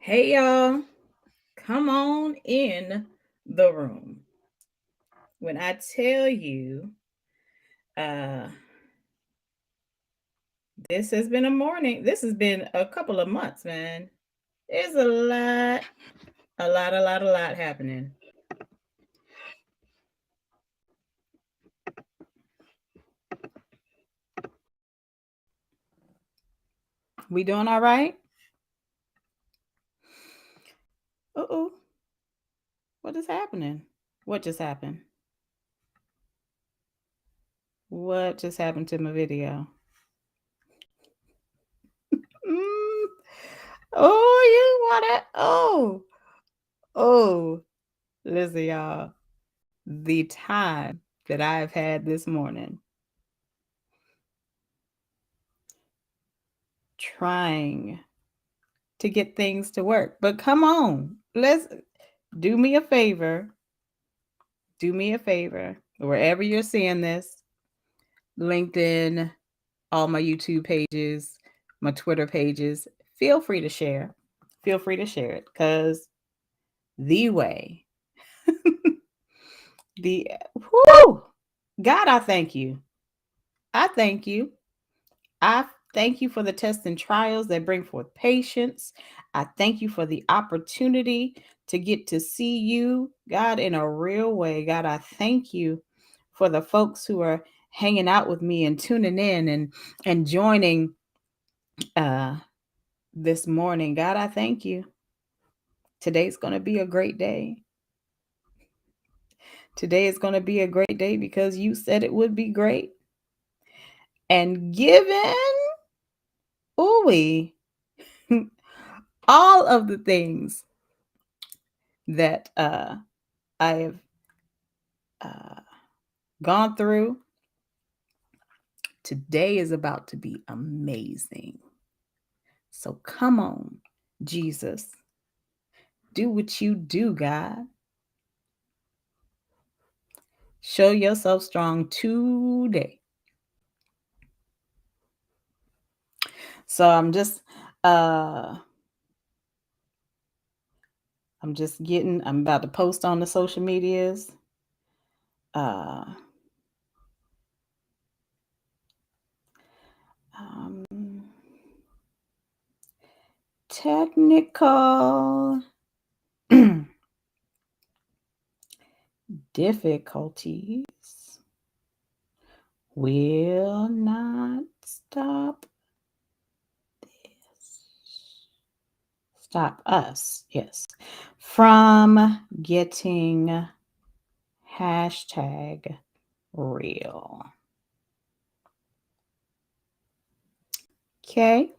Hey y'all, come on in the room. When I tell you, uh, this has been a morning, this has been a couple of months, man. There's a lot happening. We doing all right? Uh-oh, what is happening? What just happened? What just happened to my video? Mm, oh, you want it? Oh, listen, y'all. The time that I've had this morning trying to get things to work. But come on, let's do me a favor. Do me a favor. Wherever you're seeing this, LinkedIn, all my YouTube pages, my Twitter pages, feel free to share. Feel free to share it because the way, the whoo, God, I thank you. I thank you. I thank you for the tests and trials that bring forth patience. I thank you for the opportunity to get to see you, God, in a real way. God, I thank you for the folks who are hanging out with me and tuning in and joining uh this morning. God, I thank you. Today's going to be a great day. Today is going to be a great day because you said it would be great. And given, ooh, all of the things that I have uh, gone through. Today is about to be amazing. So come on, Jesus. Do what you do, God. Show yourself strong today. So uh I'm about to post on the social medias. Uh um Technical difficulties will not stop us, yes, from getting hashtag real. Okay,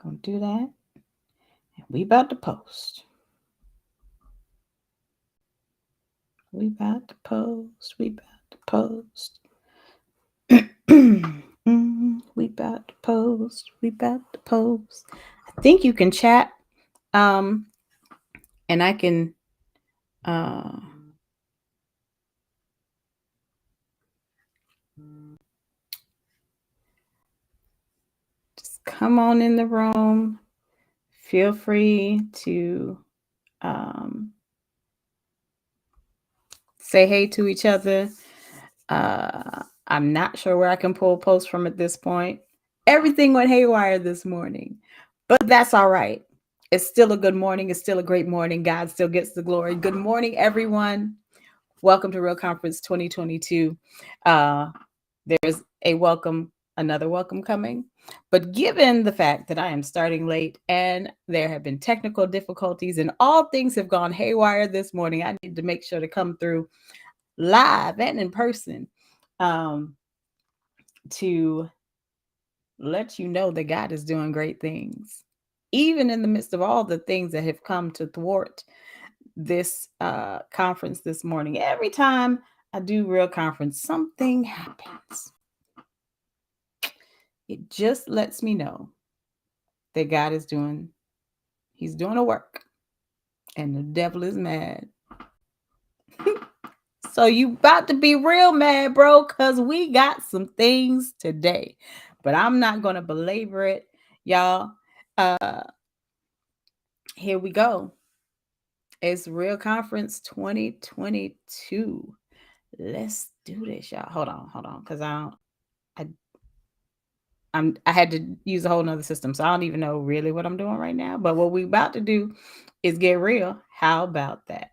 gonna do that. And we about to post. We about to post. We about to post. We about to post. We about to post. I think you can chat. And I can just come on in the room. Feel free to say hey to each other. I'm not sure where I can pull posts from at this point. Everything went haywire this morning, but that's all right. It's still a good morning. It's still a great morning. God still gets the glory. Good morning, everyone. Welcome to Real Conference 2022. There's another welcome coming. But given the fact that I am starting late and there have been technical difficulties and all things have gone haywire this morning, I need to make sure to come through live and in person to let you know that God is doing great things, even in the midst of all the things that have come to thwart this conference this morning. Every time I do Real Conference, something happens. It just lets me know that God is he's doing a work and the devil is mad. So you about to be real mad, bro, because we got some things today. But I'm not going to belabor it. Y'all, here we go. It's Real Conference 2022. Let's do this, y'all. Hold on, because I had to use a whole nother system, so I don't even know really what I'm doing right now. But what we about to do is get real. How about that?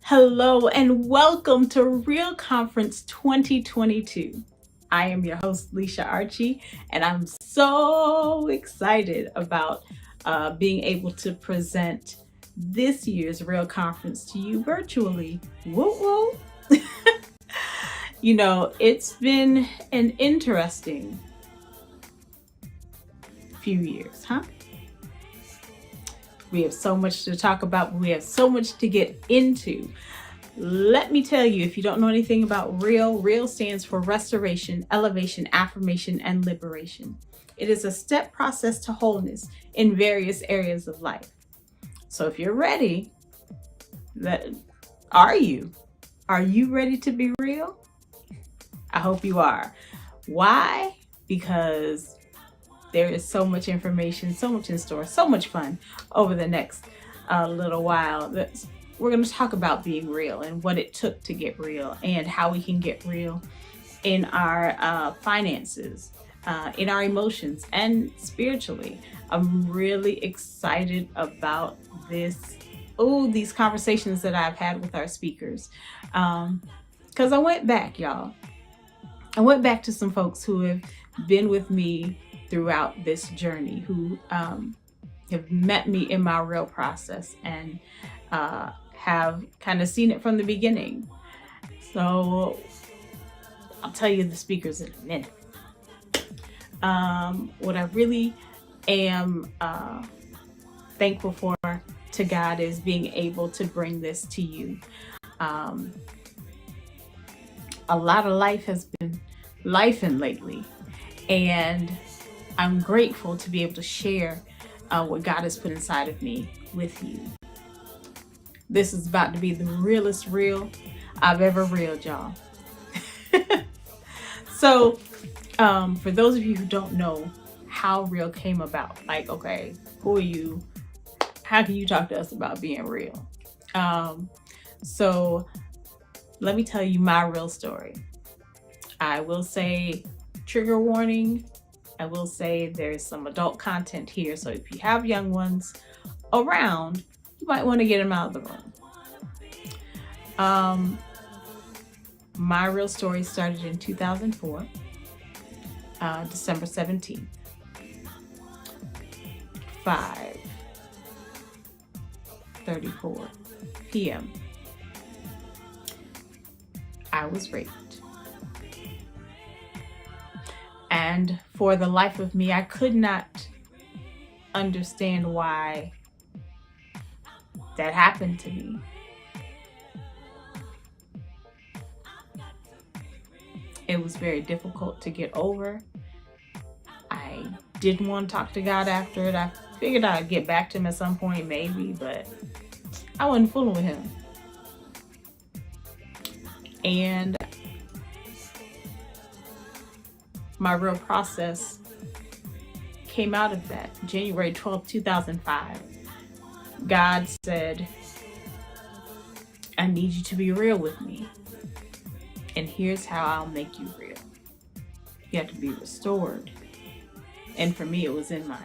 Hello and welcome to Real Conference 2022. I am your host, Leisha Archie, and I'm so excited about being able to present this year's Real Conference to you virtually. Woo woo! You know, it's been an interesting few years, huh? We have so much to talk about. We have so much to get into. Let me tell you, if you don't know anything about REAL stands for Restoration, Elevation, Affirmation, and Liberation. It is a step process to wholeness in various areas of life. So if you're ready, are you ready to be real? I hope you are. Why? Because there is so much information, so much in store, so much fun over the next little while. We're going to talk about being real and what it took to get real and how we can get real in our finances, in our emotions, and spiritually. I'm really excited about these conversations that I've had with our speakers. Because I went back, y'all. I went back to some folks who have been with me throughout this journey, who have met me in my real process and have kind of seen it from the beginning. So I'll tell you the speakers in a minute. What I really am thankful for to God is being able to bring this to you. A lot of life has been lifing lately, and I'm grateful to be able to share what God has put inside of me with you. This is about to be the realest real I've ever reeled, y'all. So, for those of you who don't know how real came about, like, okay, who are you? How can you talk to us about being real? So let me tell you my real story. I will say trigger warning. I will say there's some adult content here. So if you have young ones around, you might want to get them out of the room. My real story started in 2004, December 17th, 5:34 p.m. I was raped. And for the life of me, I could not understand why that happened to me. It was very difficult to get over. I didn't want to talk to God after it. I figured I'd get back to him at some point, maybe, but I wasn't fooling with him. And my real process came out of that. January 12th, 2005. God said, I need you to be real with me. And here's how I'll make you real. You have to be restored. And for me, it was in my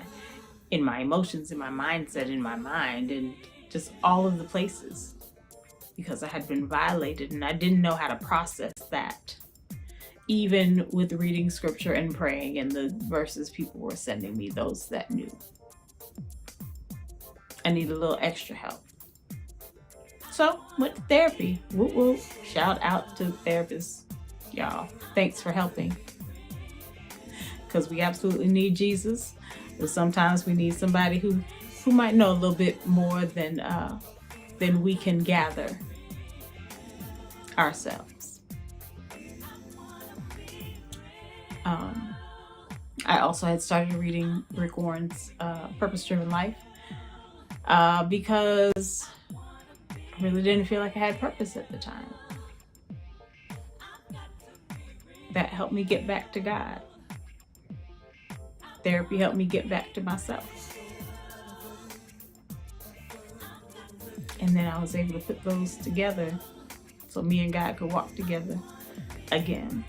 emotions, in my mindset, in my mind, and just all of the places. Because I had been violated and I didn't know how to process that. Even with reading scripture and praying and the verses people were sending me, those that knew. I need a little extra help. So went to therapy. Woo woo. Shout out to therapists, y'all. Thanks for helping. Because we absolutely need Jesus, but sometimes we need somebody who might know a little bit more than we can gather ourselves. I also had started reading Rick Warren's Purpose-Driven Life because I really didn't feel like I had purpose at the time. That helped me get back to God. Therapy helped me get back to myself. And then I was able to put those together so me and God could walk together again.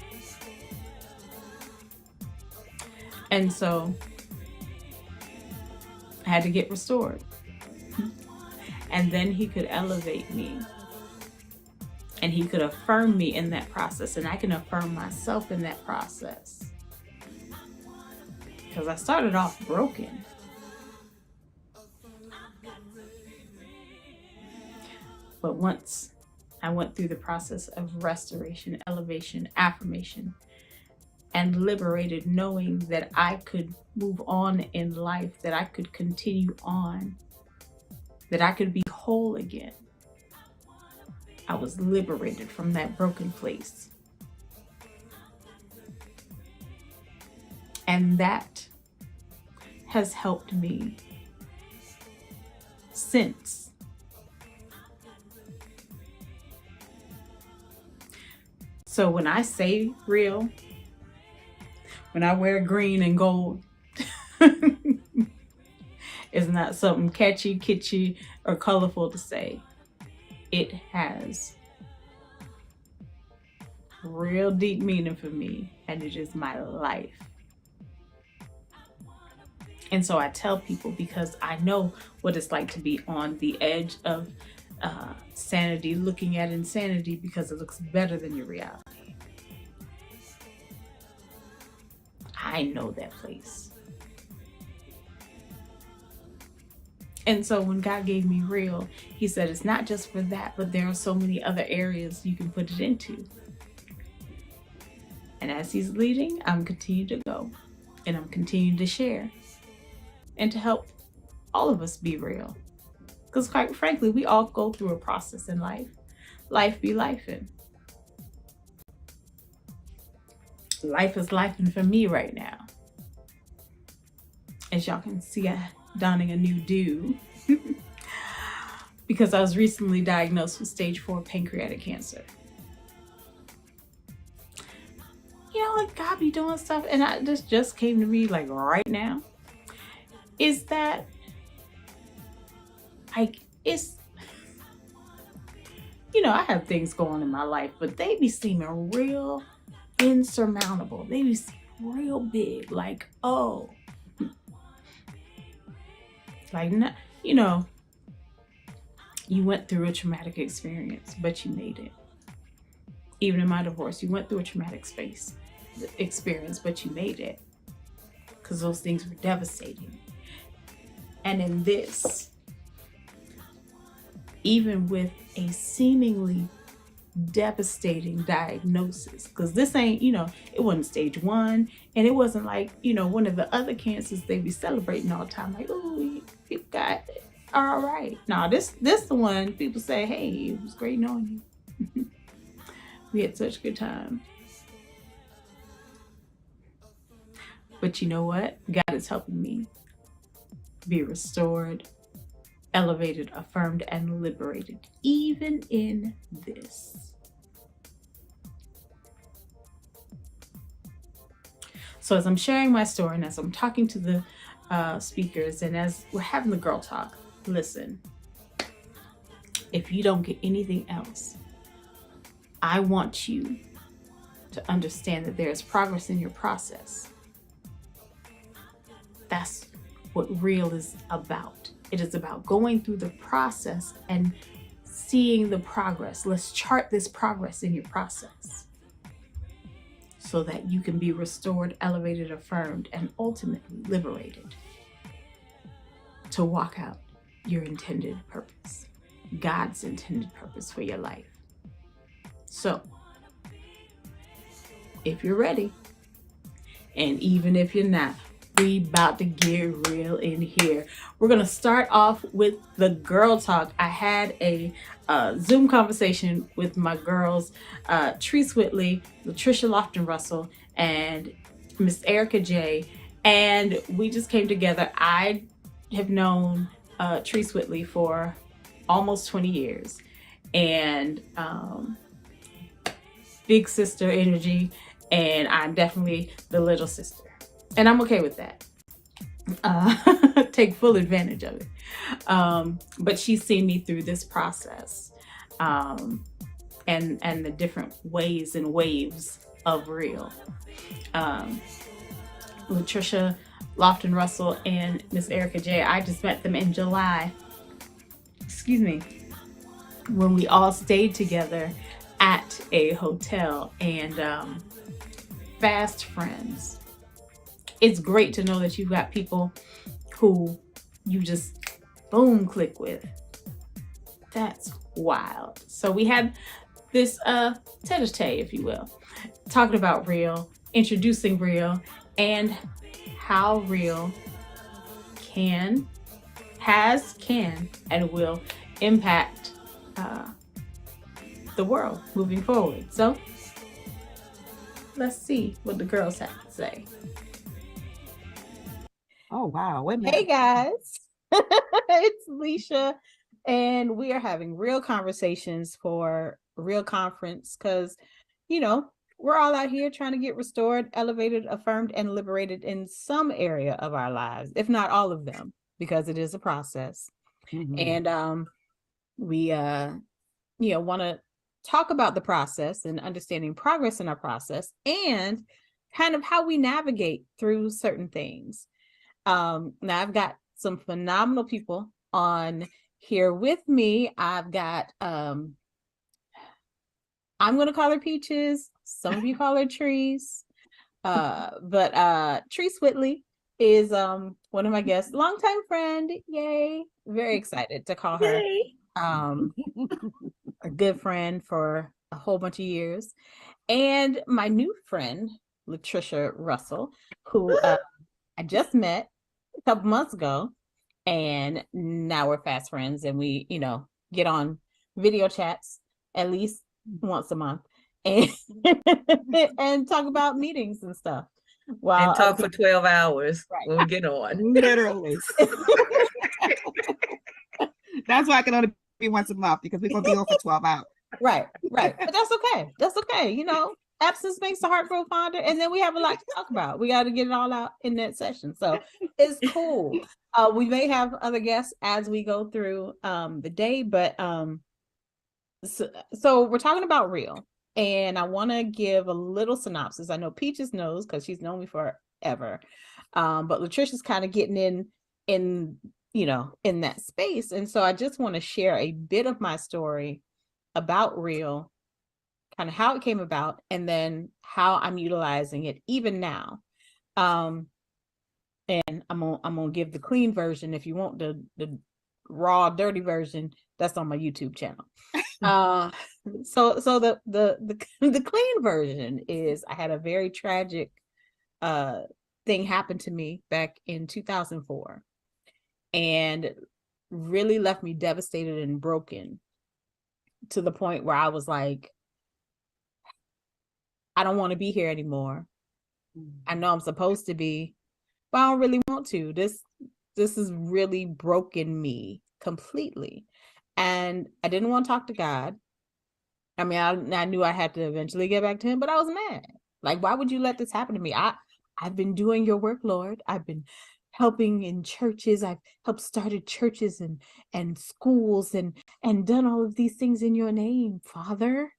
And so I had to get restored. And then he could elevate me. And he could affirm me in that process. And I can affirm myself in that process. Because I started off broken. But once I went through the process of restoration, elevation, affirmation, and liberated, knowing that I could move on in life, that I could continue on, that I could be whole again, I was liberated from that broken place. And that has helped me since. So when I say real, when I wear green and gold, it's not something catchy, kitschy, or colorful to say. It has real deep meaning for me, and it is my life. And so I tell people because I know what it's like to be on the edge of sanity, looking at insanity because it looks better than your reality. I know that place. And so when God gave me real, he said it's not just for that, but there are so many other areas you can put it into. And as he's leading, I'm continuing to go, and I'm continuing to share and to help all of us be real. Because quite frankly, we all go through a process in life. Life be lifing. Life is lifing for me right now. As y'all can see, I'm donning a new do because I was recently diagnosed with stage 4 pancreatic cancer. You know, like God be doing stuff, and this just came to me like right now. Is that like it's, you know, I have things going in my life, but they be seeming real insurmountable. They be seeming real big, like, oh, like, you know, you went through a traumatic experience, but you made it. Even in my divorce, you went through a traumatic experience, but you made it because those things were devastating. And in this, even with a seemingly devastating diagnosis, because this ain't, you know, it wasn't stage 1, and it wasn't like, you know, one of the other cancers they be celebrating all the time, like, oh, people got are all right. No, this the one people say, hey, it was great knowing you. We had such a good time. But you know what? God is helping me be restored, elevated, affirmed, and liberated, even in this. So as I'm sharing my story, and as I'm talking to the speakers, and as we're having the girl talk, listen, if you don't get anything else, I want you to understand that there is progress in your process. That's what real is about. It is about going through the process and seeing the progress. Let's chart this progress in your process so that you can be restored, elevated, affirmed, and ultimately liberated to walk out your intended purpose, God's intended purpose for your life. So, if you're ready, and even if you're not, we about to get real in here. We're gonna start off with the girl talk. I had a Zoom conversation with my girls, Treese Whitley, Latricia Lofton Russell, and Miss Erica J. And we just came together. I have known Treese Whitley for almost 20 years, and big sister energy, and I'm definitely the little sister. And I'm okay with that. Take full advantage of it. But she's seen me through this process, and the different ways and waves of real. Latricia Lofton Russell and Miss Erica J. I just met them in July. Excuse me. When we all stayed together at a hotel, and fast friends. It's great to know that you've got people who you just boom click with. That's wild. So we had this tete-a-tete, if you will, talking about real, introducing real, and how real can, and will impact the world moving forward. So let's see what the girls have to say. Oh, wow. Wait a minute. Hey guys, it's Leisha, and we are having real conversations for real conference because, you know, we're all out here trying to get restored, elevated, affirmed, and liberated in some area of our lives, if not all of them, because it is a process. Mhm. And we want to talk about the process and understanding progress in our process and kind of how we navigate through certain things. Now I've got some phenomenal people on here with me. I've got I'm gonna call her Peaches. Some of you call her Trees. But Treese Whitley is one of my guests, longtime friend. Yay! Very excited to call her a good friend for a whole bunch of years. And my new friend, Latricia Russell, who I just met a couple months ago, and now we're fast friends, and we, get on video chats at least once a month, and and talk about meetings and stuff. And While talk for 12 hours right, when we get on. Literally. That's why I can only be once a month because we're going to be on for 12 hours. right, but that's okay. That's okay. Absence makes the heart grow fonder, and then we have a lot to talk about. We got to get it all out in that session, so it's cool. We may have other guests as we go through the day, but so we're talking about real, and I want to give a little synopsis. I know Peaches knows because she's known me forever, but Latricia's kind of getting in in that space, and so I just want to share a bit of my story about real, kind of how it came about, and then how I'm utilizing it even now. And I'm gonna give the clean version. If you want the raw, dirty version, that's on my YouTube channel. So the the clean version is I had a very tragic thing happen to me back in 2004, and really left me devastated and broken to the point where I was like, I don't want to be here anymore. I know I'm supposed to be, but I don't really want to. This has really broken me completely. And I didn't want to talk to God. I mean, I knew I had to eventually get back to him, but I was mad. Like, why would you let this happen to me? I've been doing your work, Lord. I've been helping in churches. I've helped started churches and schools and done all of these things in your name, Father.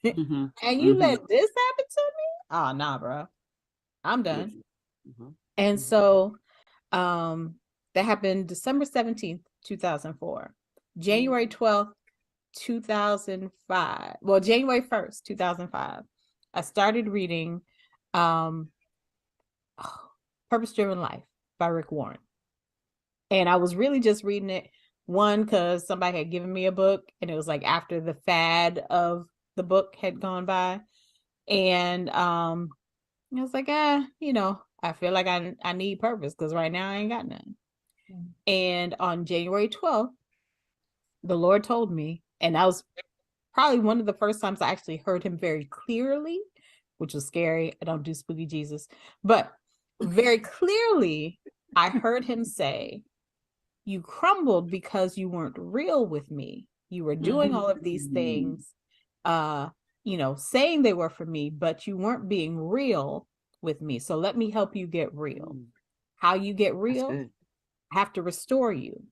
Mm-hmm. And you let this happen to me? Oh, nah, bro. I'm done. Mm-hmm. And so that happened December 17th, 2004. January 12th, 2005. Well, January 1st, 2005. I started reading Purpose Driven Life by Rick Warren. And I was really just reading it One, because somebody had given me a book and it was like after the fad of the book had gone by. And I was like, I feel like I need purpose because right now I ain't got none. And on January 12th, the Lord told me, and that was probably one of the first times I actually heard him very clearly, which was scary. I don't do spooky Jesus, but very clearly I heard him say, you crumbled because you weren't real with me. You were doing all of these things, saying they were for me, but you weren't being real with me. So let me help you get real. How you get real? I have to restore you.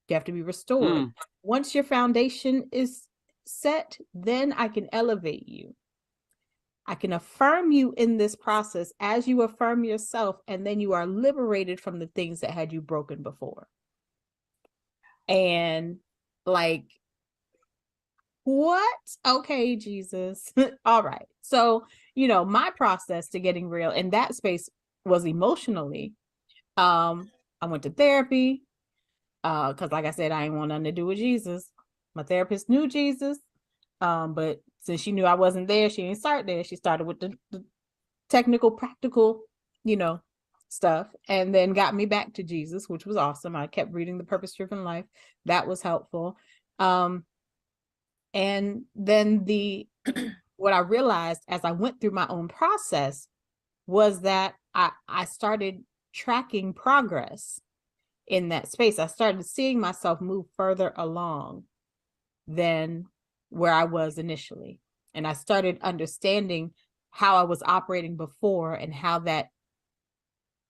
You have to be restored. Once your foundation is set, then I can elevate you. I can affirm you in this process as you affirm yourself, and then you are liberated from the things that had you broken before. And like, what? Okay, Jesus. All right. So, my process to getting real in that space was emotionally. I went to therapy because like I said, I didn't want nothing to do with Jesus. My therapist knew Jesus, but since she knew I wasn't there, she didn't start there. She started with the technical, practical, stuff, and then got me back to Jesus, which was awesome. I kept reading The Purpose-Driven Life. That was helpful. And then what I realized as I went through my own process was that I started tracking progress in that space. I started seeing myself move further along than where I was initially. And I started understanding how I was operating before and how that,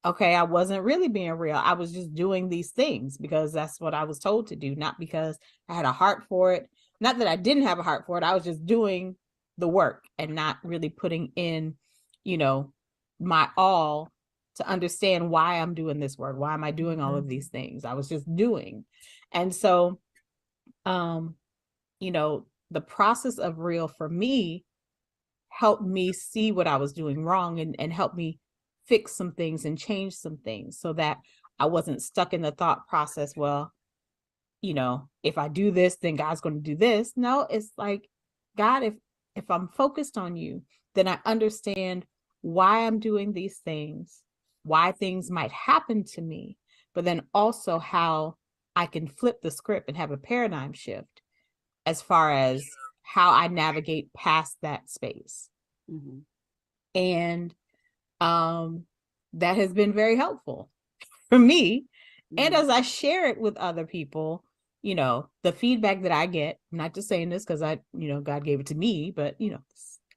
okay, I wasn't really being real. I was just doing these things because that's what I was told to do, not because I had a heart for it. Not that I didn't have a heart for it. I was just doing the work and not really putting in, my all to understand why I'm doing this work. Why am I doing all of these things? I was just doing. And so, the process of real for me helped me see what I was doing wrong and helped me fix some things and change some things so that I wasn't stuck in the thought process, well, if I do this, then God's going to do this. No, it's like, God, if I'm focused on you, then I understand why I'm doing these things, why things might happen to me, but then also how I can flip the script and have a paradigm shift as far as how I navigate past that space. And that has been very helpful for me. And as I share it with other people, the feedback that I get, I'm not just saying this because God gave it to me, but,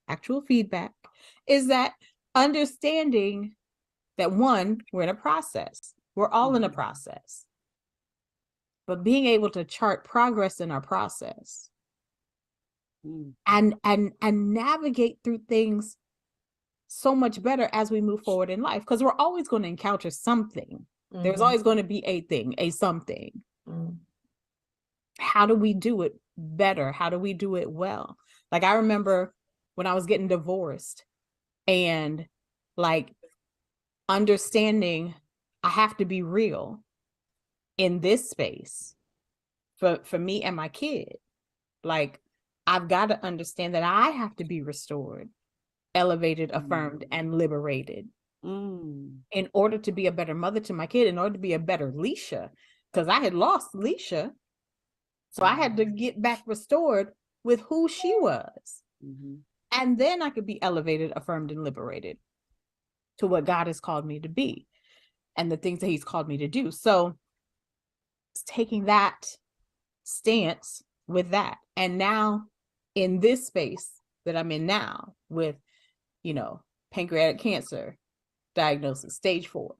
actual feedback is that understanding that one, we're in a process. We're all in a process. But being able to chart progress in our process and navigate through things so much better as we move forward in life, because we're always going to encounter something. There's always going to be a thing, a something. How do we do it better? How do we do it well? Like, I remember when I was getting divorced and like understanding I have to be real in this space for me and my kid. Like, I've got to understand that I have to be restored, elevated, affirmed, and liberated in order to be a better mother to my kid, in order to be a better Leisha, because I had lost Leisha. So I had to get back restored with who she was. And then I could be elevated, affirmed, and liberated to what God has called me to be and the things that he's called me to do. So it's taking that stance with that. And now in this space that I'm in now with, pancreatic cancer diagnosis, stage 4.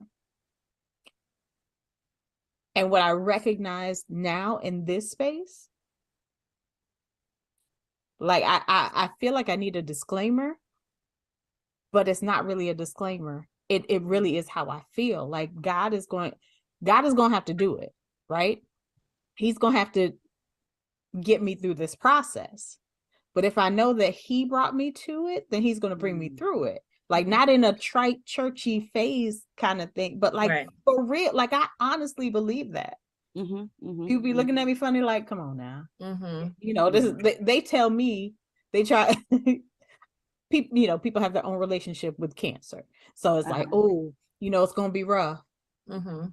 And what I recognize now in this space, like I feel like I need a disclaimer, but it's not really a disclaimer. It really is how I feel. Like God is going to have to do it, right? He's going to have to get me through this process. But if I know that he brought me to it, then he's going to bring me through it. Like, not in a trite, churchy phase kind of thing, but like for real, like I honestly believe that. People be looking at me funny, like, come on now. Mm-hmm. This is they tell me they try. People, people have their own relationship with cancer, so it's like, oh, it's gonna be rough. Mm-hmm.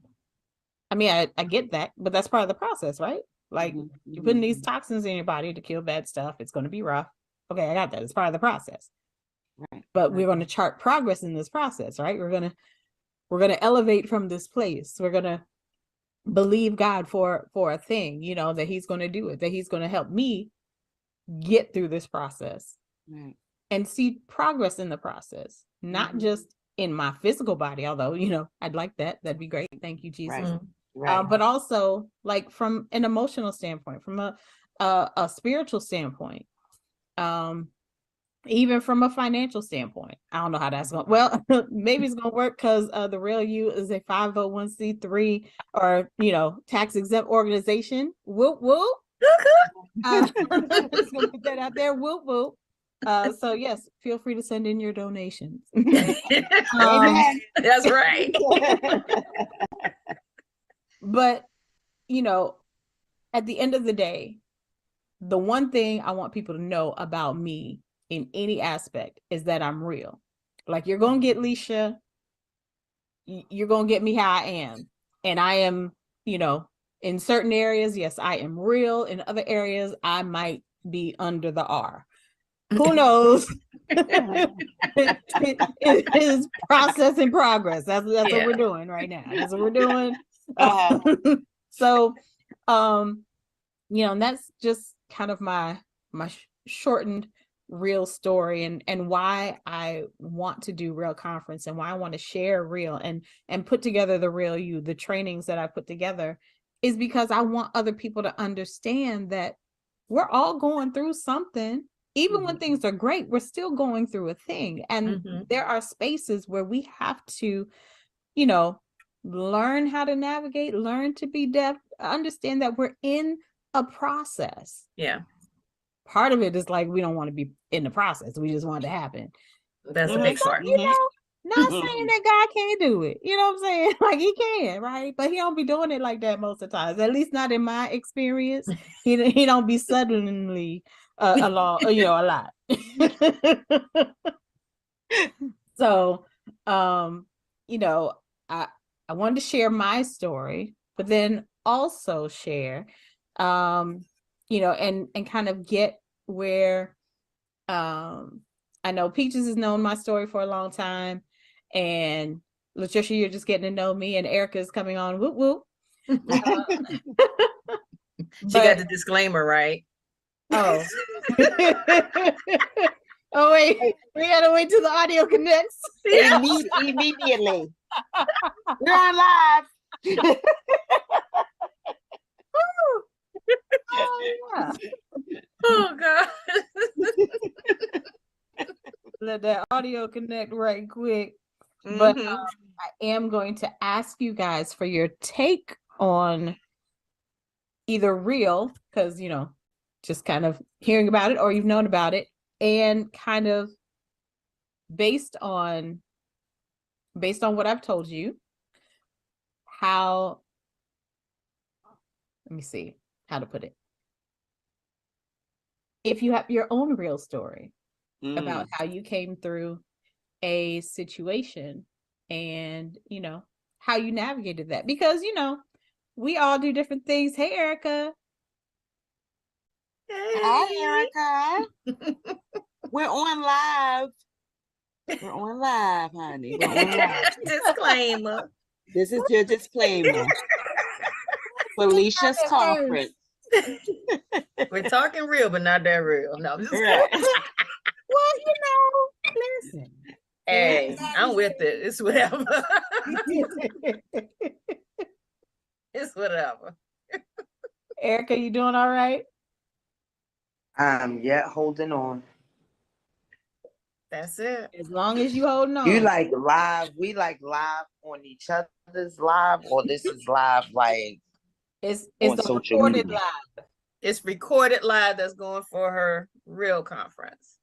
I mean, I get that, but that's part of the process, right? Like, you're putting these toxins in your body to kill bad stuff. It's going to be rough. Okay, I got that. It's part of the process. Right. But we're going to chart progress in this process, right? We're gonna elevate from this place. We're gonna believe God for a thing, that He's going to do it, that He's going to help me get through this process, Right. and see progress in the process, not just in my physical body, although I'd like that. That'd be great. Thank you, Jesus. Right. Right. But also, like, from an emotional standpoint, from a spiritual standpoint, even from a financial standpoint. I don't know how that's going. Well, maybe it's going to work because the Real You is a 501c3 or tax exempt organization. Whoop whoop. Just gonna put that out there. Whoop whoop. So yes, feel free to send in your donations. Amen. That's right. But at the end of the day, the one thing I want people to know about me in any aspect is that I'm real. Like, you're gonna get Leisha, you're gonna get me how I am, and I am, in certain areas, yes, I am real. In other areas, I might be under the R. Who knows? It is process in progress. That's what we're doing right now. That's what we're doing. So, and that's just kind of my shortened real story, and why I want to do Real Conference, and why I want to share Real and put together the Real You, the trainings that I put together, is because I want other people to understand that we're all going through something. Even when things are great, we're still going through a thing. And there are spaces where we have to, learn how to navigate, learn to be deft, understand that we're in a process. Yeah. Part of it is like, we don't want to be in the process. We just want it to happen. That's a big part. Not saying that God can't do it. You know what I'm saying? Like, He can, right? But He don't be doing it like that most of the times. At least not in my experience. He don't be suddenly a lot. So, I wanted to share my story, but then also share, and kind of get where, I know Peaches has known my story for a long time, and Latricia, you're just getting to know me, and Erica is coming on. Whoop whoop. She got the disclaimer, right? Oh. Oh wait, we gotta wait till the audio connects. Immediately. We're on live. Oh, yeah. Oh God. Let that audio connect right quick. But I am going to ask you guys for your take on either Real, because just kind of hearing about it, or you've known about it, and kind of based on what I've told you, let me see how to put it. If you have your own real story about how you came through a situation, and how you navigated that, because we all do different things. Hey, Erica. Hi, Erica. We're on live. We're on live, honey. We're on live. Disclaimer. This is your disclaimer. Felicia's conference. We're talking real, but not that real. No, I'm just right. Well, listen. Hey, I'm with it. It's whatever. It's whatever. Erica, you doing all right? Yeah, holding on. That's it. As long as you holding on. You like live? We like live on each other's live, or this is live like it's on the social recorded media? live. It's recorded live that's going for her Real Conference.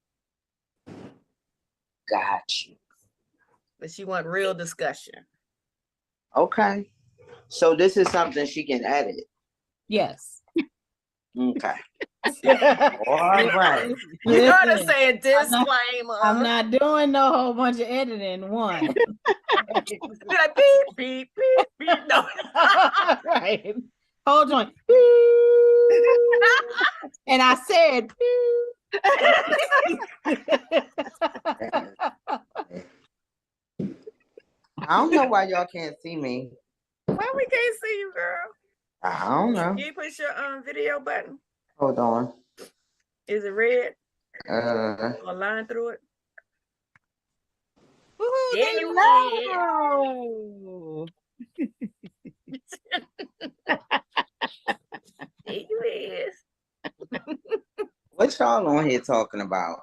Got you. But she want real discussion. Okay. So this is something she can edit. Yes. Okay. All right. You gotta Listen, say a disclaimer. I'm not doing no whole bunch of editing. One. Be like beep, beep, beep, beep. No. Right. Hold on. And I said, I don't know why y'all can't see me. Why we can't see you, girl? I don't know. You push your video button. Hold on. Is it red? Uh, Or line through it? woohoo, There there you No. There you is. what y'all on here talking about?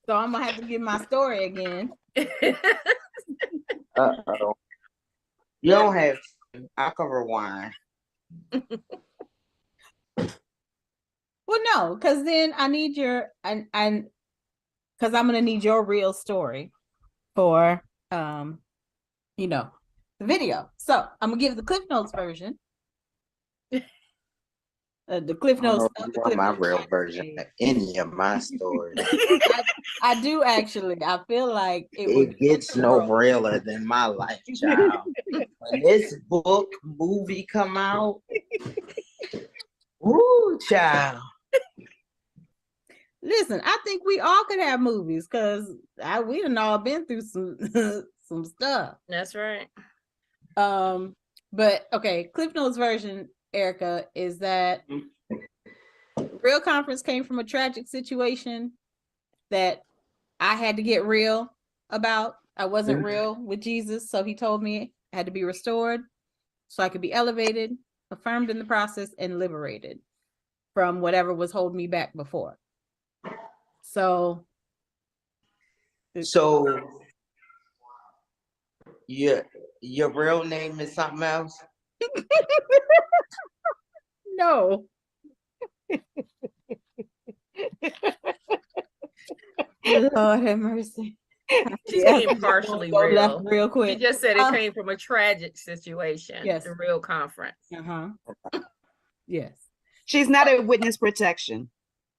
So I'm gonna have to give my story again. Uh-oh. You don't have to. I can rewind. Well, no, because then I need your and because I'm gonna need your real story for the video. So I'm gonna give the Cliff Notes version. The Cliff I don't Notes know of if the you Cliff want my Notes. real version of any of my stories. I do actually. I feel like it would It gets no realer than my life, child. When this book movie come out, woo, child. Listen, I think we all could have movies because we done all been through some some stuff. That's right. But okay, Cliff Notes version, Erica, is that real conference came from a tragic situation that I had to get real about. I wasn't real with Jesus, so he told me I had to be restored so I could be elevated, affirmed in the process, and liberated from whatever was holding me back before. So your real name is something else? no. Lord have mercy. She came partially real. Real quick. She just said it came from a tragic situation. Yes. The real conference. Yes. She's not a witness protection.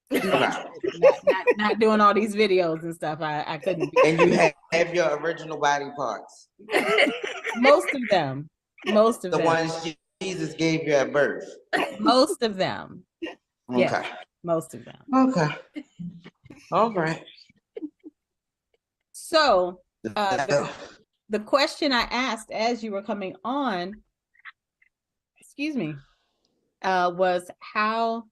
not doing all these videos and stuff. I couldn't be. And you have your original body parts. Most of them. The ones Jesus gave you at birth. Most of them. Okay. Yes, most of them. Okay. All right. So the question I asked as you were coming on, was how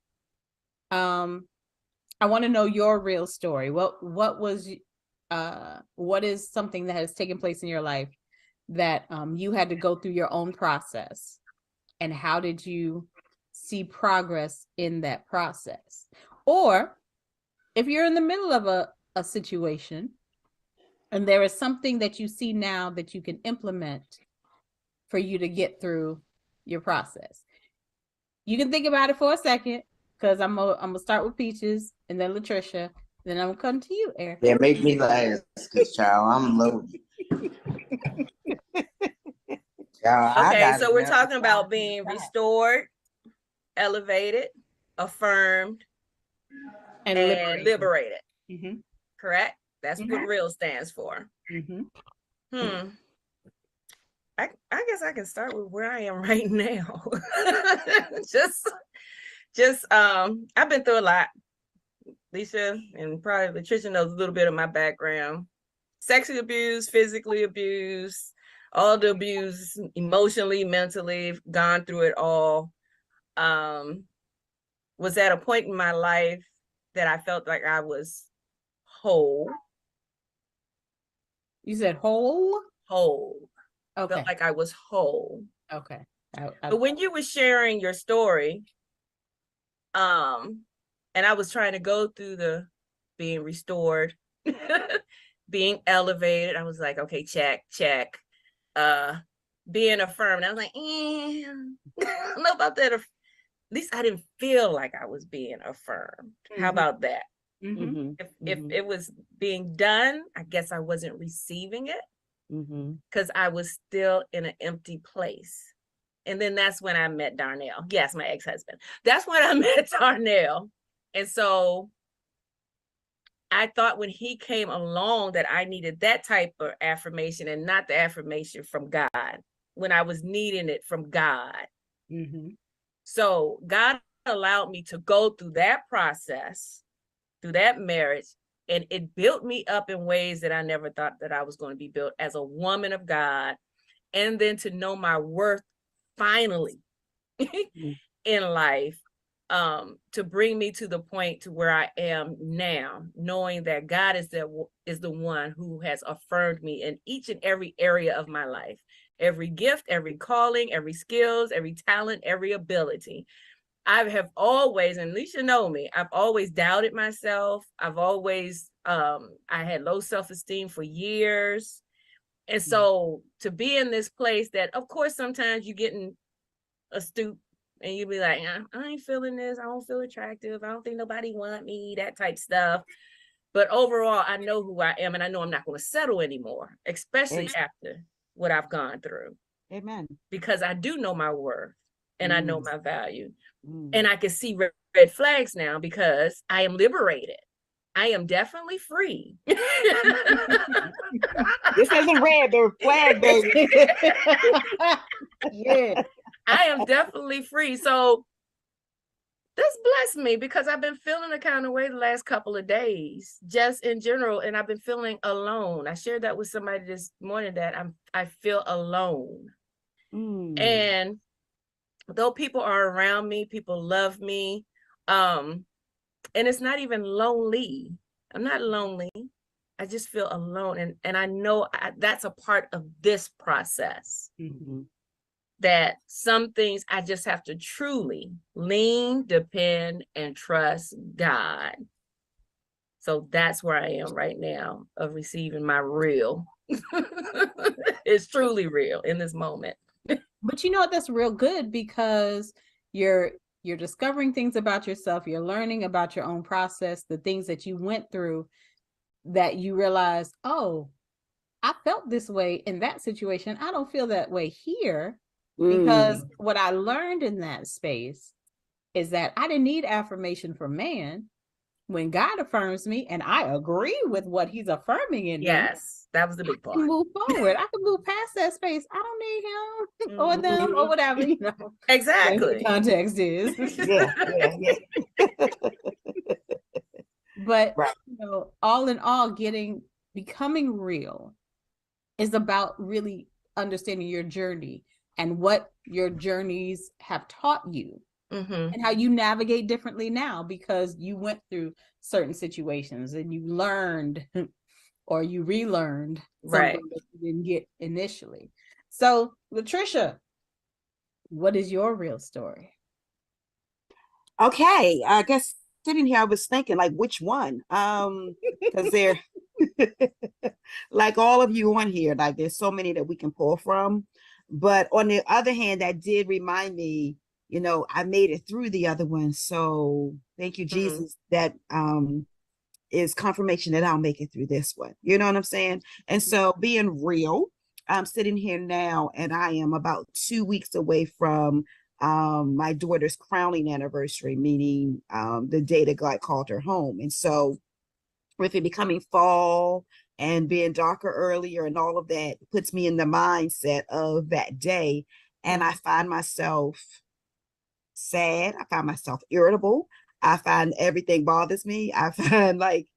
I want to know your real story. What is something that has taken place in your life that you had to go through your own process, and how did you see progress in that process? Or if you're in the middle of a situation and there is something that you see now that you can implement for you to get through your process. You can think about it for a second, because I'm gonna start with Peaches and then Latricia, then I'm gonna come to you, Eric. Yeah, make me last, because child, I'm loaded. Okay, so we're talking about being restored, elevated, affirmed, and liberated. Mm-hmm. Correct? That's what real stands for. Mm-hmm. I guess I can start with where I am right now. just I've been through a lot. Lisa and probably Latricia knows a little bit of my background. Sexually abused, physically abused, all the abuse, emotionally, mentally, gone through it all. Was at a point in my life that I felt like I was whole. You said whole? Whole. Okay. Felt like I was whole. Okay. But when you were sharing your story, and I was trying to go through the being restored, being elevated, I was like, okay, check. Being affirmed, I was like, I don't know about that. At least I didn't feel like I was being affirmed. How about that? If it was being done, I guess I wasn't receiving it. because I was still in an empty place. And then that's when I met Darnell. Yes, my ex-husband. That's when I met Darnell. And so I thought when he came along that I needed that type of affirmation and not the affirmation from God, when I was needing it from God. So God allowed me to go through that process, through that marriage, and it built me up in ways that I never thought that I was going to be built as a woman of God. And then to know my worth finally in life, to bring me to the point to where I am now, knowing that God is the one who has affirmed me in each and every area of my life, every gift, every calling, every skills, every talent, every ability. I have always, and Alicia know me, I've always doubted myself. I've always, I had low self-esteem for years. And so to be in this place that, of course, sometimes you get in a stoop and you be like, I ain't feeling this. I don't feel attractive. I don't think nobody want me, that type stuff. But overall, I know who I am, and I know I'm not going to settle anymore, especially after what I've gone through. Amen. Because I do know my worth and I know my value. And I can see red flags now because I am liberated. I am definitely free. This isn't red, they're flag, baby. Yeah. I am definitely free. So this blessed me because I've been feeling a kind of way the last couple of days, just in general. And I've been feeling alone. I shared that with somebody this morning that I feel alone. And though people are around me, people love me. And it's not even lonely. I'm not lonely. I just feel alone. And I know that's a part of this process. That some things I just have to truly lean, depend, and trust God. So that's where I am right now of receiving my real. It's truly real in this moment. But you know what? That's real good because you're discovering things about yourself. You're learning about your own process, the things that you went through that you realize, oh, I felt this way in that situation. I don't feel that way here. Because what I learned in that space is that I didn't need affirmation from man. When God affirms me and I agree with what he's affirming in me. Yes, that was the big part. I can move forward. I can move past that space. I don't need him or them or whatever, you know. Exactly. The context is. Yeah. But you know, all in all, becoming real is about really understanding your journey and what your journeys have taught you and how you navigate differently now because you went through certain situations and you learned or you relearned something that you didn't get initially. So, Latricia, what is your real story? Okay, I guess sitting here, I was thinking, like, which one? Because they're like all of you on here, like there's so many that we can pull from. But on the other hand, that did remind me, you know, I made it through the other one. So thank you, Jesus. That is confirmation that I'll make it through this one. You know what I'm saying? And so being real, I'm sitting here now and I am about 2 weeks away from my daughter's crowning anniversary, meaning the day that God called her home. And so with it becoming fall and being darker earlier and all of that puts me in the mindset of that day. And I find myself sad. I find myself irritable. I find everything bothers me. I find like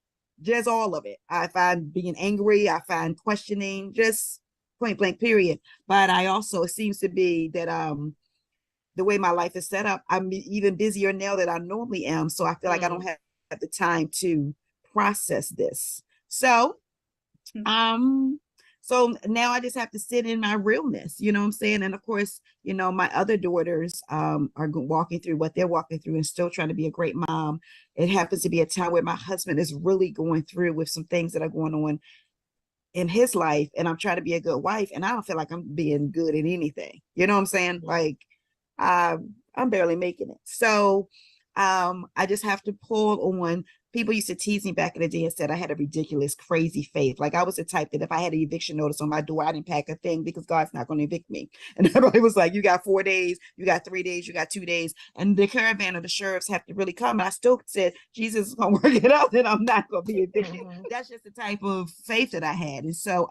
just all of it. I find being angry. I find questioning, just point blank period. But I also, it seems to be that the way my life is set up, I'm even busier now than I normally am. So I feel like I don't have the time to process this. So so now I just have to sit in my realness, you know what I'm saying? And of course, you know, my other daughters are walking through what they're walking through and still trying to be a great mom. It happens to be a time where my husband is really going through with some things that are going on in his life, and I'm trying to be a good wife, and I don't feel like I'm being good at anything. You know what I'm saying? Like I'm barely making it. So I just have to pull on people used to tease me back in the day and said I had a ridiculous, crazy faith. Like I was the type that if I had an eviction notice on my door, I didn't pack a thing because God's not going to evict me. And everybody was like, you got 4 days, you got 3 days, you got 2 days. And the caravan or the sheriffs have to really come. And I still said, Jesus is going to work it out that I'm not going to be evicted. That's just the type of faith that I had. And so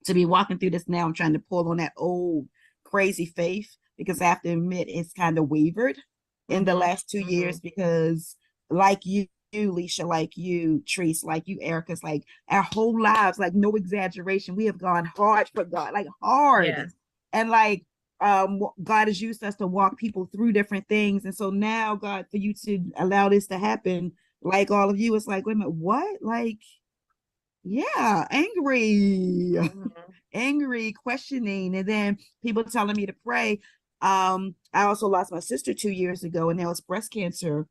to be walking through this now, I'm trying to pull on that old crazy faith because I have to admit it's kind of wavered in the last 2 years because like you, Leisha, like you, Treese, like you, Erica's, like our whole lives, like no exaggeration, we have gone hard for God, like hard. Yeah. And like God has used us to walk people through different things. And so now, God, for you to allow this to happen, like all of you, it's like, wait a minute, what? Like, yeah, angry, angry, questioning, and then people telling me to pray. I also lost my sister 2 years ago, and now it's breast cancer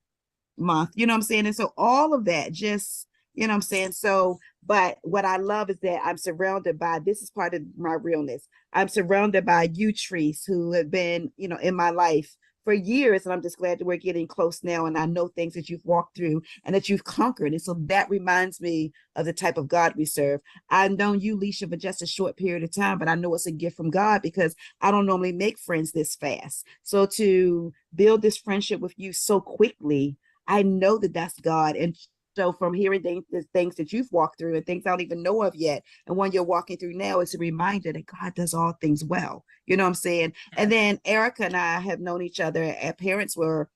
month, you know what I'm saying? And so all of that just, you know what I'm saying? So, but what I love is that I'm surrounded by, this is part of my realness. I'm surrounded by you, Treese, who have been, you know, in my life for years. And I'm just glad that we're getting close now. And I know things that you've walked through and that you've conquered. And so that reminds me of the type of God we serve. I've known you, Leisha, for just a short period of time, but I know it's a gift from God because I don't normally make friends this fast. So to build this friendship with you so quickly, I know that that's God. And so from hearing the things that you've walked through and things I don't even know of yet, and one you're walking through now, it's a reminder that God does all things well. You know what I'm saying? And then Erica and I have known each other. Our parents were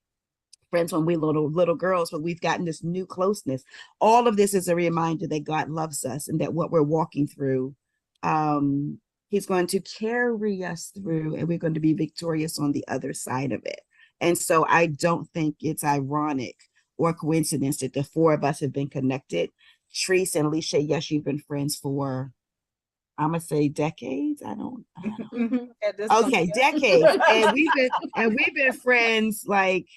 friends when we were little girls, but we've gotten this new closeness. All of this is a reminder that God loves us and that what we're walking through, He's going to carry us through, and we're going to be victorious on the other side of it. And so I don't think it's ironic or coincidence that the four of us have been connected. Treese and Leisha, yes, you've been friends for, I'm gonna say decades. I don't okay, decades. And we've been friends like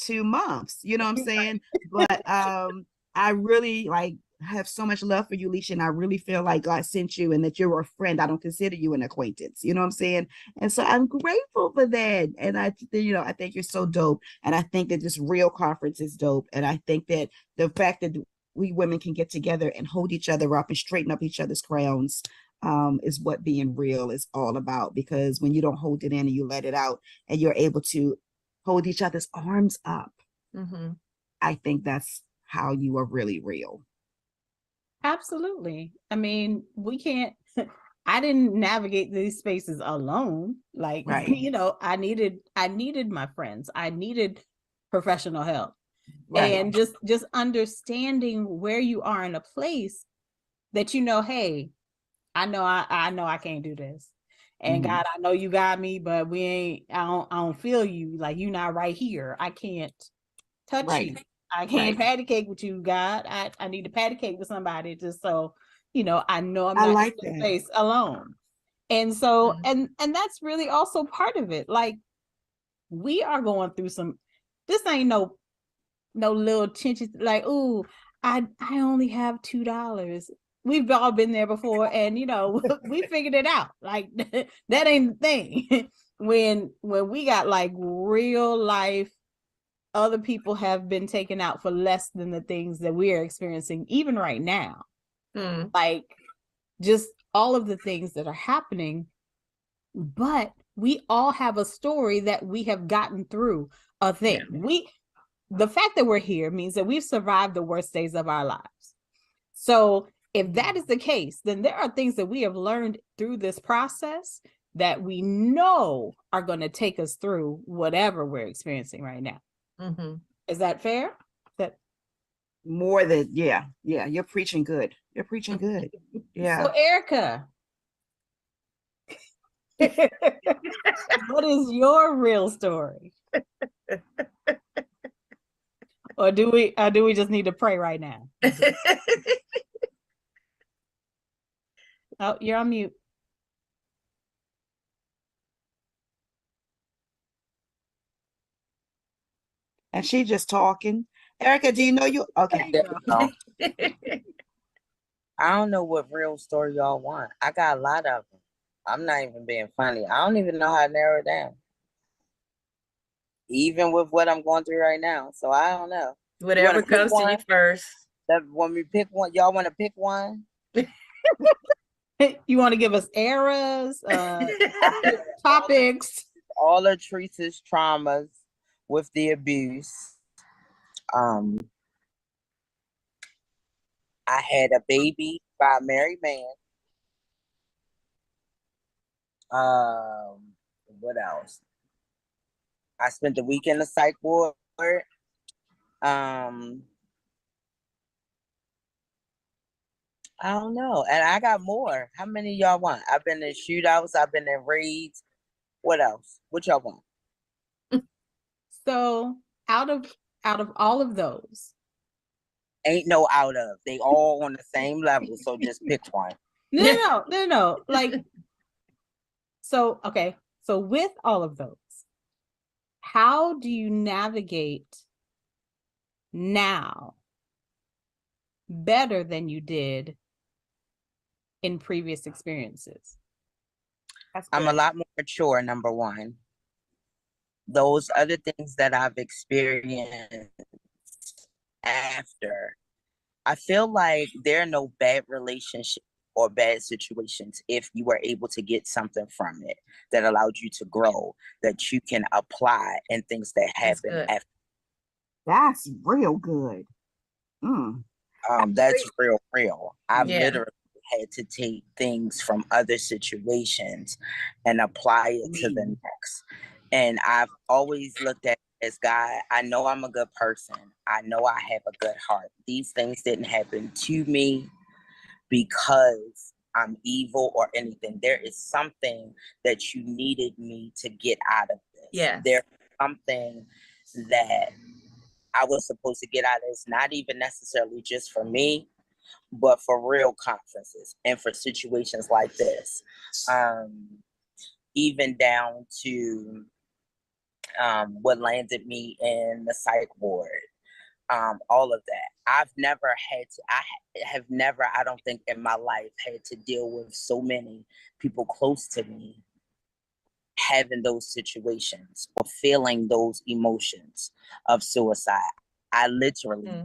2 months, you know what I'm saying? But I really like have so much love for you, Leisha, and I really feel like God sent you and that you're a friend. I don't consider you an acquaintance, you know what I'm saying? And so I'm grateful for that. And I think you're so dope. And I think that this real conference is dope. And I think that the fact that we women can get together and hold each other up and straighten up each other's crowns is what being real is all about. Because when you don't hold it in and you let it out and you're able to hold each other's arms up, I think that's how you are really real. Absolutely. I mean, we can't, I didn't navigate these spaces alone. Like, Right. you know, I needed my friends. I needed professional help. Right. And just understanding where you are in a place that, you know, hey, I know I can't do this. And God, I know you got me, but I don't feel you. Like, you're not right here. I can't touch you. I can't patty cake with you, God. I need to patty cake with somebody just so, you know, I know I'm not like in this space alone. And so, and that's really also part of it. Like, we are going through this ain't no little chinches like, ooh, I only have $2. We've all been there before, and you know, we figured it out. Like, that ain't the thing. when we got like real life, other people have been taken out for less than the things that we are experiencing even right now. Like, just all of the things that are happening, but we all have a story that we have gotten through a thing. The fact that we're here means that we've survived the worst days of our lives. So if that is the case, then there are things that we have learned through this process that we know are going to take us through whatever we're experiencing right now. Is that fair? That more than yeah, you're preaching good. You're preaching good. Yeah. So Erica, what is your real story? Or do we just need to pray right now? Oh, you're on mute. And she just talking. Erica, do you know you? Okay. I don't know what real story y'all want. I got a lot of them. I'm not even being funny. I don't even know how to narrow it down. Even with what I'm going through right now. So I don't know. Whatever pick comes to you one? first. When we pick one, y'all want to pick one? You want to give us eras, topics? All of Teresa's traumas with the abuse. I had a baby by a married man. What else? I spent the week in the psych ward. I don't know. And I got more. How many y'all want? I've been in shootouts. I've been in raids. What else? What y'all want? So out of all of those, Ain't no out of. They all on the same level. So just pick one. no. Like, so, okay. So with all of those, how do you navigate now better than you did in previous experiences? I'm a lot more mature, number one. Those other things that I've experienced after, I feel like there are no bad relationships or bad situations if you were able to get something from it that allowed you to grow, that you can apply and things that happen after. That's real good. That's real. I've literally had to take things from other situations and apply it to the next. And I've always looked at it as, God, I know I'm a good person. I know I have a good heart. These things didn't happen to me because I'm evil or anything. There is something that you needed me to get out of this. Yes. There's something that I was supposed to get out of this, not even necessarily just for me, but for real conferences and for situations like this. Even down to what landed me in the psych ward. All of that. I have never, I don't think in my life had to deal with so many people close to me having those situations or feeling those emotions of suicide. I literally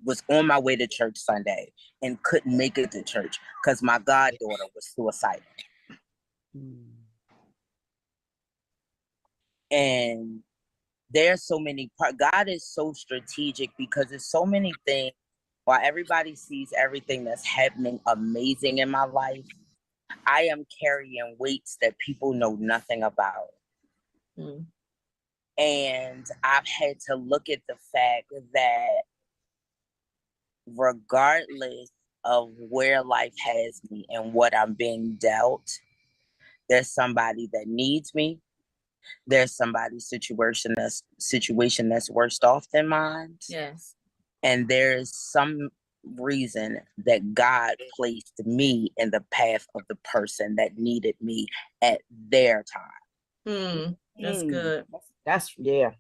was on my way to church Sunday and couldn't make it to church because my goddaughter was suicidal. And there's so many God is so strategic because there's so many things. While everybody sees everything that's happening amazing in my life, I am carrying weights that people know nothing about. And I've had to look at the fact that regardless of where life has me and what I'm being dealt, there's somebody that needs me. There's somebody's situation that's worse off than mine. Yes. And there's some reason that God placed me in the path of the person that needed me at their time. That's good. That's yeah.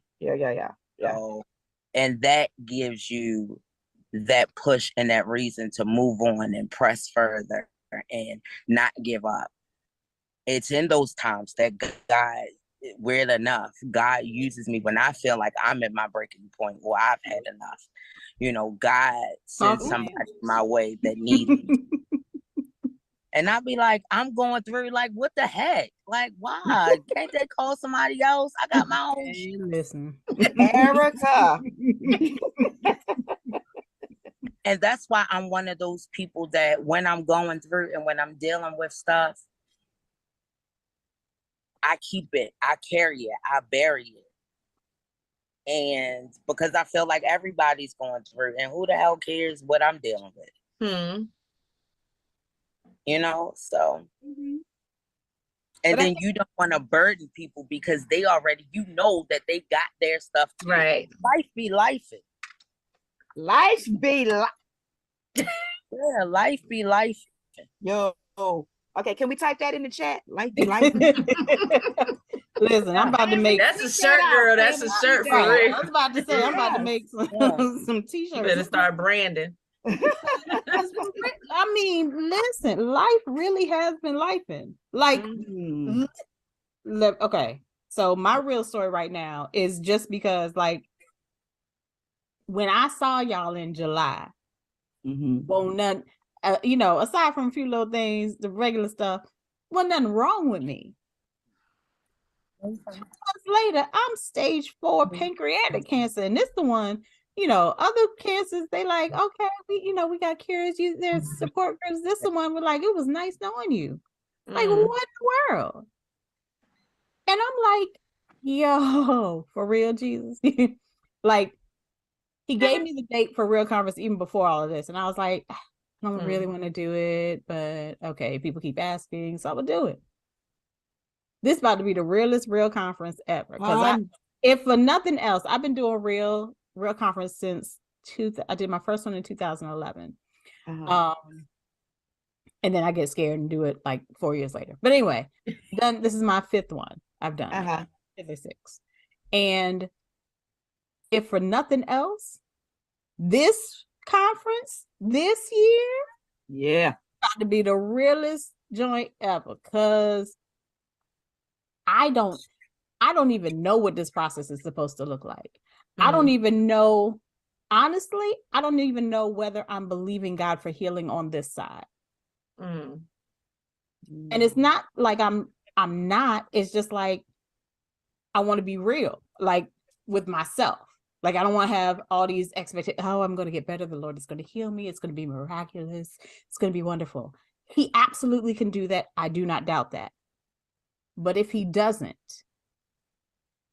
So, and that gives you that push and that reason to move on and press further and not give up. It's in those times that God, weird enough, God uses me when I feel like I'm at my breaking point or I've had enough. You know, God sends somebody my way that needs me. And I'll be like, I'm going through, like, what the heck? Like, why? Can't they call somebody else? I got my own shit. Listen. Erica. And that's why I'm one of those people that when I'm going through and when I'm dealing with stuff, I keep it, I carry it, I bury it. And because I feel like everybody's going through, and who the hell cares what I'm dealing with? You know, so. And then you don't want to burden people because they already, you know that they got their stuff too. Right. Life be lifing. Life be life. Yeah, life be life. Yo. Okay, can we type that in the chat? Life be life. Listen, I'm about to make. That's a shirt, girl. That's a shirt for real. I was about to say, I'm about to make some t-shirts. You better start branding. I mean, listen, life really has been lifing. Like, okay. So my real story right now is just because, like, when I saw y'all in July, Mhm. won't none, aside from a few little things, the regular stuff, wasn't nothing wrong with me. 2 months later, I'm stage 4 pancreatic cancer, and this the one. Other cancers, they like, okay, we got cures. There's support groups. This the one. We're like, it was nice knowing you. Like, what in the world? And I'm like, yo, for real, Jesus. Like, he gave me the date for real conference even before all of this. And I was like, I don't really want to do it, but okay, people keep asking, so I would do it. This is about to be the realest real conference ever. Because if for nothing else, I've been doing real conference since I did my first one in 2011. And then I get scared and do it like 4 years later. But anyway, then this is my 5th one I've done. 6. And if for nothing else, this conference this year, got to be the realest joint ever. Because I don't even know what this process is supposed to look like. I don't even know, honestly, I don't even know whether I'm believing God for healing on this side. And it's not like I'm not, it's just like, I want to be real, like with myself. Like, I don't want to have all these expectations. Oh, I'm going to get better. The Lord is going to heal me. It's going to be miraculous. It's going to be wonderful. He absolutely can do that. I do not doubt that. But if he doesn't,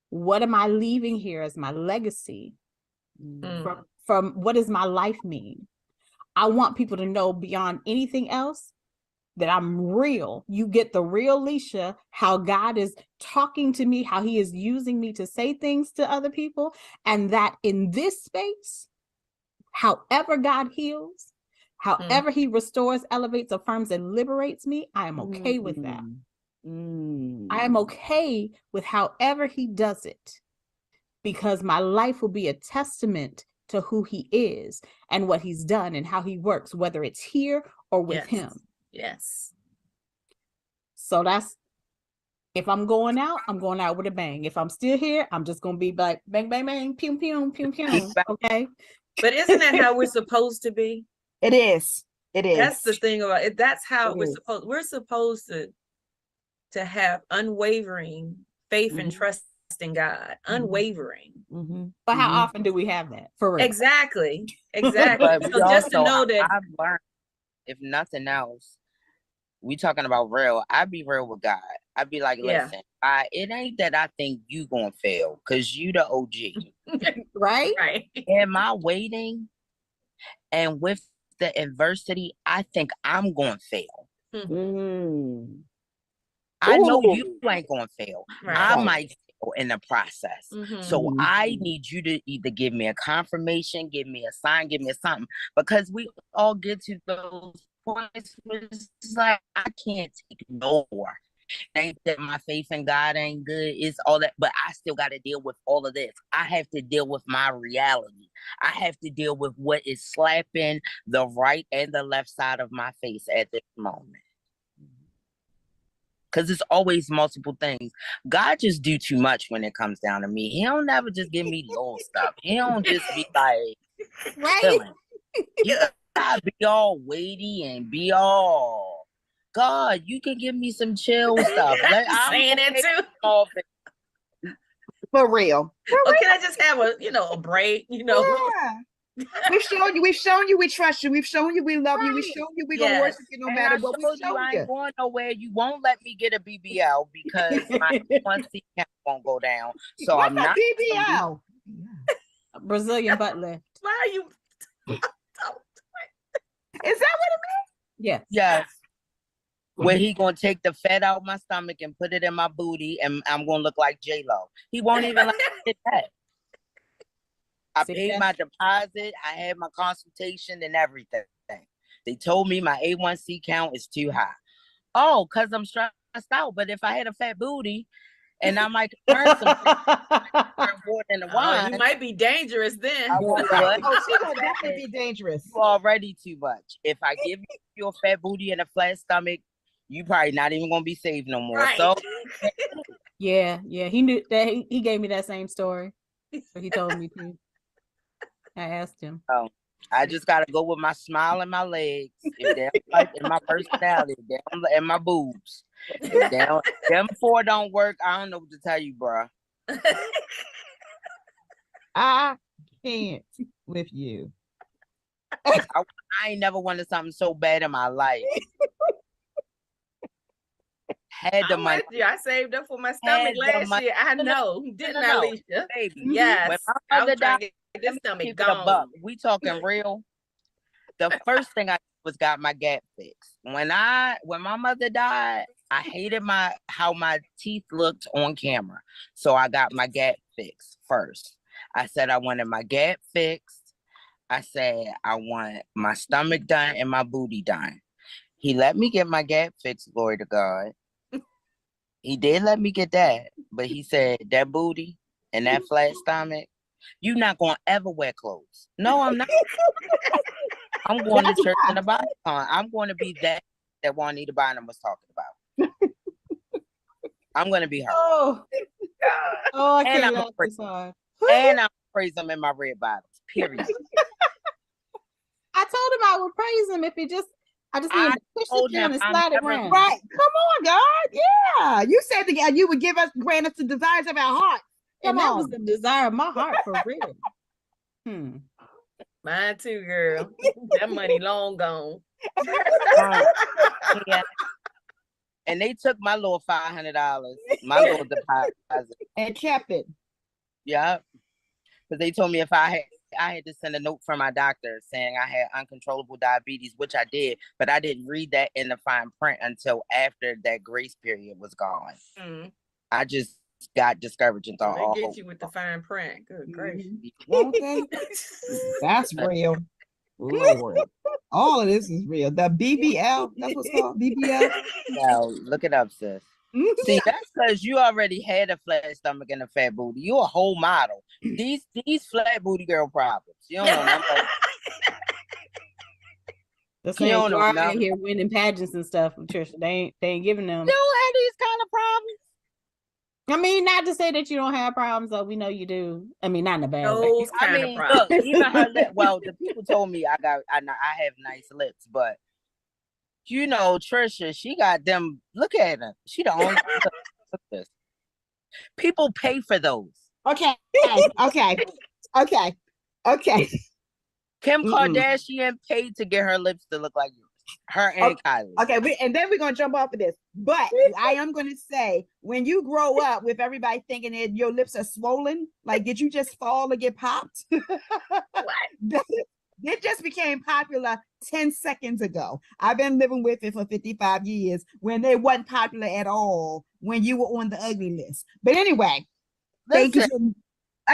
what am I leaving here as my legacy? From what does my life mean? I want people to know beyond anything else that I'm real. You get the real Leisha, how God is talking to me, how he is using me to say things to other people. And that in this space, however God heals, however he restores, elevates, affirms, and liberates me, I am okay with that. I am okay with however he does it, because my life will be a testament to who he is and what he's done and how he works, whether it's here or with him. Yes. So that's, if I'm going out with a bang. If I'm still here, I'm just going to be like, bang, bang, bang, pew, pew, pew, pew. Okay. But isn't that how we're supposed to be? It is. That's the thing about it. That's how we're supposed to have unwavering faith and trust in God. Unwavering. But how often do we have that? For real? Exactly. But So just to know that I've learned, if nothing else, we talking about real, I be real with God. I be like, listen, it ain't that I think you gonna fail, because you the OG. Right? Am I waiting? And with the adversity, I think I'm gonna fail. I know you ain't gonna fail. I might fail in the process. So I need you to either give me a confirmation, give me a sign, give me something, because we all get to those points where it's like, I can't take no more. Ain't that my faith in God ain't good, it's all that, but I still got to deal with all of this. I have to deal with my reality. I have to deal with what is slapping the right and the left side of my face at this moment. Because it's always multiple things. God just do too much when it comes down to me. He don't never just give me little stuff. He don't just be like chilling. He gotta be all weighty and be all, God, you can give me some chill stuff. I'm saying it too. For real. Or can I just have a break? We've shown you we trust you. We've shown you we love you. We've shown you we're gonna worship you no matter what. We've shown I ain't going nowhere. You won't let me get a BBL because my 1C count won't go down. So I'm not BBL. Brazilian butt lift. Why are you? Is that what it means? Yes. Yes. Where he gonna take the fat out my stomach and put it in my booty, and I'm gonna look like J-Lo. He won't even let me get that. I paid my deposit. I had my consultation and everything. They told me my A1C count is too high. Oh, because I'm stressed out. But if I had a fat booty and I might turn some more than the wine, you might be dangerous then. She will definitely be dangerous. You already too much. If I give you a fat booty and a flat stomach, you probably not even gonna be saved no more. Right. So yeah, he knew that. He gave me that same story. So he told me to. I asked him. Oh, I just gotta go with my smile and my legs. If they don't like in my personality, if they don't, and my boobs. If they don't, them four don't work, I don't know what to tell you, bro. I can't with you. I ain't never wanted something so bad in my life. Had the I'm money. with you. I saved up for my Had stomach the last money. year. I know, didn't I, No, Alicia? baby. Yes. When my I mother was trying died, to get this let me stomach keep it a buck. gone. We talking real. The first thing I did was got my gap fixed. When my mother died, I hated how my teeth looked on camera. So I got my gap fixed first. I said I wanted my gap fixed. I said I want my stomach done and my booty done. He let me get my gap fixed, glory to God. He did let me get that, but he said that booty and that flat stomach, you're not gonna ever wear clothes. No, I'm not. I'm going to church in a bodycon. I'm going to be that Juanita Bynum was talking about. I'm going to be her. Oh, I And can't I'm laugh this hard. and I'm praise him in my red bottoms. Period. I told him I would praise him if he just, I just need I to push told it down him and I'm slide it never- around. Right. Come on, God. Yeah. You said that you would grant us the desires of our heart. And Come that on. was the desire of my heart for real. Mine too, girl. That money long gone. Yeah. And they took my little $500, my little deposit, And kept it. yeah, because they told me if I had to send a note from my doctor saying I had uncontrollable diabetes, which I did, but I didn't read that in the fine print until after that grace period was gone. I just got discouraged and thought, they get you with the fine print. Good gracious. Okay. That's real. Lord. All of this is real. The BBL, that's what's called BBL. Now, look it up, sis. See, that's because you already had a flat stomach and a fat booty. You a whole model. These flat booty girl problems. You don't know nothing. The same don't you know are out nothing. here winning pageants and stuff, Patricia. They ain't giving them. You don't have these kind of problems. I mean, not to say that you don't have problems, though. We know you do. I mean, not in a bad way. Those kind of problems. Look, even her lip. Well, the people told me I have nice lips, but you know, Trisha, she got them. Look at her. She the only. Look at this. People pay for those. Okay. Kim Kardashian paid to get her lips to look like yours. Her and Kylie. Okay, and then we're gonna jump off of this. But I am gonna say, when you grow up with everybody thinking that your lips are swollen, like did you just fall or get popped? What? It just became popular 10 seconds ago. I've been living with it for 55 years when they wasn't popular at all when you were on the ugly list. But anyway, thank you.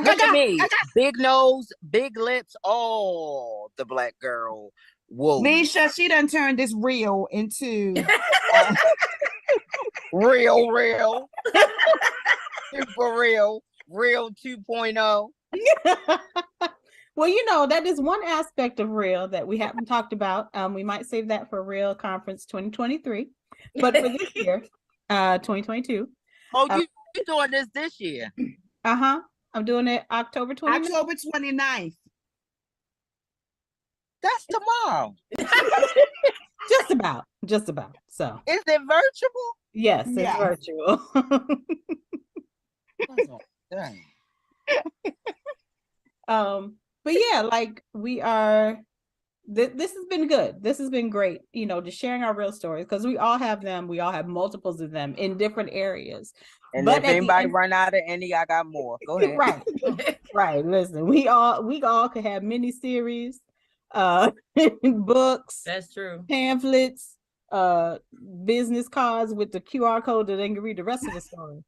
Look at me. Big nose, big lips. Oh, the black girl. Whoa. Misha, she done turned this real into real. Super real. Real 2.0. Well, you know, that is one aspect of real that we haven't talked about. We might save that for Real Conference 2023. But for this year, 2022. Oh, you're doing this year. I'm doing it October 29th. October 29th. That's tomorrow. Just about. So is it virtual? Yes, it's virtual. But yeah, like we are this has been good. This has been great, you know, just sharing our real stories, because we all have them. We all have multiples of them in different areas. And if anybody run out of any, I got more. Go ahead. Right. Listen, we all could have mini series, books. That's true. Pamphlets, business cards with the QR code that they can read the rest of the story.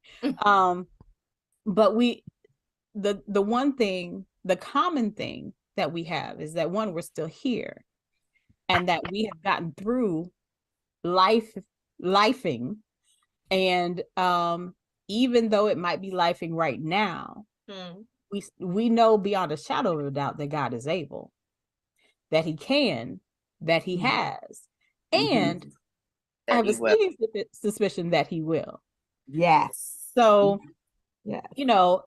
But the one thing, the common thing that we have is that one, we're still here, and that we have gotten through lifing, and even though it might be lifing right now, we know beyond a shadow of a doubt that God is able, that he can, that he has, and I have a sneaking suspicion that he will. Yes. So, you know,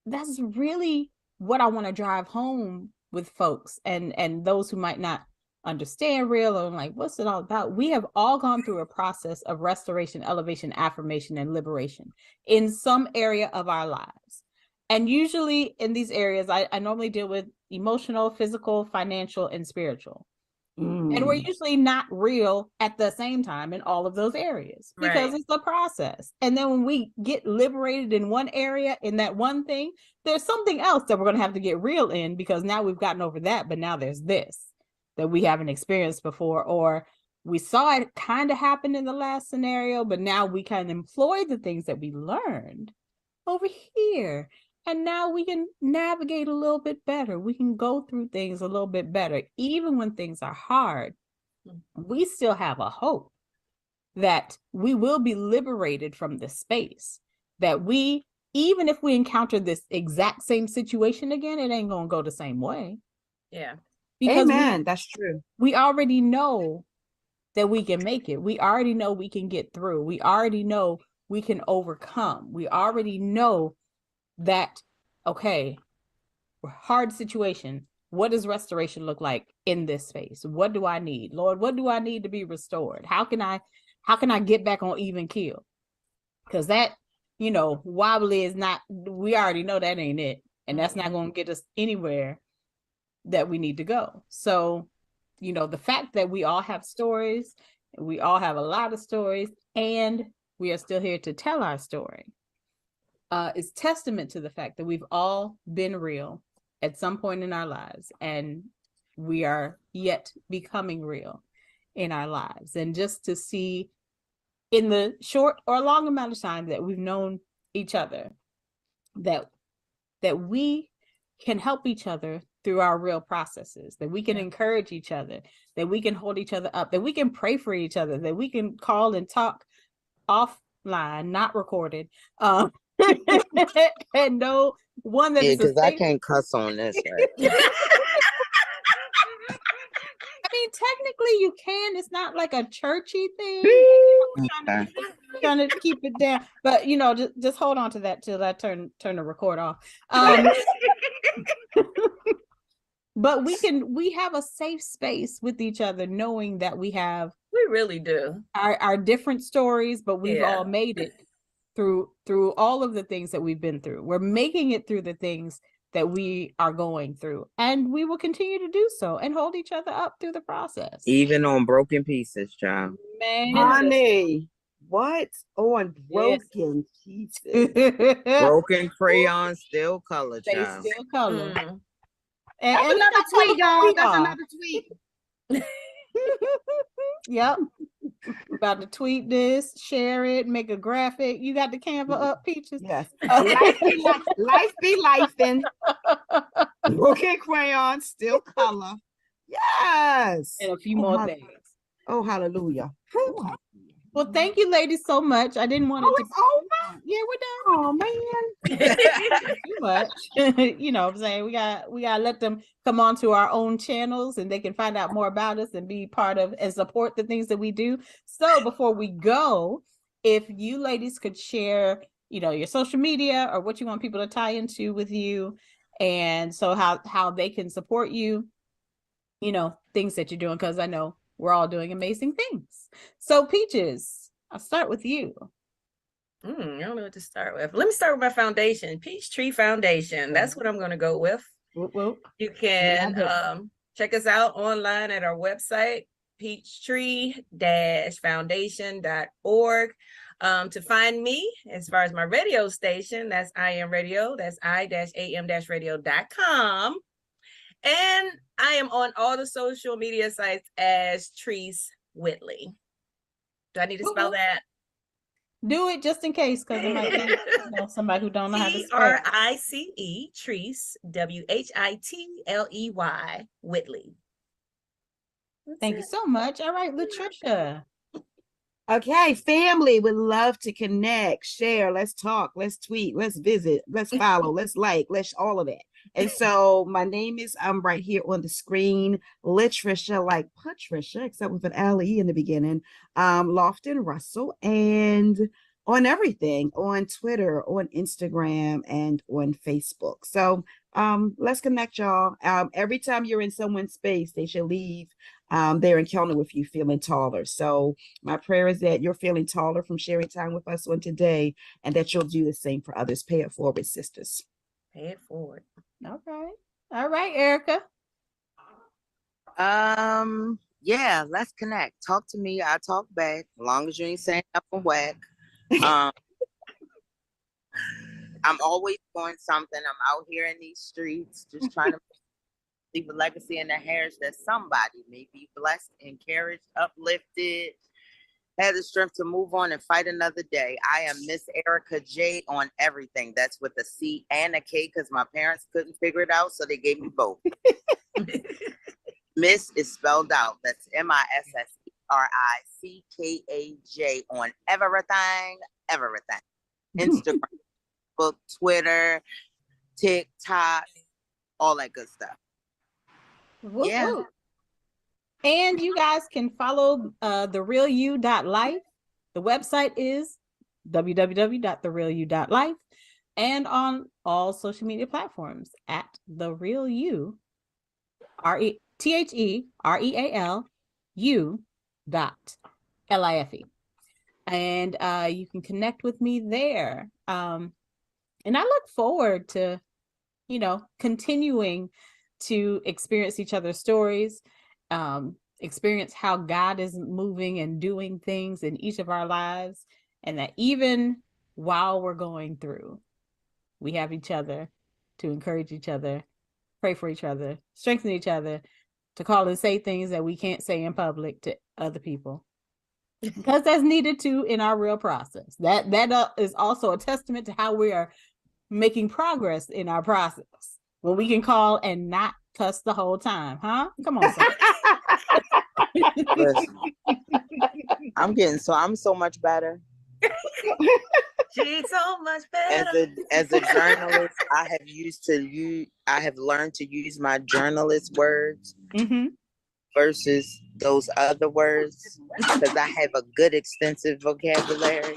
that's really what I want to drive home with folks and those who might not understand real or like, what's it all about? We have all gone through a process of restoration, elevation, affirmation, and liberation in some area of our lives. And usually in these areas, I normally deal with emotional, physical, financial, and spiritual. And we're usually not real at the same time in all of those areas because Right. it's a process. And then when we get liberated in one area, in that one thing, there's something else that we're going to have to get real in because now we've gotten over that. But now there's this that we haven't experienced before, or we saw it kind of happen in the last scenario, but now we can employ the things that we learned over here. And now we can navigate a little bit better. We can go through things a little bit better. Even when things are hard, we still have a hope that we will be liberated from this space. That we, even if we encounter this exact same situation again, it ain't going to go the same way. Yeah. Because Amen. That's true. we already know that we can make it. We already know we can get through. We already know we can overcome. We already know that, okay, hard situation. What does restoration look like in this space? What do I need? Lord, what do I need to be restored? How can I get back on even keel? Because that, wobbly is not, we already know that ain't it. And that's not going to get us anywhere that we need to go. So, the fact that we all have stories, we all have a lot of stories, and we are still here to tell our story, is testament to the fact that we've all been real at some point in our lives, and we are yet becoming real in our lives. And just to see in the short or long amount of time that we've known each other, that we can help each other through our real processes, that we can encourage each other, that we can hold each other up, that we can pray for each other, that we can call and talk offline, not recorded, and no one that is because I can't cuss on this, right? I mean, technically you can. It's not like a churchy thing. Okay. Trying to keep it down, but just hold on to that till I turn the record off. But we have a safe space with each other, knowing that we really do our different stories, but we've all made it through all of the things that we've been through. We're making it through the things that we are going through, and we will continue to do so and hold each other up through the process. Even on broken pieces, child. Man, Honey, what? On broken pieces. Broken crayon, still color, They child. still color. And that's another tweet, y'all. That's another tweet. Yep. About to tweet this, share it, make a graphic. You got the Canva up, Peaches? Yes. Life be lifing. Broken crayon, still color. Yes. And a few more things. Oh, hallelujah. Well, thank you, ladies, so much. I didn't want it to. It's over? Yeah, we're done. Oh man. Too much. What I'm saying? We gotta let them come on to our own channels, and they can find out more about us and be part of and support the things that we do. So before we go, if you ladies could share, your social media or what you want people to tie into with you, and so how they can support you, things that you're doing, because I know we're all doing amazing things. So Peaches, I'll start with you. I don't know what to start with. Let me start with my foundation, Peachtree Foundation. That's what I'm going to go with. Whoop. You can check us out online at our website, peachtree-foundation.org. To find me, as far as my radio station, that's I Am Radio. That's I-am-radio.com. And I am on all the social media sites as Treese Whitley. Do I need to spell that? Do it just in case, because it might be somebody who don't know how to spell. T-R-I-C-E, Treese, W-H-I-T-L-E-Y, Whitley. Thank you so much. All right, Latricia. Okay, family, would love to connect, share, let's talk, let's tweet, let's visit, let's follow, let's like, let's all of that. And so my name is, I'm right here on the screen, Latricia, like Patricia, except with an L-E in the beginning, Lofton Russell. And on everything, on Twitter, on Instagram, and on Facebook. So let's connect, y'all. Every time you're in someone's space, they should leave their encounter with you feeling taller. So my prayer is that you're feeling taller from sharing time with us on today, and that you'll do the same for others. Pay it forward, sisters. Pay it forward. All right, Erica. Yeah, let's connect. Talk to me. I talk back. As long as you ain't saying nothing whack. I'm always doing something. I'm out here in these streets, just trying to leave a legacy in their heritage that somebody may be blessed, encouraged, uplifted, had the strength to move on and fight another day. I am Miss Erica J on everything. That's with a C and a K because my parents couldn't figure it out, so they gave me both. Miss is spelled out. That's MISSERICKAJ on everything. Instagram, Facebook, Twitter, TikTok, all that good stuff. Whoop, Yeah. whoop. And you guys can follow therealyou.life. The website is www.therealyou.life, and on all social media platforms at therealyou, TheRealU.life. And you can connect with me there. And I look forward to, continuing to experience each other's stories, experience how God is moving and doing things in each of our lives, and that even while we're going through, we have each other to encourage each other, pray for each other, strengthen each other, to call and say things that we can't say in public to other people, because that's needed to in our real process. That is also a testament to how we are making progress in our process, when we can call and not cuss the whole time. Come on, son. Listen, I'm so much better. She's so much better. As a journalist, I have learned to use my journalist words versus those other words, because I have a good extensive vocabulary.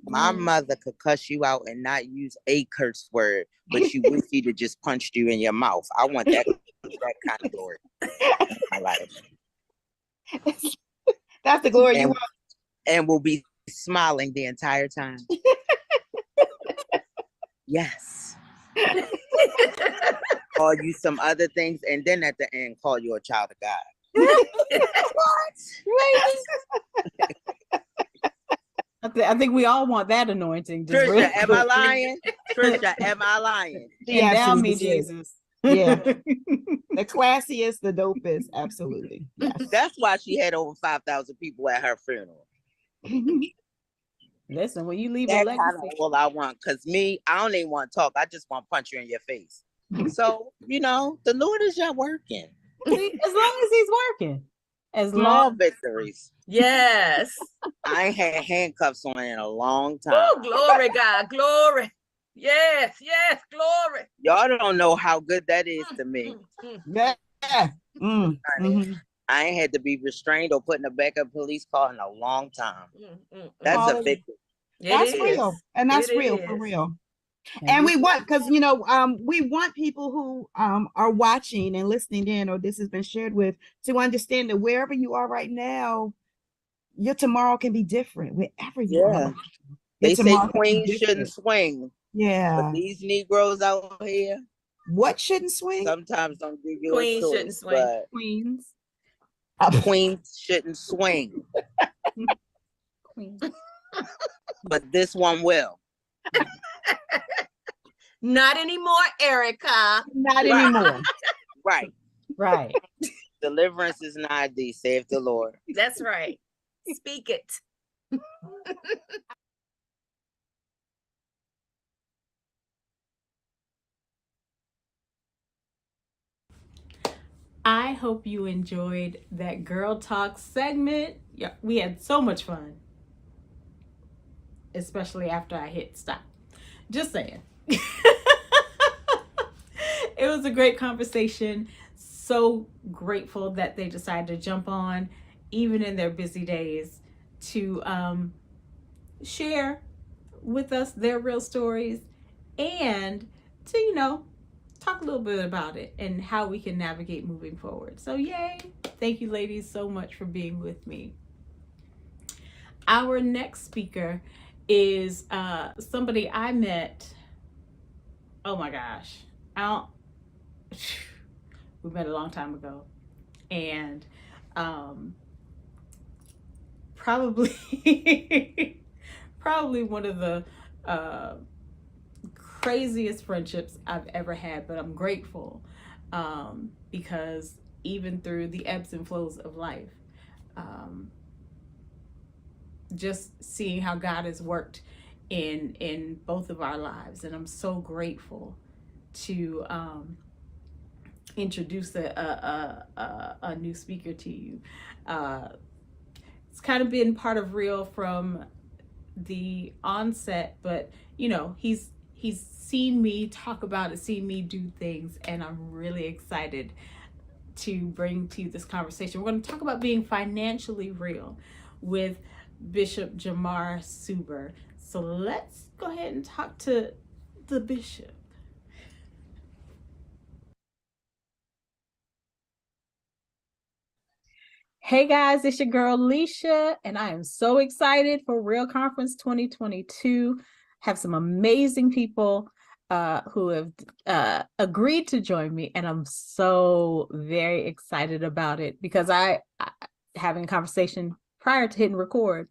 My mother could cuss you out and not use a curse word, but she wish she'd have just punched you in your mouth. I want that kind of glory in my life. That's the glory you want. And will be smiling the entire time. Yes. Call you some other things, and then at the end call you a child of God. What? I think we all want that anointing. Trisha, am I lying? Trisha, am I lying? Endow me, Jesus. Yeah. The classiest, the dopest. Absolutely. Yes. That's why she had over 5,000 people at her funeral. Listen, when you leave That's a legacy, kind of all I want. Because me, I don't even want to talk. I just want to punch you in your face. So, the Lord is just working. See, as long as he's working. Small victories. Yes. I ain't had handcuffs on in a long time. Oh, glory, God. Glory. Yes, glory. Y'all don't know how good that is to me. Yeah. I ain't had to be restrained or put in the back of a police car in a long time. That's a victory. That's real. And that's real, for real. And we want, because we want people who are watching and listening in, or this has been shared with, to understand that wherever you are right now, your tomorrow can be different. Wherever you are. They say queens shouldn't swing. Yeah. But these Negroes out here, what shouldn't swing? Sometimes don't give you queens a choice, shouldn't swing. Queens shouldn't swing. Queens. But this one will. Not anymore, Erica. Not anymore. Right. Deliverance is nigh thee, saith the Lord. That's right. Speak it. I hope you enjoyed that Girl Talk segment. Yeah, we had so much fun. Especially after I hit stop. Just saying. It was a great conversation. So grateful that they decided to jump on, even in their busy days, to share with us their real stories and to, talk a little bit about it and how we can navigate moving forward. So, yay. Thank you, ladies, so much for being with me. Our next speaker is somebody I met. Oh my gosh. We met a long time ago. And probably probably one of the craziest friendships I've ever had, but I'm grateful because even through the ebbs and flows of life, just seeing how God has worked in both of our lives, and I'm so grateful to introduce a new speaker to you. It's kind of been part of Real from the onset, but he's seen me talk about it, seen me do things, and I'm really excited to bring to you this conversation. We're going to talk about being financially real with Bishop Jamar Suber. So let's go ahead and talk to the bishop. Hey guys, it's your girl Leisha, and I am so excited for Real Conference 2022. Have some amazing people who have agreed to join me, and I'm so very excited about it because I having a conversation prior to hitting record.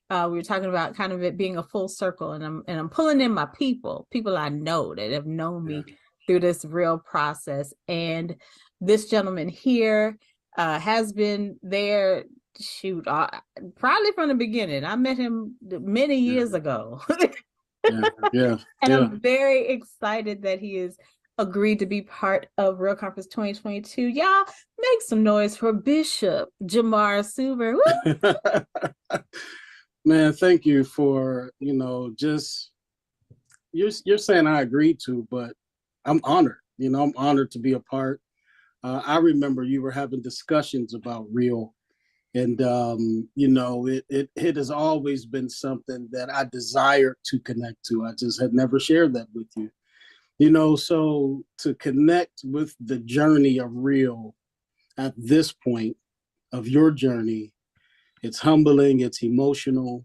We were talking about kind of it being a full circle, and I'm pulling in my people I know that have known me through this real process. And this gentleman here has been there, probably from the beginning. I met him many years ago. And I'm very excited that he has agreed to be part of Real Conference 2022. Y'all make some noise for Bishop Jamar Suber. Man, thank you for, just, you're saying I agreed to, but I'm honored. I'm honored to be a part. I remember you were having discussions about Real, and, it has always been something that I desired to connect to. I just had never shared that with you. So to connect with the journey of Real at this point of your journey, it's humbling, it's emotional,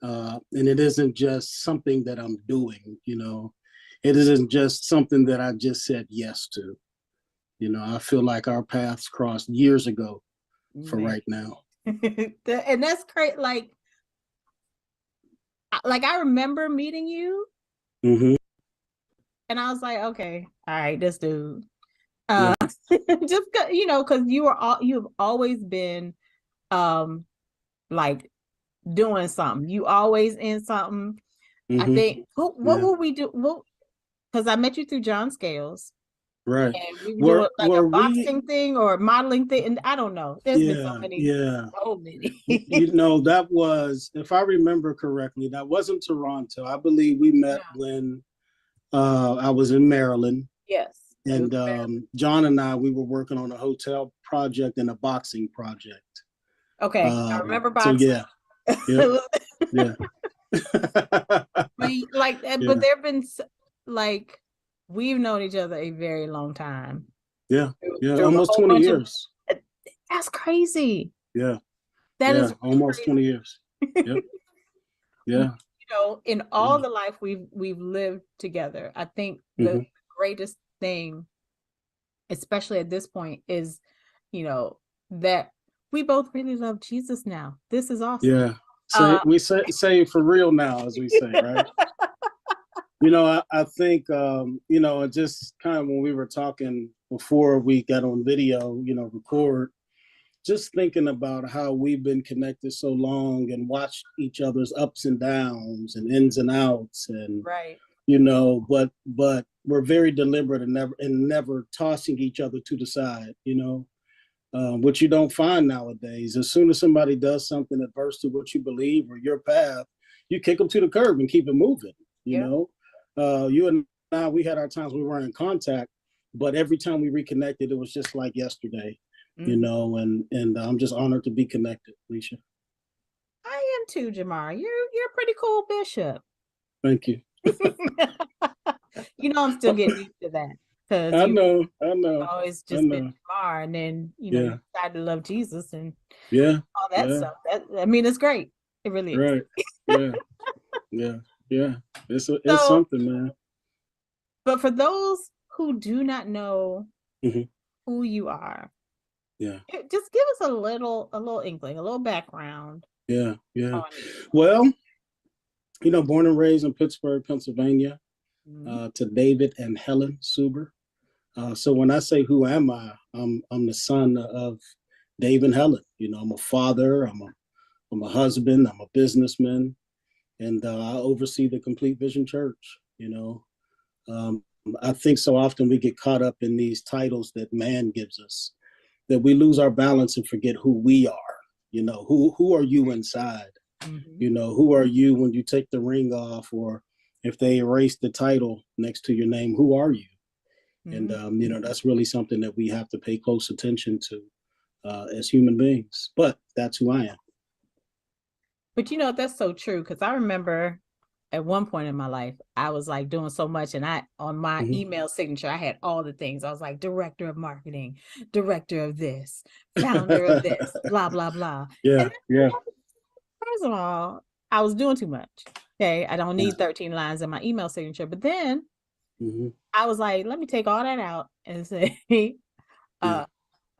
and it isn't just something that I'm doing, It isn't just something that I just said yes to. I feel like our paths crossed years ago for right now. And that's great. Like I remember meeting you, and I was like, okay, all right, this dude. Just because you've always been like doing something. You always in something. I think what will we do? Because I met you through John Scales. Right. And we were doing like a boxing thing or modeling thing. And I don't know. There's been so many. So many. That was, if I remember correctly, that wasn't Toronto. I believe we met when I was in Maryland. Yes. And John and I, we were working on a hotel project and a boxing project. Okay. I remember boxing. So yeah. But there've been like, we've known each other a very long time. Yeah. Almost 20 years. That's crazy. Yeah. That is almost 20 years. Yep. Yeah. In all the life we've lived together, I think the greatest thing, especially at this point, is, that we both really love Jesus now. This is awesome. Yeah. So we say for real now, as we say, right? I think, just kind of when we were talking before we got on video, record, just thinking about how we've been connected so long and watched each other's ups and downs and ins and outs, and right. But we're very deliberate and never tossing each other to the side, which you don't find nowadays. As soon as somebody does something adverse to what you believe or your path, you kick them to the curb and keep it moving. You and I, we had our times we weren't in contact, but every time we reconnected, it was just like yesterday. And I'm just honored to be connected, Leisha. I am too, Jamar. You're a pretty cool bishop. Thank you. You know, I'm still getting used to that because I you know. always I just been know. Jamar, and then you Yeah. decided to love Jesus and Yeah. all that Yeah. stuff. I mean, it's great. It really is. Right. Yeah. Yeah. Yeah. It's So, something, man. but for those who do not know Mhm. who you are, Yeah. just give us a little inkling, a little background Yeah. Yeah. on you. Well, born and raised in Pittsburgh, Pennsylvania, Mhm. to David and Helen Suber. So when I say who am I, I'm the son of Dave and Helen. I'm a father. I'm a husband. I'm a businessman, and I oversee the Complete Vision Church. Um, I think so often we get caught up in these titles that man gives us that we lose our balance and forget who we are. Who are you inside? Mhm. Who are you when you take the ring off, or if they erase the title next to your name, who are you? And Mhm. that's really something that we have to pay close attention to as human beings. But that's who I am. But that's so true because I remember at one point in my life, I was like doing so much, and on my Mhm. email signature, I had all the things. I was like director of marketing, director of this, founder of this, blah blah blah. And Yeah, yeah, first of all, I was doing too much. Okay, I don't yeah. need 13 lines in my email signature. But then Hmm. I was like, let me take all that out and say, Yeah,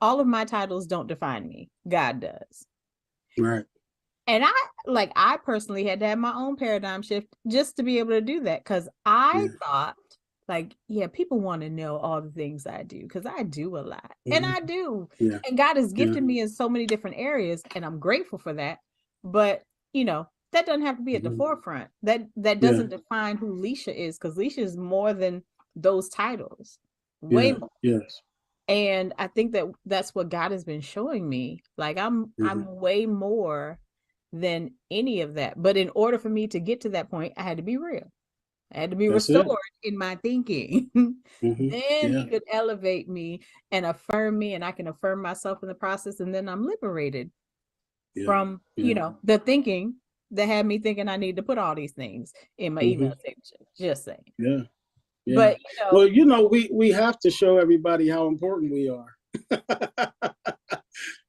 all of my titles don't define me. God does. right. And I personally had to have my own paradigm shift just to be able to do that. Cause I Yeah. thought yeah, people want to know all the things I do because I do a lot and Hmm. I do. Yeah, And God has yeah. gifted me in so many different areas and I'm grateful for that. But that doesn't have to be at the Hmm. forefront. That Yeah, doesn't define who Leisha is because Leisha is more than those titles, way yeah, more. yes. And I think that's what God has been showing me. Like I'm Hmm. way more than any of that. But in order for me to get to that point, I had to be real. I had to be That's restored it. in my thinking. Hmm. Then Yeah, he could elevate me and affirm me, and I can affirm myself in the process. And then I'm liberated yeah, from, yeah. the thinking that had me thinking I need to put all these things in my email Hmm. signature. Just saying. Yeah, yeah. But Well, we have to show everybody how important we are.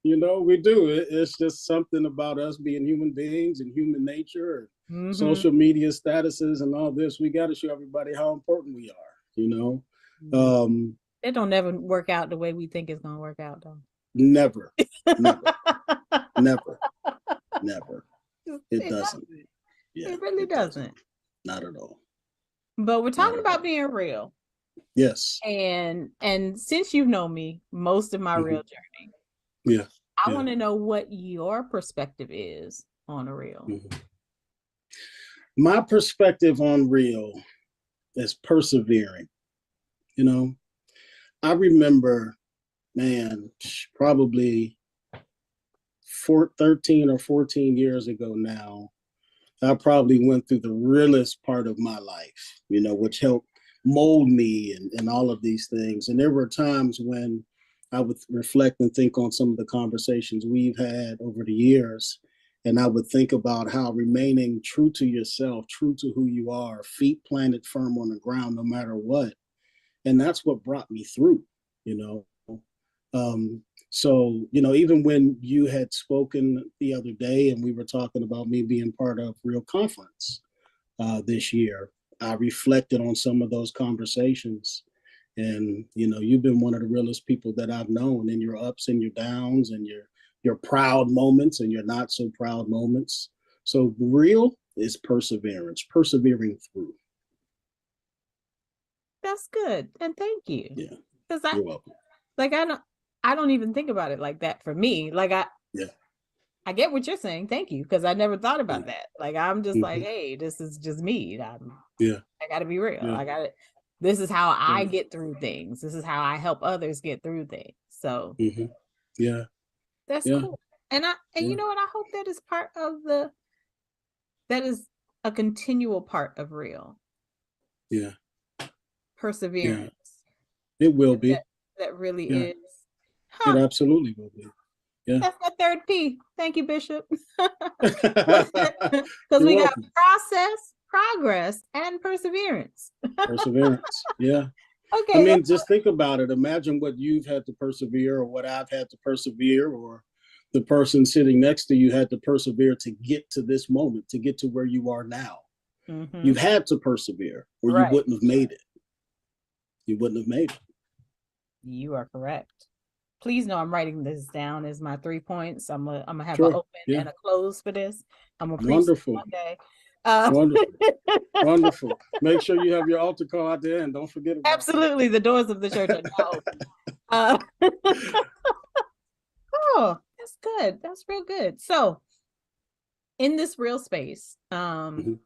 We do. It's just something about us being human beings and human nature, and mhm, social media statuses and all this. We got to show everybody how important we are. it don't never work out the way we think it's gonna work out though. Never, never, never, never. It It doesn't. doesn't. Yeah, It really it doesn't. doesn't. Not at all. But we're Not talking at about all. being real. Yes. And since you've known me most of my Hmm. real journey, Yeah. I Yeah. want to know what your perspective is on a real. Hmm. My perspective on real is persevering. You know, I remember, man, probably 13 or 14 years ago now, I probably went through the realest part of my life, which helped mold me and all of these things. And there were times when I would reflect and think on some of the conversations we've had over the years. And I would think about how remaining true to yourself, true to who you are, feet planted firm on the ground, no matter what. And that's what brought me through, you know. So, even when you had spoken the other day and we were talking about me being part of Real Conference this year, I reflected on some of those conversations. And, you've been one of the realest people that I've known in your ups and your downs and your proud moments and your not so proud moments. So real is perseverance, persevering through. That's good. And thank you. Yeah, Because you're welcome. I don't even think about it like that for me. Like Yeah. I get what you're saying. Thank you. Because I never thought about Yeah. that. Like I'm just like, Mm-hmm. hey, this is just me. Yeah. I gotta be real. Yeah. This is how I Right. get through things. This is how I help others get through things. So Mm-hmm. Yeah. that's Yeah. cool. And Yeah. you know what? I hope that is that is a continual part of real Yeah. Yeah. perseverance. It will be. That really Yeah. is. It Huh. absolutely will be. Yeah. That's my third P. Thank you, Bishop. You're Because we got welcome. process, progress, and perseverance. Perseverance. Yeah. Okay. I mean, just think about it. Imagine what you've had to persevere, or what I've had to persevere, or the person sitting next to you had to persevere to get to this moment, to get to where you are now. You've had to persevere, or you Right. wouldn't have made it. You wouldn't have made it. You are correct. Please know I'm writing this down as my 3 points. I'm gonna have Sure. an open and a close for this. I'm gonna preach Wonderful. one day. Wonderful. Wonderful. Make sure you have your altar call at the end. Don't forget about Absolutely, the doors of the church are now open. Oh, that's good. That's real good. So, in this real space, Mhm.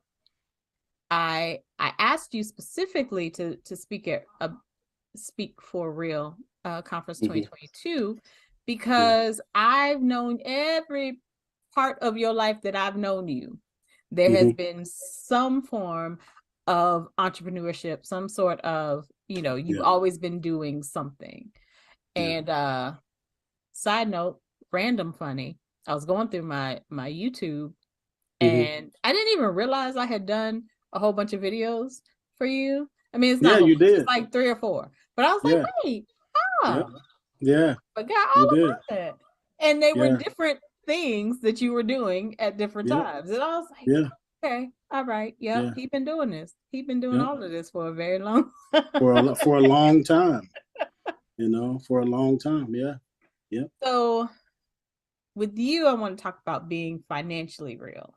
I asked you specifically to speak at a Speak for Real conference Mhm. 2022 because I've known every part of your life that I've known you. There has been some form of entrepreneurship, some sort of, you've Yeah. always been doing something. Yeah. And side note, random funny, I was going through my YouTube and I didn't even realize I had done a whole bunch of videos for you. I mean, it's not Yeah, a whole you bunch, it's did. like 3 or 4. But I was like, Yeah. wait, Yeah. Yeah. forgot You all did. about that. And they were Yeah. different things that you were doing at different Yeah. times. And I was like, Yeah. okay, all right. Yep, Yeah. he's been doing this. He's been doing Yeah. all of this for a very long For a long time. For a long time. Yeah. Yeah. So with you, I want to talk about being financially real.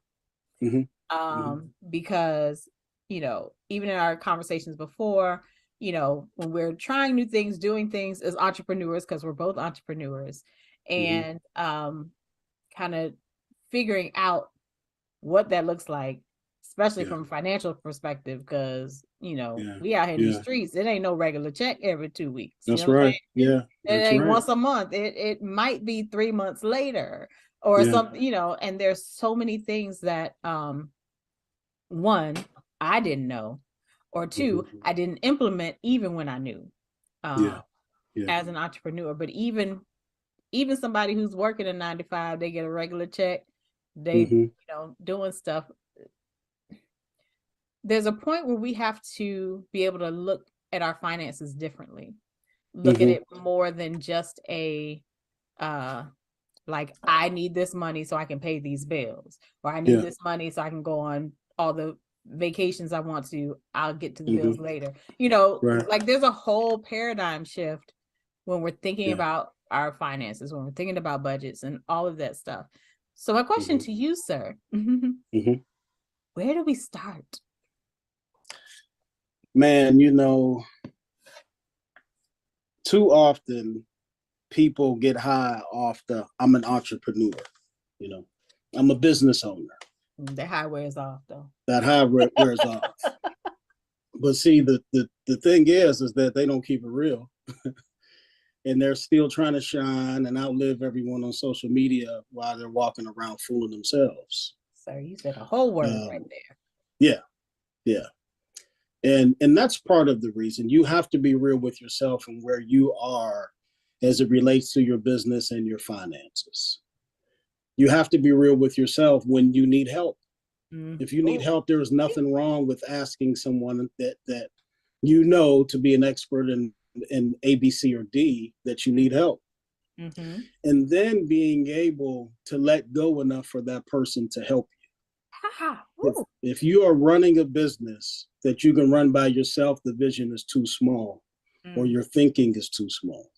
Because, even in our conversations before, when we're trying new things, doing things as entrepreneurs, because we're both entrepreneurs, and kind of figuring out what that looks like, especially from a financial perspective, because we out here in these streets, it ain't no regular check every 2 weeks. That's right. Yeah. It ain't once a month. It might be 3 months later or something, and there's so many things that one, I didn't know, or two, I didn't implement even when I knew as an entrepreneur. But even somebody who's working a 9 to 5, they get a regular check, they doing stuff. There's a point where we have to be able to look at our finances differently, look at it more than just a like, I need this money so I can pay these bills, or I need this money so I can go on all the vacations I want to. I'll get to the bills later. Right. Like, there's a whole paradigm shift when we're thinking about our finances, when we're thinking about budgets and all of that stuff. So my question to you, sir, where do we start? Man, too often people get high off I'm an entrepreneur, I'm a business owner. The high wears off, though. That high wears off. But see, the thing is that they don't keep it real. And they're still trying to shine and outlive everyone on social media while they're walking around fooling themselves. Sir, you said a whole word right there. Yeah. Yeah. And that's part of the reason. You have to be real with yourself and where you are as it relates to your business and your finances. You have to be real with yourself when you need help. If you need help, there is nothing wrong with asking someone that to be an expert in A, B, C, or D, that you need help. And then being able to let go enough for that person to help you. If you are running a business that you can run by yourself, the vision is too small, or your thinking is too small.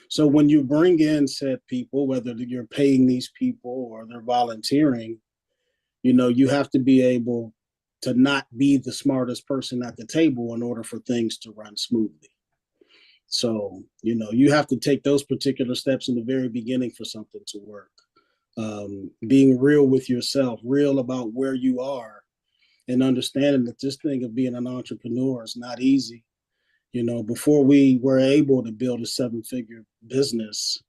So when you bring in said people, whether you're paying these people or they're volunteering, you have to be able to not be the smartest person at the table in order for things to run smoothly. So, you have to take those particular steps in the very beginning for something to work. Being real with yourself, real about where you are, and understanding that this thing of being an entrepreneur is not easy. Before we were able to build a 7-figure business,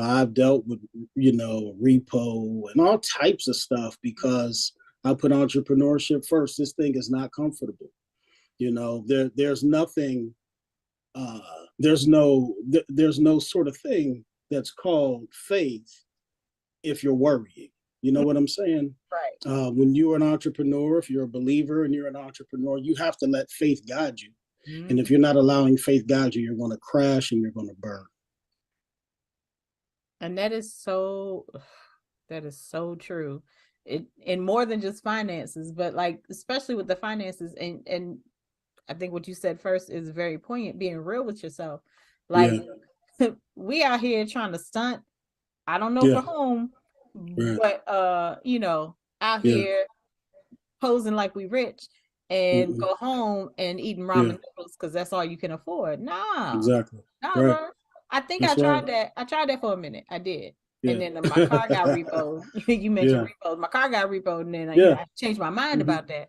I've dealt with, repo and all types of stuff because I put entrepreneurship first. This thing is not comfortable. There's nothing, there's no sort of thing that's called faith if you're worrying. You know what I'm saying? Right. When you're an entrepreneur, if you're a believer and you're an entrepreneur, you have to let faith guide you. And if you're not allowing faith guide you, you're going to crash and you're going to burn. And that is so true. And more than just finances, but like especially with the finances, and I think what you said first is very poignant, being real with yourself. Like we out here trying to stunt. I don't know for whom, but you know, out here posing like we rich and go home and eating ramen noodles because that's all you can afford. Exactly. Nah, bro. I think I tried that. I tried that for a minute. I did. And then my car got repoed. You mentioned repoed. My car got repoed, and then I changed my mind about that.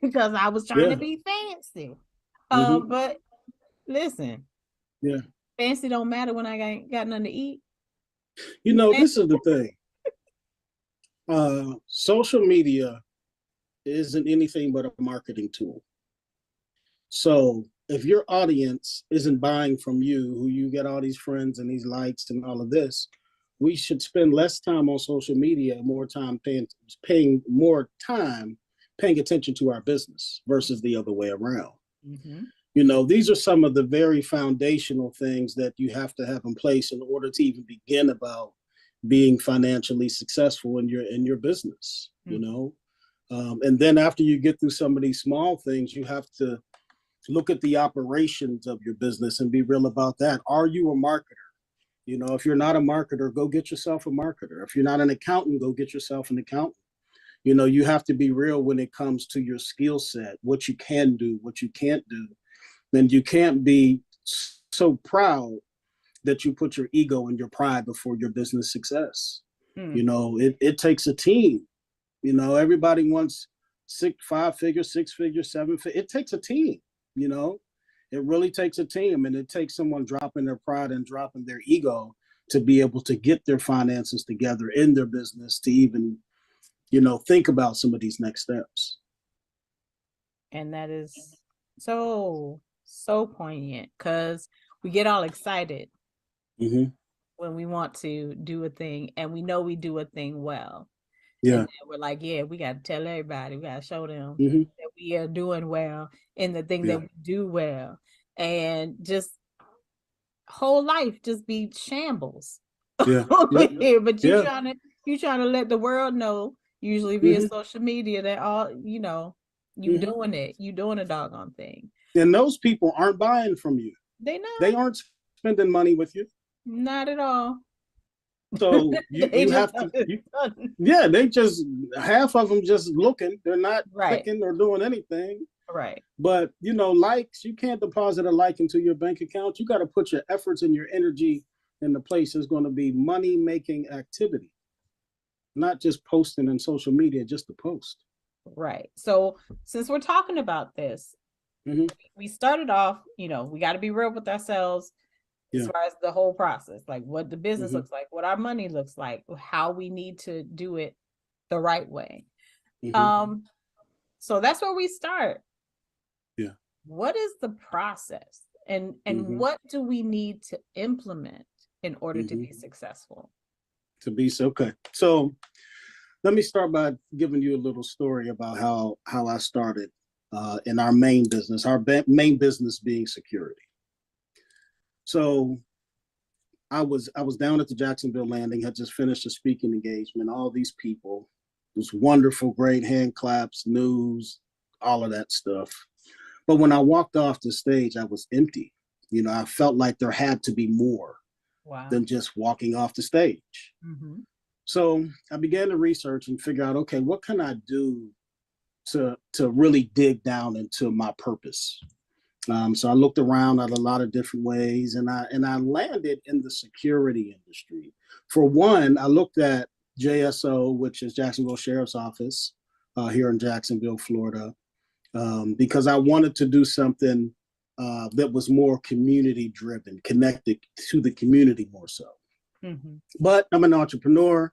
Because I was trying to be fancy. But listen, fancy don't matter when I ain't got nothing to eat. You know, this is the thing. Social media isn't anything but a marketing tool. So if your audience isn't buying from you, who you get all these friends and these likes and all of this, we should spend less time on social media and more time paying attention to our business versus the other way around. You know, these are some of the very foundational things that you have to have in place in order to even begin about being financially successful in your business, you know. And then after you get through some of these small things, you have to look at the operations of your business and be real about that. Are you a marketer? You know, if you're not a marketer, go get yourself a marketer. If you're not an accountant, go get yourself an accountant. You know, you have to be real when it comes to your skill set, what you can do, what you can't do. And you can't be so proud that you put your ego and your pride before your business success. You know, it takes a team. You know, everybody wants 5 figures, 6 figures, 7 figures. It takes a team, you know. It really takes a team, and it takes someone dropping their pride and dropping their ego to be able to get their finances together in their business to even, you know, think about some of these next steps. And that is so poignant because we get all excited when we want to do a thing and we know we do a thing well. And we're like, we got to tell everybody, we got to show them that we are doing well in the thing that we do well. And just whole life just be shambles. But you trying to let the world know, usually via social media, that all, you know, you doing it. You doing a doggone thing. And those people aren't buying from you. They not. They aren't spending money with you. Not at all. So you have to, they just, half of them just looking. They're not clicking or doing anything. Right. But, you know, likes, you can't deposit a like into your bank account. You got to put your efforts and your energy in the place that's going to be money-making activity, not just posting on social media just to post. Right. So since we're talking about this, we started off, you know, we got to be real with ourselves. As far as the whole process, like what the business looks like, what our money looks like, how we need to do it the right way. So that's where we start. Yeah. What is the process, and what do we need to implement in order to be successful? Okay. So let me start by giving you a little story about how I started in our main business, main business being security. So I was down at the Jacksonville landing, had just finished a speaking engagement, all these people, it was wonderful, great hand claps, news, all of that stuff. But when I walked off the stage, I was empty. You know, I felt like there had to be more than just walking off the stage. So I began to research and figure out, okay, what can I do to really dig down into my purpose? So I looked around at a lot of different ways, and I landed in the security industry. For one, I looked at JSO, which is Jacksonville Sheriff's Office here in Jacksonville, Florida, because I wanted to do something that was more community driven, connected to the community more so. But I'm an entrepreneur,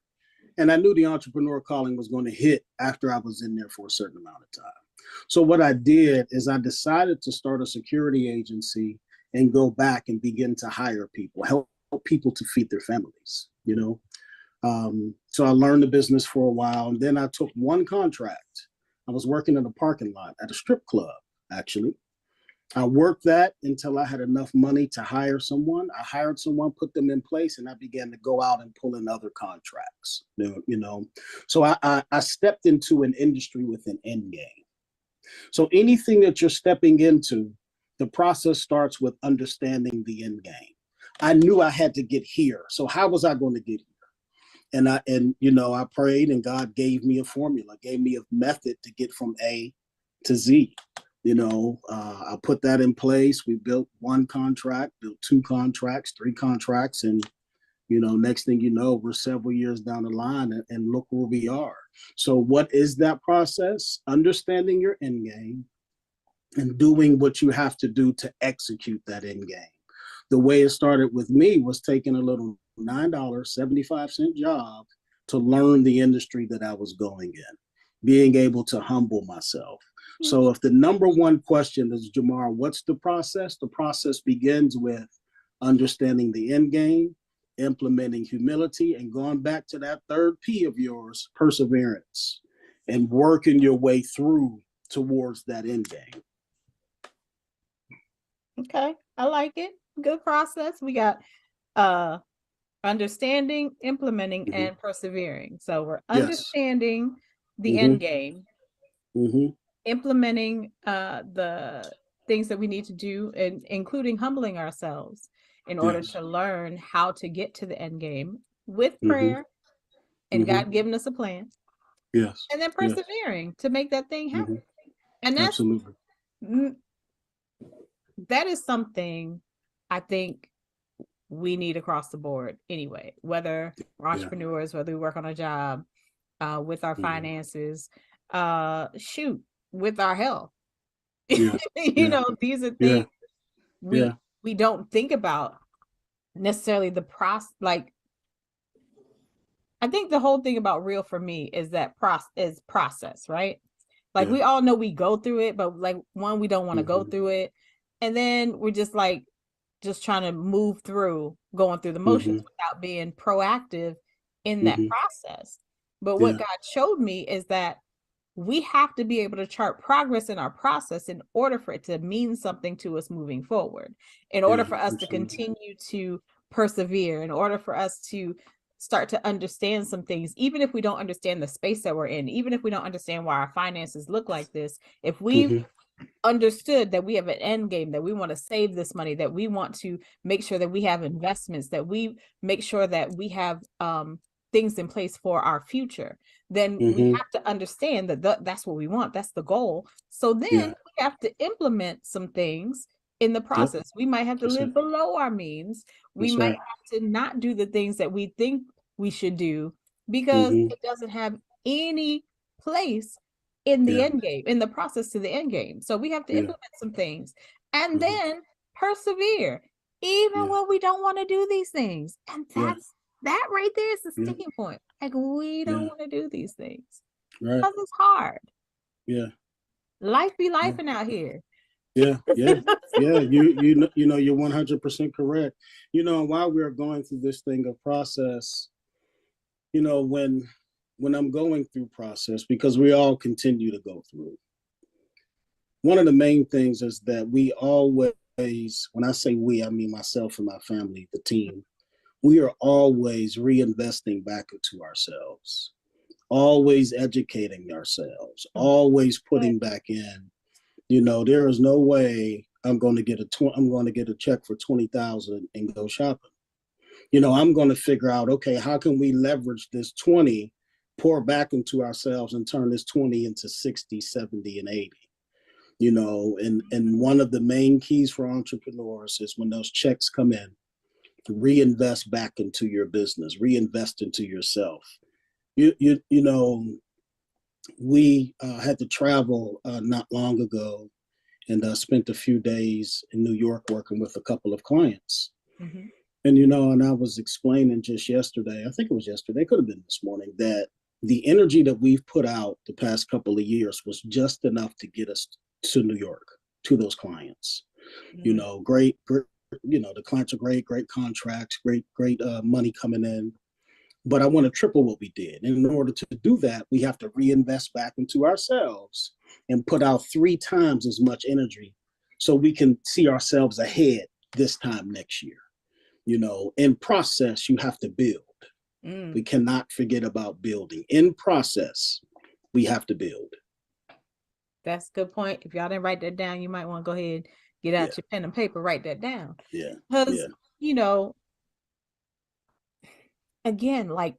and I knew the entrepreneur calling was going to hit after I was in there for a certain amount of time. So what I did is I decided to start a security agency and go back and begin to hire people, help people to feed their families, you know. So I learned the business for a while, and then I took one contract. I was working in a parking lot at a strip club, actually. I worked that until I had enough money to hire someone. I hired someone, put them in place, and I began to go out and pull in other contracts. You know, so I stepped into an industry with an end game. So anything that you're stepping into, the process starts with understanding the end game. I knew I had to get here. So how was I going to get here? And you know, I prayed, and God gave me a formula, gave me a method to get from A to Z. You know, I put that in place. We built one contract, built two contracts, three contracts, and you know, next thing you know, we're several years down the line, and look where we are. So what is that process? Understanding your end game and doing what you have to do to execute that end game. The way it started with me was taking a little $9.75 job to learn the industry that I was going in, being able to humble myself. So if the number one question is, Jamar, what's the process? The process begins with understanding the end game, implementing humility, and going back to that third P of yours, perseverance, and working your way through towards that end game. Okay, I like it. Good process. We got understanding, implementing, and persevering. So we're understanding the end game, implementing the things that we need to do, and including humbling ourselves in order to learn how to get to the end game with prayer and God giving us a plan. Yes. And then persevering to make that thing happen. And that's absolutely. That is something I think we need across the board anyway, whether we're entrepreneurs, whether we work on a job, with our finances, with our health. You know, these are things we don't think about necessarily the process. Like, I think the whole thing about real for me is that process, right? Like we all know we go through it, but like we don't want to go through it. And then we're just like, just trying to move through, going through the motions without being proactive in that process. But what God showed me is that we have to be able to chart progress in our process in order for it to mean something to us moving forward, in order for us to continue to persevere, in order for us to start to understand some things, even if we don't understand the space that we're in, even if we don't understand why our finances look like this. If we've understood that we have an end game, that we want to save this money, that we want to make sure that we have investments, that we make sure that we have things in place for our future, then we have to understand that that's what we want. That's the goal. So then we have to implement some things in the process. We might have to live below our means. We might have to not do the things that we think we should do because it doesn't have any place in the end game, in the process to the end game. So we have to implement some things and then persevere, even when we don't want to do these things. And that right there is the sticking point. Like, we don't want to do these things because it's hard. Life be lifing out here. You know, you're 100% correct. You know, while we're going through this thing of process, you know, when I'm going through process, because we all continue to go through, one of the main things is that we always, when I say we, I mean myself and my family, the team, we are always reinvesting back into ourselves, always educating ourselves, always putting back in. You know, there is no way I'm going to get a check for $20,000 and go shopping. You know, I'm going to figure out, okay, how can we leverage this 20, pour back into ourselves, and turn this 20 into 60, 70, and 80. You know, and one of the main keys for entrepreneurs is when those checks come in, reinvest back into your business, reinvest into yourself. You know, we had to travel not long ago and spent a few days in New York working with a couple of clients. And, you know, and I was explaining just yesterday, I think it was yesterday, it could have been this morning, that the energy that we've put out the past couple of years was just enough to get us to New York, to those clients. You know, great the clients are great contracts, great money coming in. But I want to triple what we did. And in order to do that, we have to reinvest back into ourselves and put out 3 times as much energy so we can see ourselves ahead this time next year. In process, you have to build. We cannot forget about building. In process, we have to build. That's a good point. If y'all didn't write that down, you might want to go ahead, get out your pen and paper, write that down. Yeah. Because, again, like,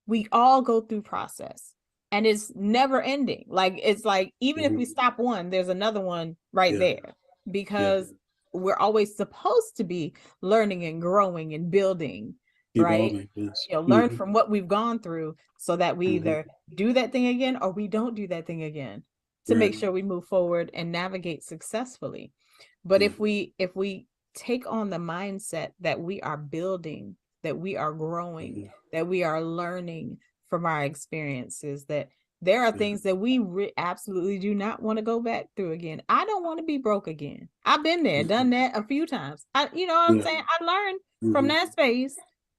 we all go through process and it's never ending. Like, it's like, even if we stop one, there's another one right there, because we're always supposed to be learning and growing and building, right? Learn from what we've gone through so that we either do that thing again or we don't do that thing again, to make sure we move forward and navigate successfully. But if we take on the mindset that we are building, that we are growing, that we are learning from our experiences, that there are things that we absolutely do not want to go back through again. I don't want to be broke again. I've been there, done that a few times. You know what I'm saying? I learned from that space.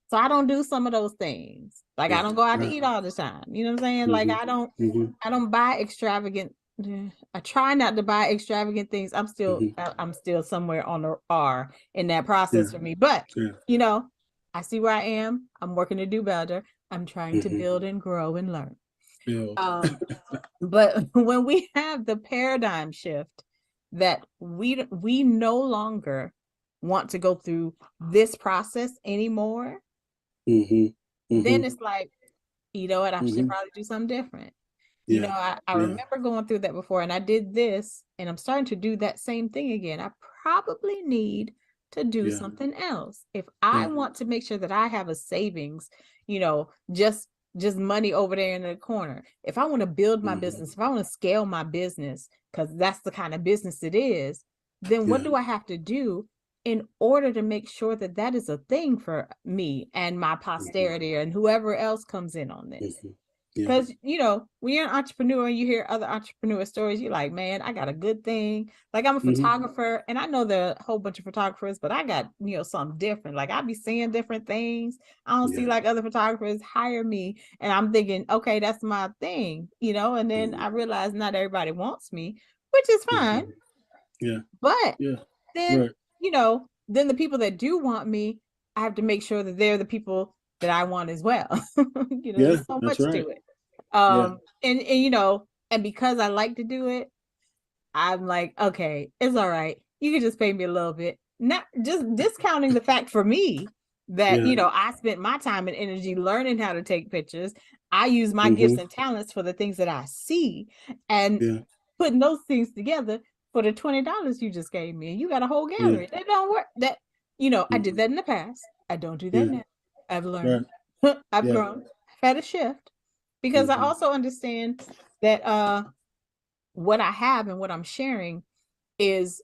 So I don't do some of those things. Like, I don't go out to eat all the time. You know what I'm saying? Like, I don't buy extravagant. I try not to buy extravagant things. I'm still somewhere on the R in that process for me. But I see where I am. I'm working to do better. I'm trying to build and grow and learn. But when we have the paradigm shift that we no longer want to go through this process anymore, then it's like, you know what, I should probably do something different. I remember going through that before, and I did this, and I'm starting to do that same thing again. I probably need to do something else. If I want to make sure that I have a savings, just money over there in the corner. If I want to build my business, if I want to scale my business, because that's the kind of business it is, then what do I have to do in order to make sure that that is a thing for me and my posterity and whoever else comes in on this? Because, when you're an entrepreneur and you hear other entrepreneur stories, you're like, man, I got a good thing. Like, I'm a photographer, and I know there are a whole bunch of photographers, but I got, something different. Like, I be seeing different things. I don't see like other photographers hire me. And I'm thinking, okay, that's my thing, and then I realize not everybody wants me, which is fine. But then, then the people that do want me, I have to make sure that they're the people that I want as well. There's so much to it. And because I like to do it, I'm like, okay, it's all right. You can just pay me a little bit. Not just discounting the fact for me that, I spent my time and energy learning how to take pictures. I use my gifts and talents for the things that I see, and putting those things together for the $20 you just gave me. And you got a whole gallery. That don't work. That, I did that in the past. I don't do that now. I've learned. I've grown. I've had a shift, because I also understand that what I have and what I'm sharing is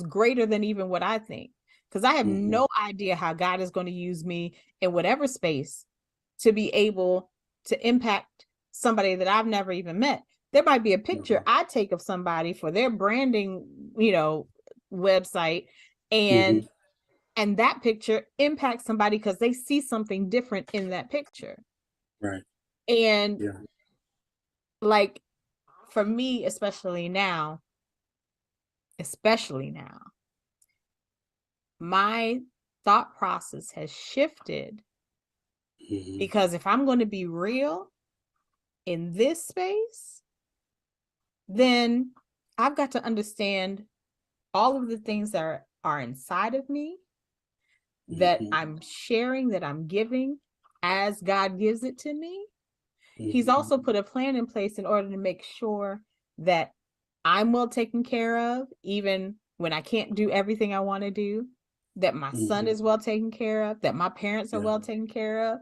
greater than even what I think, because I have no idea how God is going to use me in whatever space to be able to impact somebody that I've never even met. There might be a picture I take of somebody for their branding, website, and that picture impacts somebody because they see something different in that picture. Right. And like, for me, especially now, my thought process has shifted, because if I'm going to be real in this space, then I've got to understand all of the things that are inside of me, that I'm sharing, that I'm giving as God gives it to me. He's also put a plan in place in order to make sure that I'm well taken care of, even when I can't do everything I want to do, that my son is well taken care of, that my parents are well taken care of.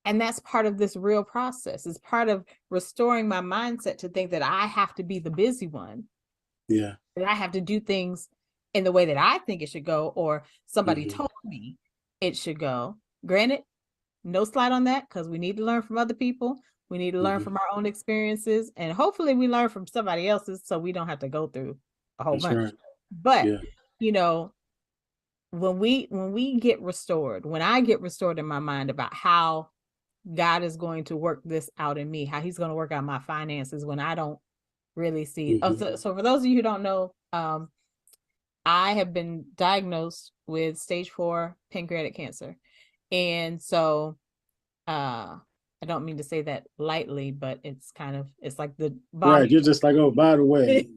And that's part of this real process. It's part of restoring my mindset to think that I have to be the busy one. That I have to do things in the way that I think it should go, or somebody told me it should go. Granted, no slide on that, because we need to learn from other people. We need to learn from our own experiences, and hopefully we learn from somebody else's, so we don't have to go through a whole bunch. But you know, when we get restored, when I get restored in my mind about how God is going to work this out in me, how he's going to work out my finances when I don't really see. So for those of you who don't know, I have been diagnosed with stage 4 pancreatic cancer. And so I don't mean to say that lightly, but it's like the bomb. Right. You're just like, oh, by the way,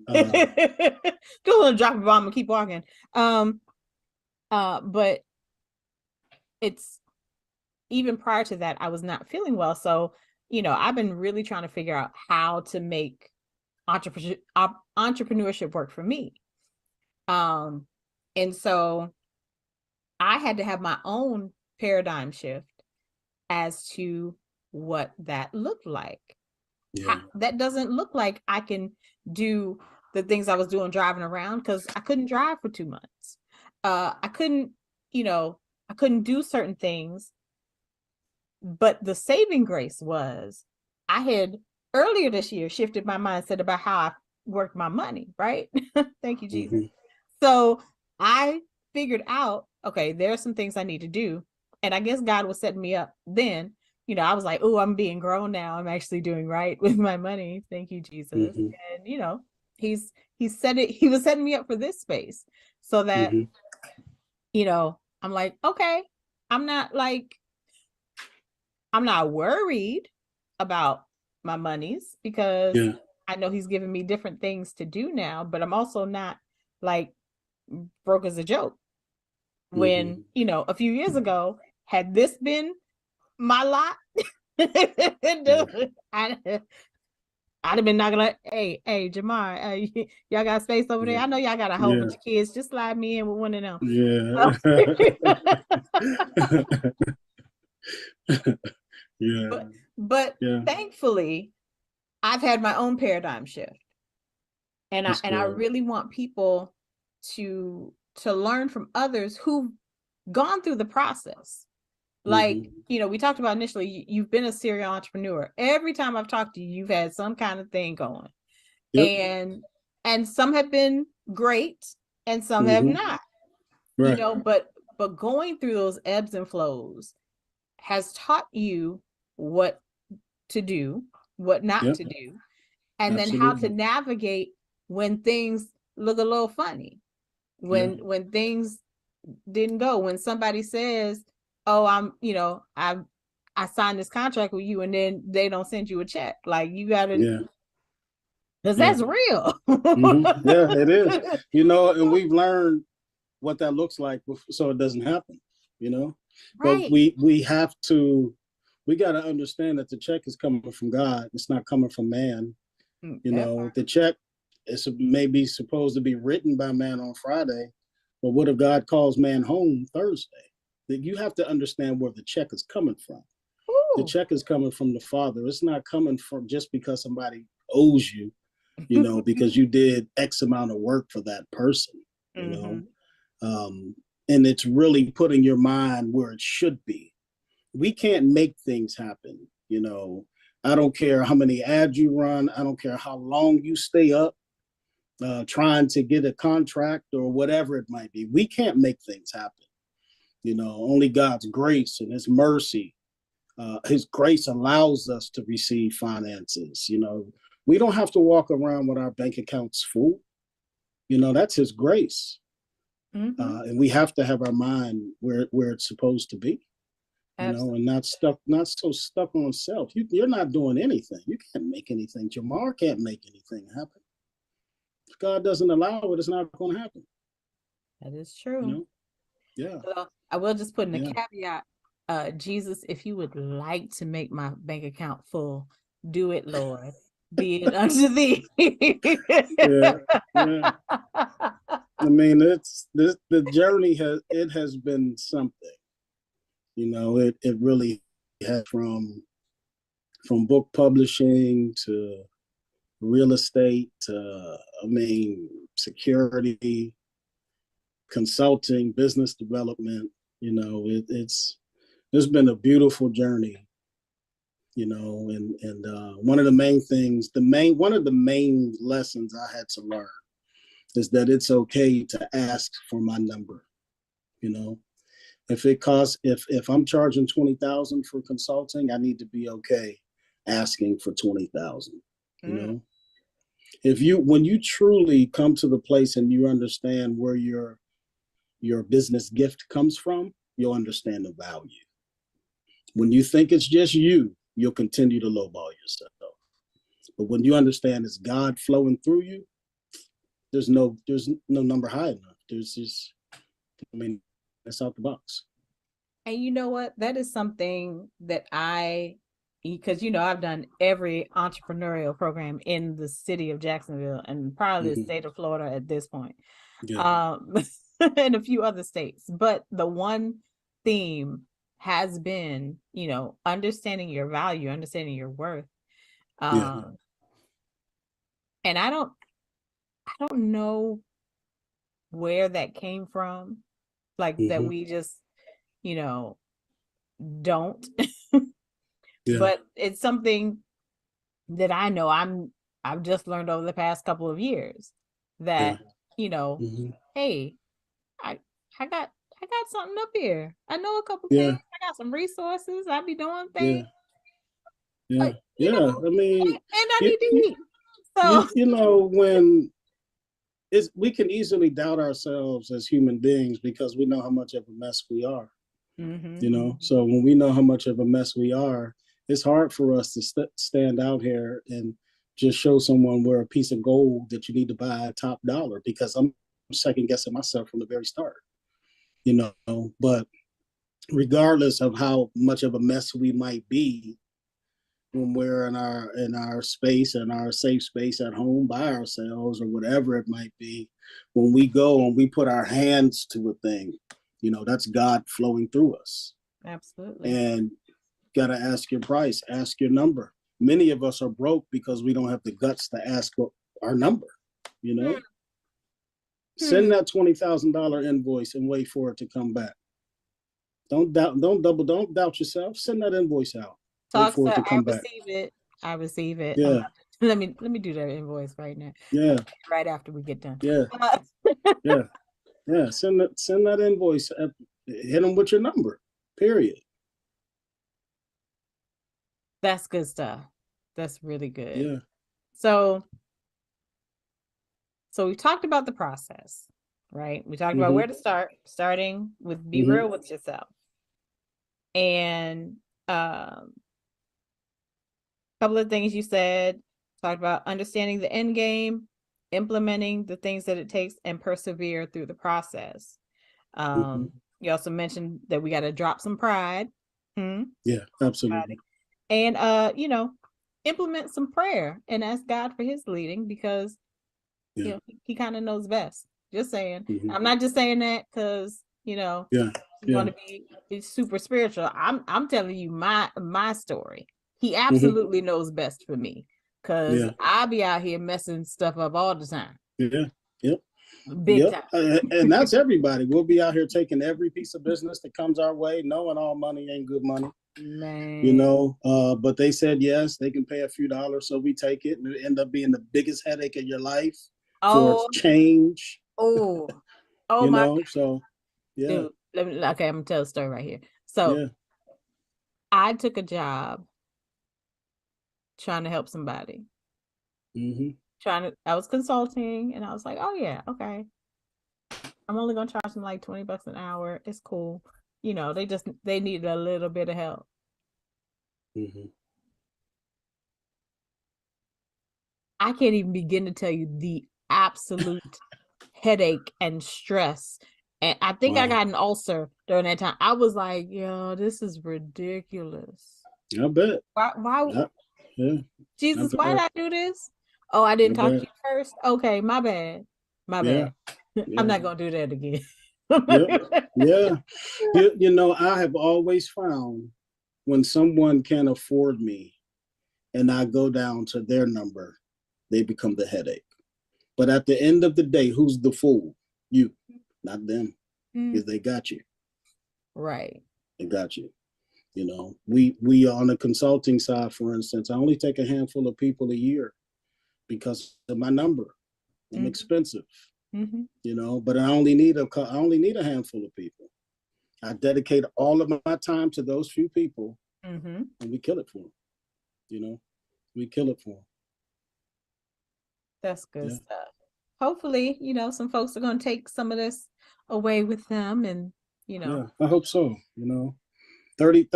go and drop a bomb and keep walking. But it's even prior to that, I was not feeling well. So, I've been really trying to figure out how to make entrepreneurship work for me. And so I had to have my own paradigm shift as to what that looked like. yeah. That doesn't look like I can do the things I was doing driving around, because I couldn't drive for 2 months. I couldn't do certain things. But the saving grace was I had earlier this year shifted my mindset about how I worked my money, right? Thank you, Jesus. So I figured out, okay, there are some things I need to do. And I guess God was setting me up then. I was like, oh, I'm being grown now. I'm actually doing right with my money. Thank you, Jesus. And, he was setting me up for this space so that, I'm like, okay, I'm not worried about my monies, because I know he's giving me different things to do now, but I'm also not like broke as a joke. When, a few years ago, had this been my lot, I'd have been knocking like, hey, Jamar, y'all got space over there? I know y'all got a whole bunch of kids. Just slide me in with one of them. Yeah. But thankfully, I've had my own paradigm shift. And I really want people to learn from others who've gone through the process. Like, we talked about initially, you've been a serial entrepreneur. Every time I've talked to you, you've had some kind of thing going. Yep. And some have been great and some have not. Right. But going through those ebbs and flows has taught you what to do, what not to do, and then how to navigate when things look a little funny, when things didn't go, when somebody says, oh, I signed this contract with you, and then they don't send you a check. Like, you gotta, because that's real. Yeah, it is. And we've learned what that looks like so it doesn't happen, right. But we got to understand that the check is coming from God. It's not coming from man. The check is maybe supposed to be written by man on Friday, but what if God calls man home Thursday? That you have to understand where the check is coming from. Ooh. The check is coming from the Father. It's not coming from just because somebody owes you, because you did X amount of work for that person, and it's really putting your mind where it should be. We can't make things happen. I don't care how many ads you run. I don't care how long you stay up trying to get a contract or whatever it might be. We can't make things happen. Only God's grace and his mercy, his grace allows us to receive finances. We don't have to walk around with our bank accounts full. That's his grace. And we have to have our mind where it's supposed to be. And not so stuck on self. You're not doing anything. You can't make anything. Jamar can't make anything happen. If God doesn't allow it, it's not going to happen. That is true. Yeah. Well, I will just put in a caveat. Jesus, if you would like to make my bank account full, do it, Lord. Be it unto thee. Yeah. I mean, the journey has been something. It really has, from book publishing to real estate to, security, consulting, business development. It's been a beautiful journey. And one of the main things, one of the main lessons I had to learn is that it's okay to ask for my number. You know, if it costs, if I'm charging 20,000 for consulting, I need to be okay asking for 20,000. You know, when you truly come to the place and you understand where your business gift comes from, you'll understand the value. When you think it's just you, you'll continue to lowball yourself. But when you understand it's God flowing through you, there's no number high enough. There's just, I mean, that's out the box. And you know what? That is something that because I've done every entrepreneurial program in the city of Jacksonville and probably the state of Florida at this point. Yeah. And a few other states. But the one theme has been, understanding your value, understanding your worth. And I don't know where that came from, like that we just, don't. But it's something that I know I've just learned over the past couple of years that, hey, I got something up here. I know a couple things. I got some resources. I be doing things. I mean, and I need to eat. So when we can easily doubt ourselves as human beings because we know how much of a mess we are. So when we know how much of a mess we are, it's hard for us to stand out here and just show someone we're a piece of gold that you need to buy at top dollar, because I'm second guessing myself from the very start. But regardless of how much of a mess we might be, when we're in our space, in our safe space at home by ourselves or whatever it might be, when we go and we put our hands to a thing, that's God flowing through us. Absolutely. And got to ask your price, ask your number. Many of us are broke because we don't have the guts to ask our number. Send that $20,000 invoice and wait for it to come back. Don't doubt yourself. Send that invoice out. Talk, sir. I receive it. Yeah. Let me do that invoice right now. Yeah. Right after we get done. Yeah. Yeah. Send that invoice. Hit them with your number. Period. That's good stuff. That's really good. Yeah. So we talked about the process, right? We talked about where to start, starting with be real with yourself. And a couple of things you said, talked about understanding the end game, implementing the things that it takes, and persevere through the process. You also mentioned that we got to drop some pride. Yeah, absolutely. And implement some prayer and ask God for his leading, because he kind of knows best. Just saying. I'm not just saying that because you want to be super spiritual. I'm telling you my story. He absolutely knows best for me, because I be out here messing stuff up all the time. Big time. And that's everybody. We'll be out here taking every piece of business that comes our way, knowing all money ain't good money. Man. But they said yes, they can pay a few dollars, so we take it, and it end up being the biggest headache of your life for change. My God. So yeah. Dude, I'm gonna tell a story right here. So I took a job trying to help somebody. I was consulting, and I was like, oh yeah, okay, I'm only gonna charge them like $20 an hour. It's cool. They needed a little bit of help. I can't even begin to tell you the absolute headache and stress. And I think I got an ulcer during that time. I was like, yo, this is ridiculous. I bet. Why? Jesus, why did I do this? Oh, I didn't talk to you first? Okay, my bad. I'm not gonna do that again. I have always found when someone can't afford me and I go down to their number, they become the headache. But at the end of the day, who's the fool? You, not them, because they got you. Right. They got you. We on the consulting side, for instance, I only take a handful of people a year because of my number. I'm expensive. You know, but I only need a handful of people. I dedicate all of my time to those few people, and we kill it for them. You know, we kill it for them. That's good stuff. Hopefully, you know, some folks are going to take some of this away with them, and, you know. Yeah, I hope so. You know, 30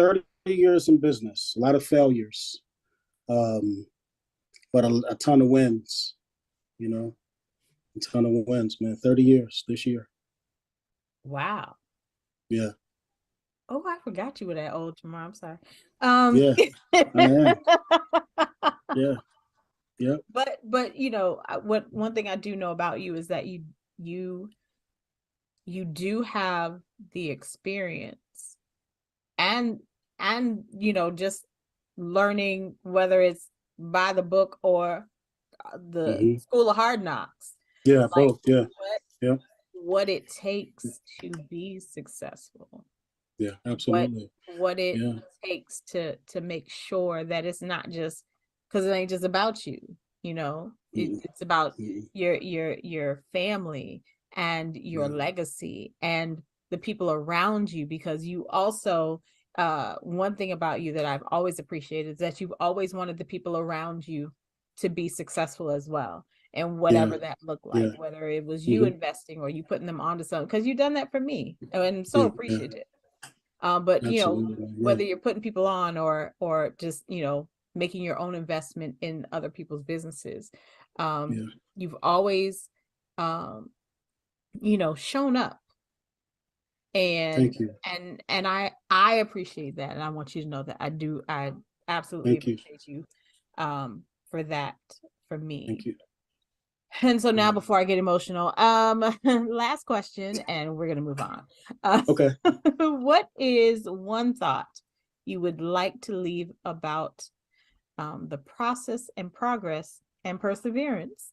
years in business, a lot of failures, but a ton of wins, you know, a ton of wins, man. 30 years this year. Wow. Yeah. Oh, I forgot you were that old, Jamar. I'm sorry. Yeah, I am. Yeah. Yeah. But you know, what one thing I do know about you is that you do have the experience and you know, just learning, whether it's by the book or the School of Hard Knocks. Yeah, Like, both. Yeah. Yeah. what it takes to be successful. Yeah, absolutely. What it takes to make sure that it's not just, because it ain't just about you, you know. It's about your family and your legacy and the people around you, because you also, one thing about you that I've always appreciated is that you've always wanted the people around you to be successful as well, and whatever that looked like, whether it was you investing or you putting them onto something, because you've done that for me, and I'm so appreciative. But you know, whether you're putting people on or just, you know, making your own investment in other people's businesses, you've always, you know, shown up. And thank you. And I appreciate that, and I want you to know that I absolutely appreciate you for that, for me. Thank you. And so now, before I get emotional, last question, and we're gonna move on. Okay. What is one thought you would like to leave about the process and progress and perseverance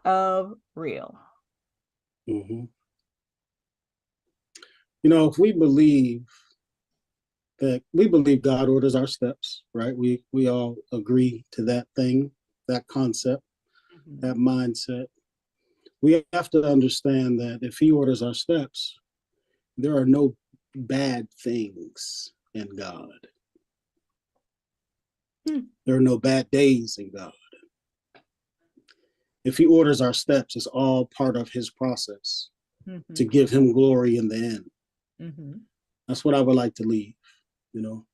of real? You know, if we believe God orders our steps, right? We all agree to that thing, that concept, that mindset. We have to understand that if he orders our steps, there are no bad things in God. There are no bad days in God. If he orders our steps, it's all part of his process to give him glory in the end. That's what I would like to leave, you know.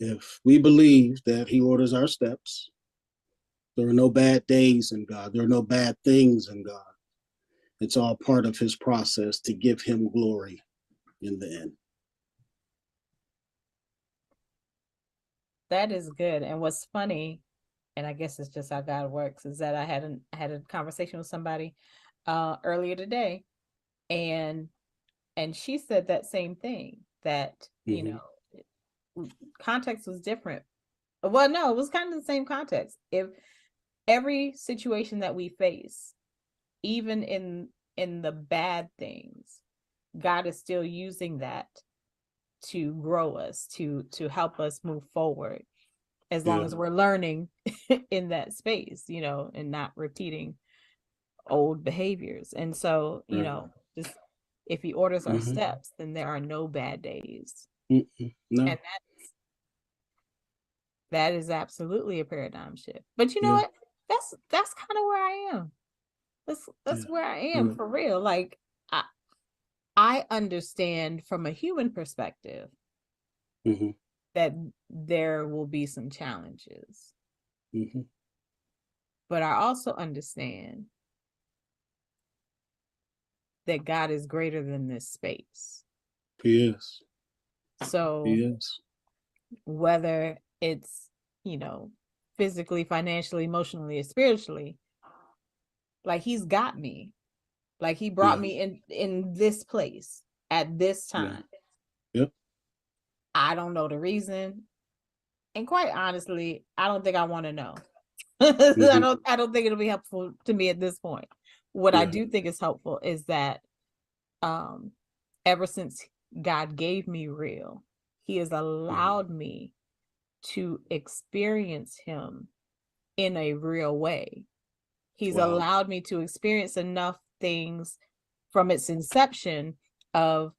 If we believe that he orders our steps, there are no bad days in God. There are no bad things in God. It's all part of his process to give him glory in the end. That is good. And what's funny, and I guess it's just how God works, is that I had a conversation with somebody earlier today, and she said that same thing, that you know, context was different. Well, no, it was kind of the same context. If every situation that we face, even in the bad things, God is still using that to grow us, to help us move forward, as long as we're learning in that space, you know, and not repeating old behaviors. And so, you know, just if he orders our steps, then there are no bad days. No. And that is absolutely a paradigm shift. But you know what? That's kind of where I am. That's where I am for real. Like, I understand from a human perspective that there will be some challenges. But I also understand that God is greater than this space. He is. So he is. Whether it's, you know, physically, financially, emotionally, or spiritually, like he's got me. Like he brought me in this place at this time. Yep. I don't know the reason. And quite honestly, I don't think I want to know. I don't think it'll be helpful to me at this point. What I do think is helpful is that ever since God gave me real, he has allowed me to experience him in a real way. He's allowed me to experience enough things from its inception of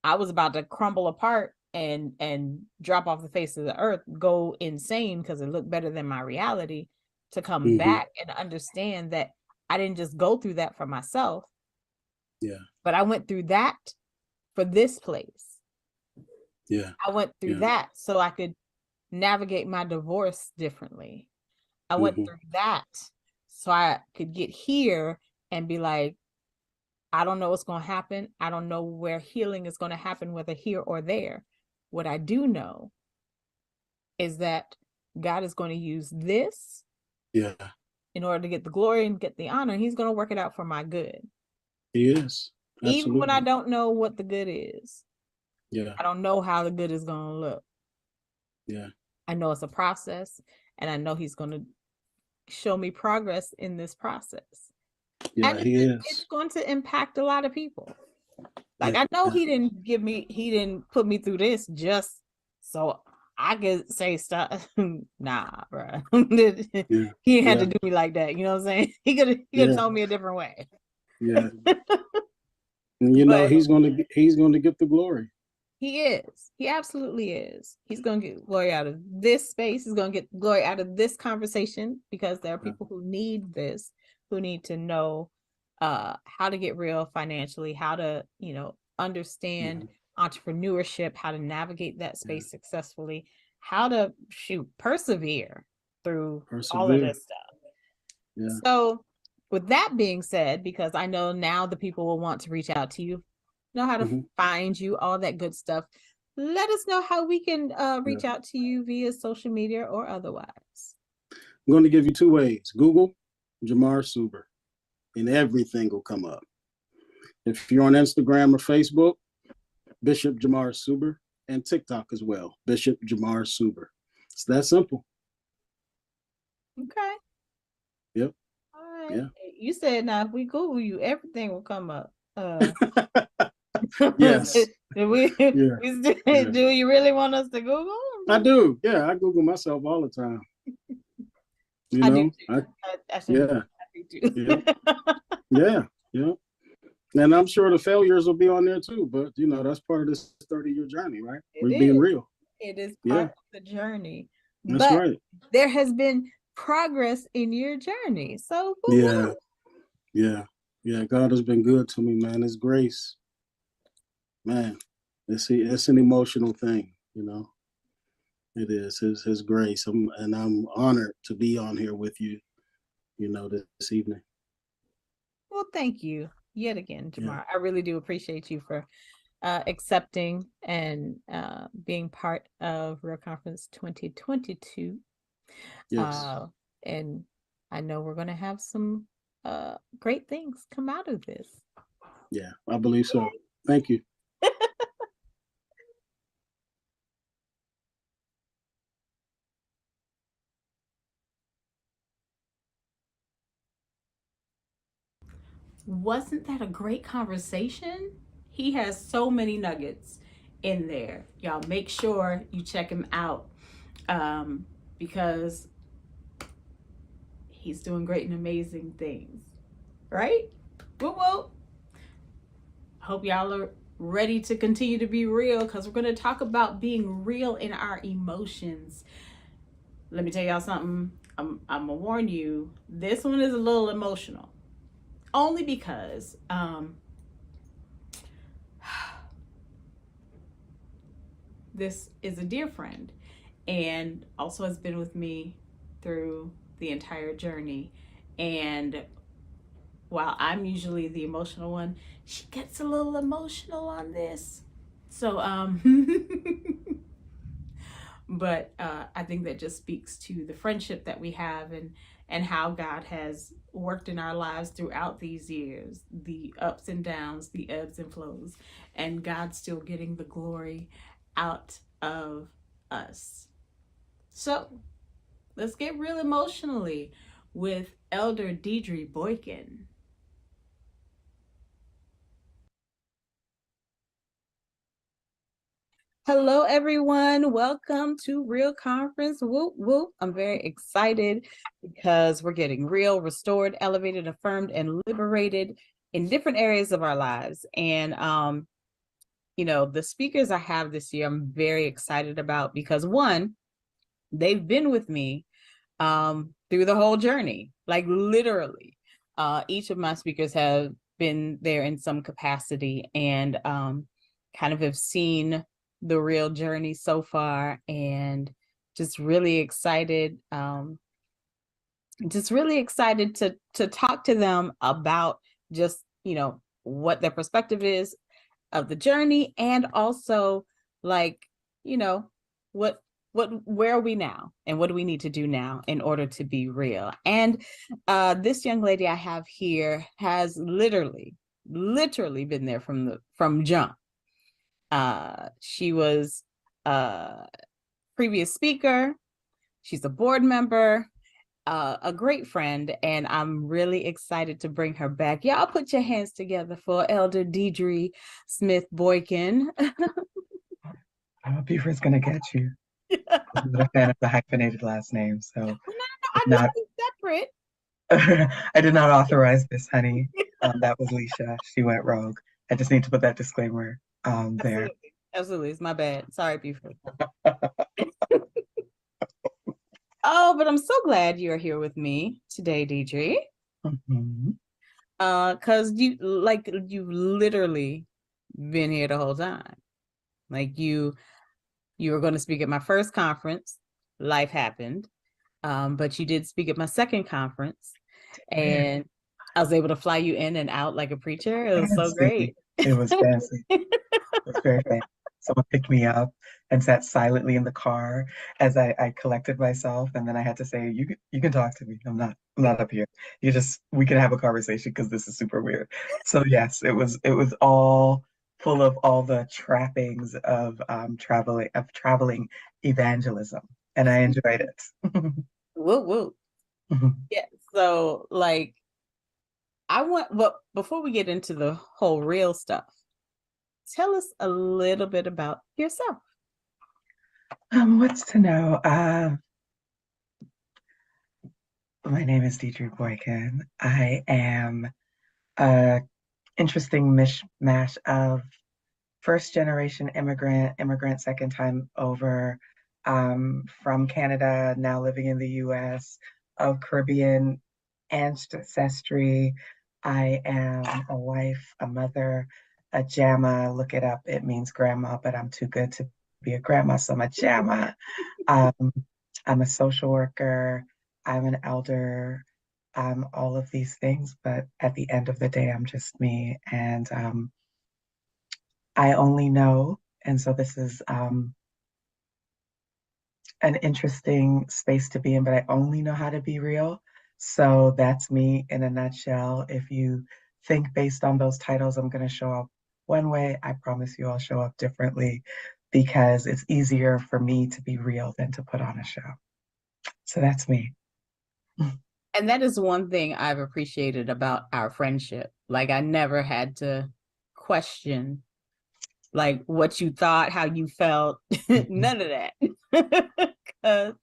I was about to crumble apart and drop off the face of the earth, go insane because it looked better than my reality, to come back and understand that I didn't just go through that for myself. Yeah. But I went through that for this place. Yeah. I went through that so I could navigate my divorce differently. I went through that so I could get here and be like, I don't know what's going to happen. I don't know where healing is going to happen, whether here or there. What I do know is that God is going to use this in order to get the glory and get the honor. He's going to work it out for my good. He is. Absolutely. Even when I don't know what the good is. Yeah. I don't know how the good is going to look. Yeah. I know it's a process, and I know he's going to show me progress in this process. Yeah, and he is. It's going to impact a lot of people. Like, I know he didn't put me through this just so I could say stuff. Nah, bro. He had to do me like that. You know what I'm saying? He could have told me a different way. Yeah. And you know, he's going to get the glory. He is. He absolutely is. He's going to get glory out of this space. He's going to get glory out of this conversation, because there are people who need this, who need to know how to get real financially, how to, understand entrepreneurship, how to navigate that space successfully, how to persevere through all of this stuff. Yeah. So with that being said, because I know now the people will want to reach out to you, know how to find you, all that good stuff. Let us know how we can reach out to you via social media or otherwise. I'm going to give you 2 ways. Google Jamar Suber, and everything will come up. If you're on Instagram or Facebook, Bishop Jamar Suber, and TikTok as well, Bishop Jamar Suber. It's that simple. Okay. Yep. All right. Yeah. You said now if we Google you, everything will come up. Yes. Do you really want us to Google? I do. Yeah, I Google myself all the time. You I know, yeah. And I'm sure the failures will be on there too, but that's part of this 30-year journey, right? We're being real. It is part of the journey. That's right. There has been progress in your journey. So yeah. God has been good to me, man. His grace, man. It's an emotional thing, It is his grace. I'm honored to be on here with you, this evening. Well, thank you yet again, Jamar. I really do appreciate you for accepting and being part of Real Conference 2022. Yes. And I know we're going to have some great things come out of this. Yeah, I believe so. Thank you. Wasn't that a great conversation? He has so many nuggets in there. Y'all make sure you check him out because he's doing great and amazing things, right? Whoop. Hope y'all are ready to continue to be real, because we're going to talk about being real in our emotions. Let me tell y'all something. I'm going to warn you, this one is a little emotional. Only because this is a dear friend and also has been with me through the entire journey. And while I'm usually the emotional one, she gets a little emotional on this. So, but I think that just speaks to the friendship that we have and how God has worked in our lives throughout these years, the ups and downs, the ebbs and flows, and God still getting the glory out of us. So let's get real emotionally with Elder Deidre Boykin. Hello, everyone. Welcome to Real Conference. Whoop, whoop. I'm very excited because we're getting real, restored, elevated, affirmed, and liberated in different areas of our lives. And, the speakers I have this year, I'm very excited about because one, they've been with me through the whole journey, like literally. Each of my speakers have been there in some capacity and kind of have seen the real journey so far, and just really excited to talk to them about just what their perspective is of the journey, and also like what where are we now and what do we need to do now in order to be real. And this young lady I have here has literally been there from jump. She was a previous speaker. She's a board member, a great friend, and I'm really excited to bring her back. Y'all put your hands together for Elder Deidre Smith Boykin. I'm a Beaver's gonna get you. I'm not a fan of the hyphenated last name, so No, I know it's separate. I did not authorize this, honey. That was Leisha. She went rogue. I just need to put that disclaimer there. Absolutely. It's my bad. Sorry, Beaver. Oh, but I'm so glad you're here with me today, Deidre. Because you've literally been here the whole time. Like you were going to speak at my first conference. Life happened. But you did speak at my second conference, and I was able to fly you in and out like a preacher. It was so great. It was fancy. It was very fancy. Someone picked me up and sat silently in the car as I collected myself, and then I had to say, "You can talk to me. I'm not up here. We can have a conversation because this is super weird." So yes, it was all full of all the trappings of traveling evangelism, and I enjoyed it. Woo. Yeah. So but before we get into the whole real stuff, tell us a little bit about yourself. What's to know? My name is Deidre Boykin. I am a interesting mishmash of first generation immigrant second time over, from Canada, now living in the US, of Caribbean ancestry. I am a wife, a mother, a jamma. Look it up. It means grandma, but I'm too good to be a grandma, so I'm a jamma. I'm a social worker. I'm an elder. I'm all of these things, but at the end of the day, I'm just me. And I only know, and so this is an interesting space to be in, but I only know how to be real. So that's me in a nutshell. If you think based on those titles, I'm going to show up one way, I promise you I'll show up differently, because it's easier for me to be real than to put on a show. So that's me. And that is one thing I've appreciated about our friendship. Like, I never had to question like what you thought, how you felt, none of that. Because,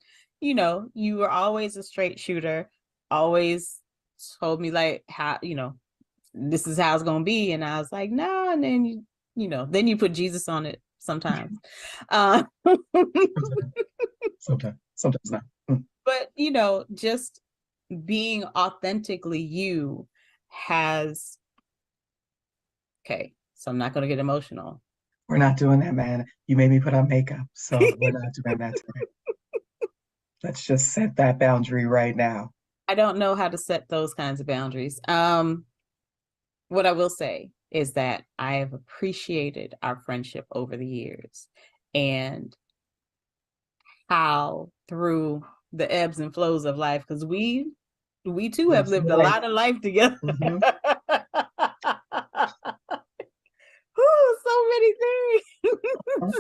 you were always a straight shooter, always told me like how, this is how it's going to be. And I was like, no. And then, then you put Jesus on it sometimes. Sometimes not. But, just being authentically you has, okay, so I'm not going to get emotional. We're not doing that, man. You made me put on makeup, so we're not doing that today. Let's just set that boundary right now. I don't know how to set those kinds of boundaries. What I will say is that I have appreciated our friendship over the years, and how through the ebbs and flows of life, because we too have lived a lot of life together. Ooh, so many things.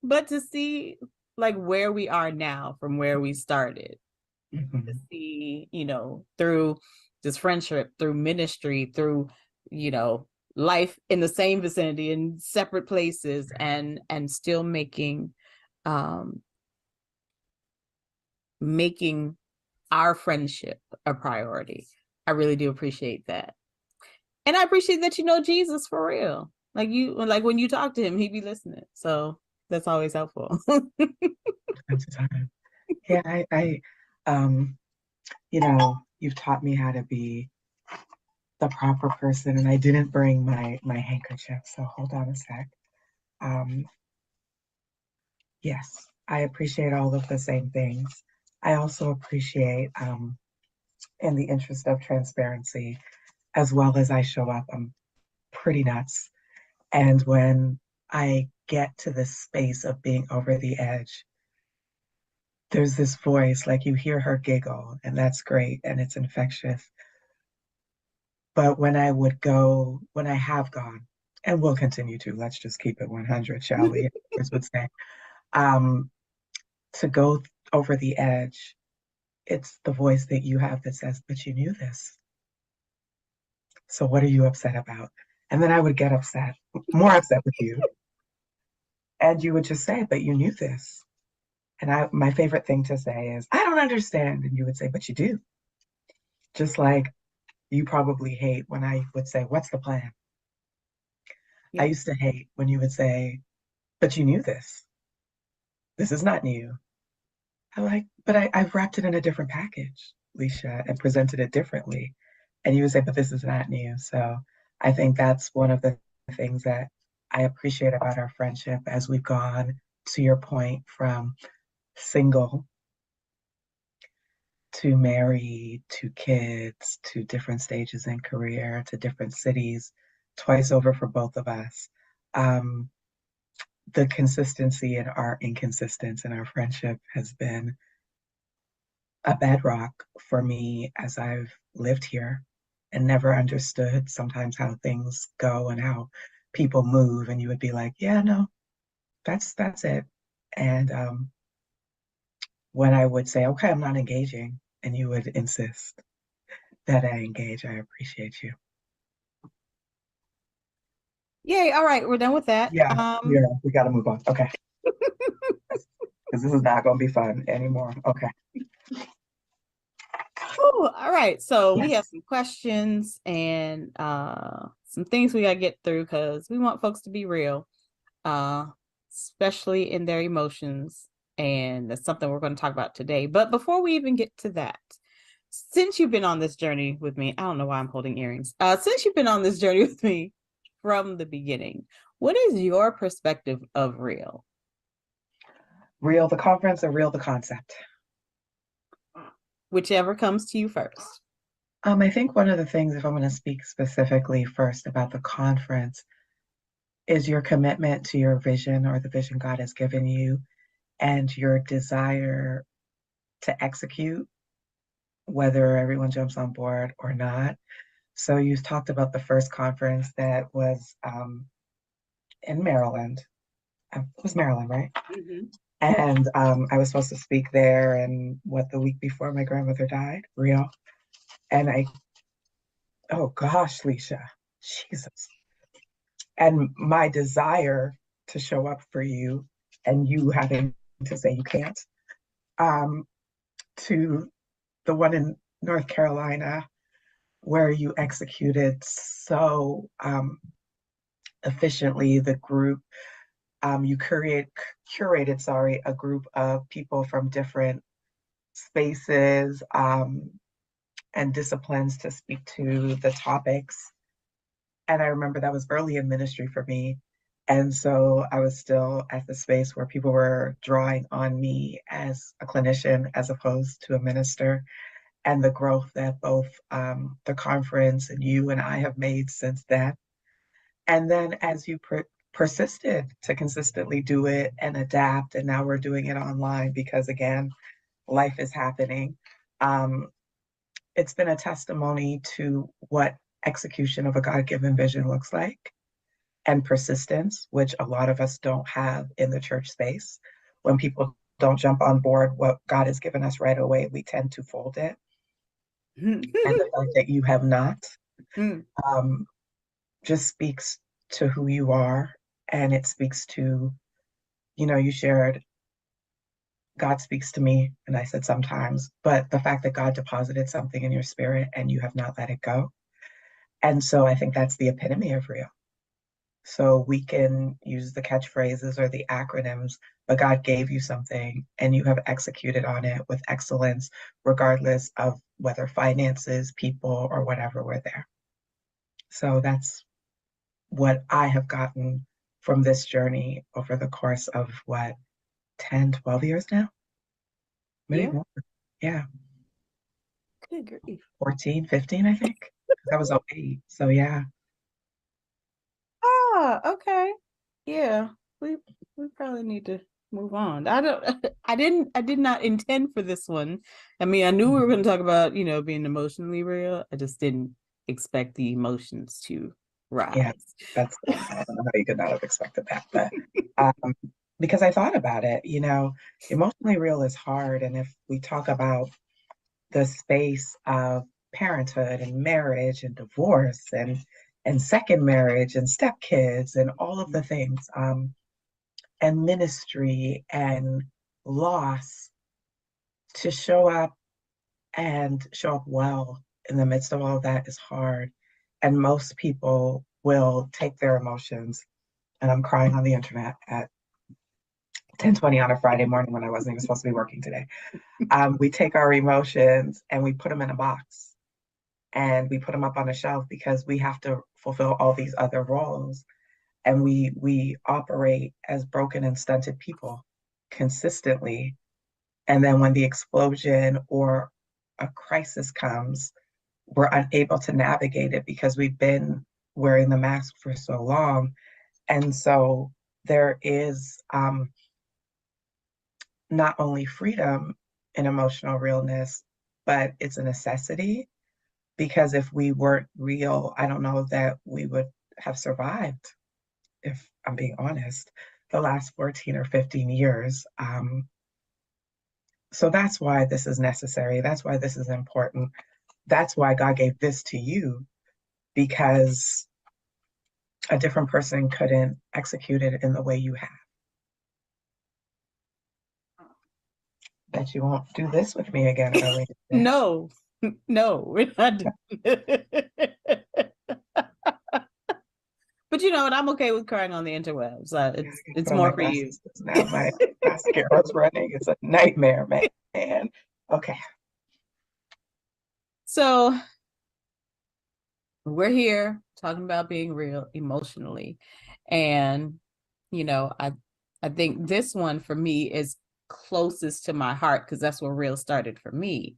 But to see like where we are now from where we started, to see, through this friendship, through ministry, through, life in the same vicinity, in separate places, and still making making our friendship a priority. I really do appreciate that. And I appreciate that you know Jesus for real. Like when you talk to him, he'd be listening. So that's always helpful. Yeah, I you've taught me how to be the proper person, and I didn't bring my handkerchief, so hold on a sec. Yes, I appreciate all of the same things. I also appreciate, in the interest of transparency, as well as I show up, I'm pretty nuts. And when I get to this space of being over the edge, there's this voice, like you hear her giggle, and that's great, and it's infectious. But when I have gone, and will continue to, let's just keep it 100, shall we? As would say, to go over the edge, it's the voice that you have that says, but you knew this. So what are you upset about? And then I would get upset, more upset with you. And you would just say, but you knew this. And my favorite thing to say is, I don't understand. And you would say, but you do. Just like you probably hate when I would say, what's the plan? Yeah. I used to hate when you would say, but you knew this. This is not new. I'm like, but I've wrapped it in a different package, Leisha, and presented it differently. And you would say, but this is not new. So I think that's one of the things that I appreciate about our friendship as we've gone, to your point, from single to married to kids to different stages in career to different cities, twice over for both of us. The consistency in our inconsistence in our friendship has been a bedrock for me as I've lived here and never understood sometimes how things go and how people move. And you would be like, yeah, no, that's it. And when I would say, okay, I'm not engaging, and you would insist that I engage, I appreciate you. Yay. All right. We're done with that. Yeah, we got to move on. Okay. Because this is not going to be fun anymore. Okay. Ooh, all right. So we have some questions and some things we got to get through because we want folks to be real, especially in their emotions. And that's something we're going to talk about today. But before we even get to that, since you've been on this journey with me, I don't know why I'm holding earrings. Since you've been on this journey with me from the beginning, what is your perspective of real? Real the conference or real the concept? Whichever comes to you first. I think one of the things, if I'm going to speak specifically first about the conference, is your commitment to your vision or the vision God has given you and your desire to execute, whether everyone jumps on board or not. So you talked about the first conference that was in Maryland. It was Maryland, right? Mm-hmm. And I was supposed to speak there, and the week before my grandmother died, real. And oh gosh, Leisha, Jesus. And my desire to show up for you and you having to say you can't, to the one in North Carolina where you executed so efficiently the group. You curated, a group of people from different spaces and disciplines to speak to the topics. And I remember that was early in ministry for me. And so I was still at the space where people were drawing on me as a clinician as opposed to a minister, and the growth that both the conference and you and I have made since then. And then as you persisted to consistently do it and adapt, and now we're doing it online because, again, life is happening. It's been a testimony to what execution of a God-given vision looks like, and persistence, which a lot of us don't have in the church space. When people don't jump on board what God has given us right away, we tend to fold it. And the fact that you have not, just speaks to who you are. And it speaks to, you shared, God speaks to me. And I said sometimes, but the fact that God deposited something in your spirit and you have not let it go. And so I think that's the epitome of real. So we can use the catchphrases or the acronyms, but God gave you something and you have executed on it with excellence, regardless of whether finances, people, or whatever were there. So that's what I have gotten from this journey over the course of what, 10, 12 years now? Maybe Yeah. more. Yeah. Good grief. 14, 15, I think. That was 08. So yeah. Ah, okay. Yeah. We probably need to move on. I don't I did not intend for this one. I mean, I knew we were going to talk about, being emotionally real. I just didn't expect the emotions to rise. Yeah, that's, I don't know how you could not have expected that, but um, because I thought about it, emotionally real is hard. And if we talk about the space of parenthood and marriage and divorce and second marriage and stepkids and all of the things, and ministry and loss, to show up and show up well in the midst of all of that is hard. And most people will take their emotions, and I'm crying on the internet at 10:20 on a Friday morning when I wasn't even supposed to be working today. We take our emotions and we put them in a box and we put them up on a shelf because we have to fulfill all these other roles. And we operate as broken and stunted people consistently. And then when the explosion or a crisis comes, we're unable to navigate it because we've been wearing the mask for so long. And so there is not only freedom in emotional realness, but it's a necessity, because if we weren't real, I don't know that we would have survived, if I'm being honest, the last 14 or 15 years. So that's why this is necessary. That's why this is important. That's why God gave this to you, because a different person couldn't execute it in the way you have. Bet you won't do this with me again early today. No, we're not doing it. But you know what? I'm okay with crying on the interwebs. It's more for you. Now my mascara's running. It's a nightmare, man. Okay. So we're here talking about being real emotionally. And, I think this one for me is closest to my heart because that's where real started for me.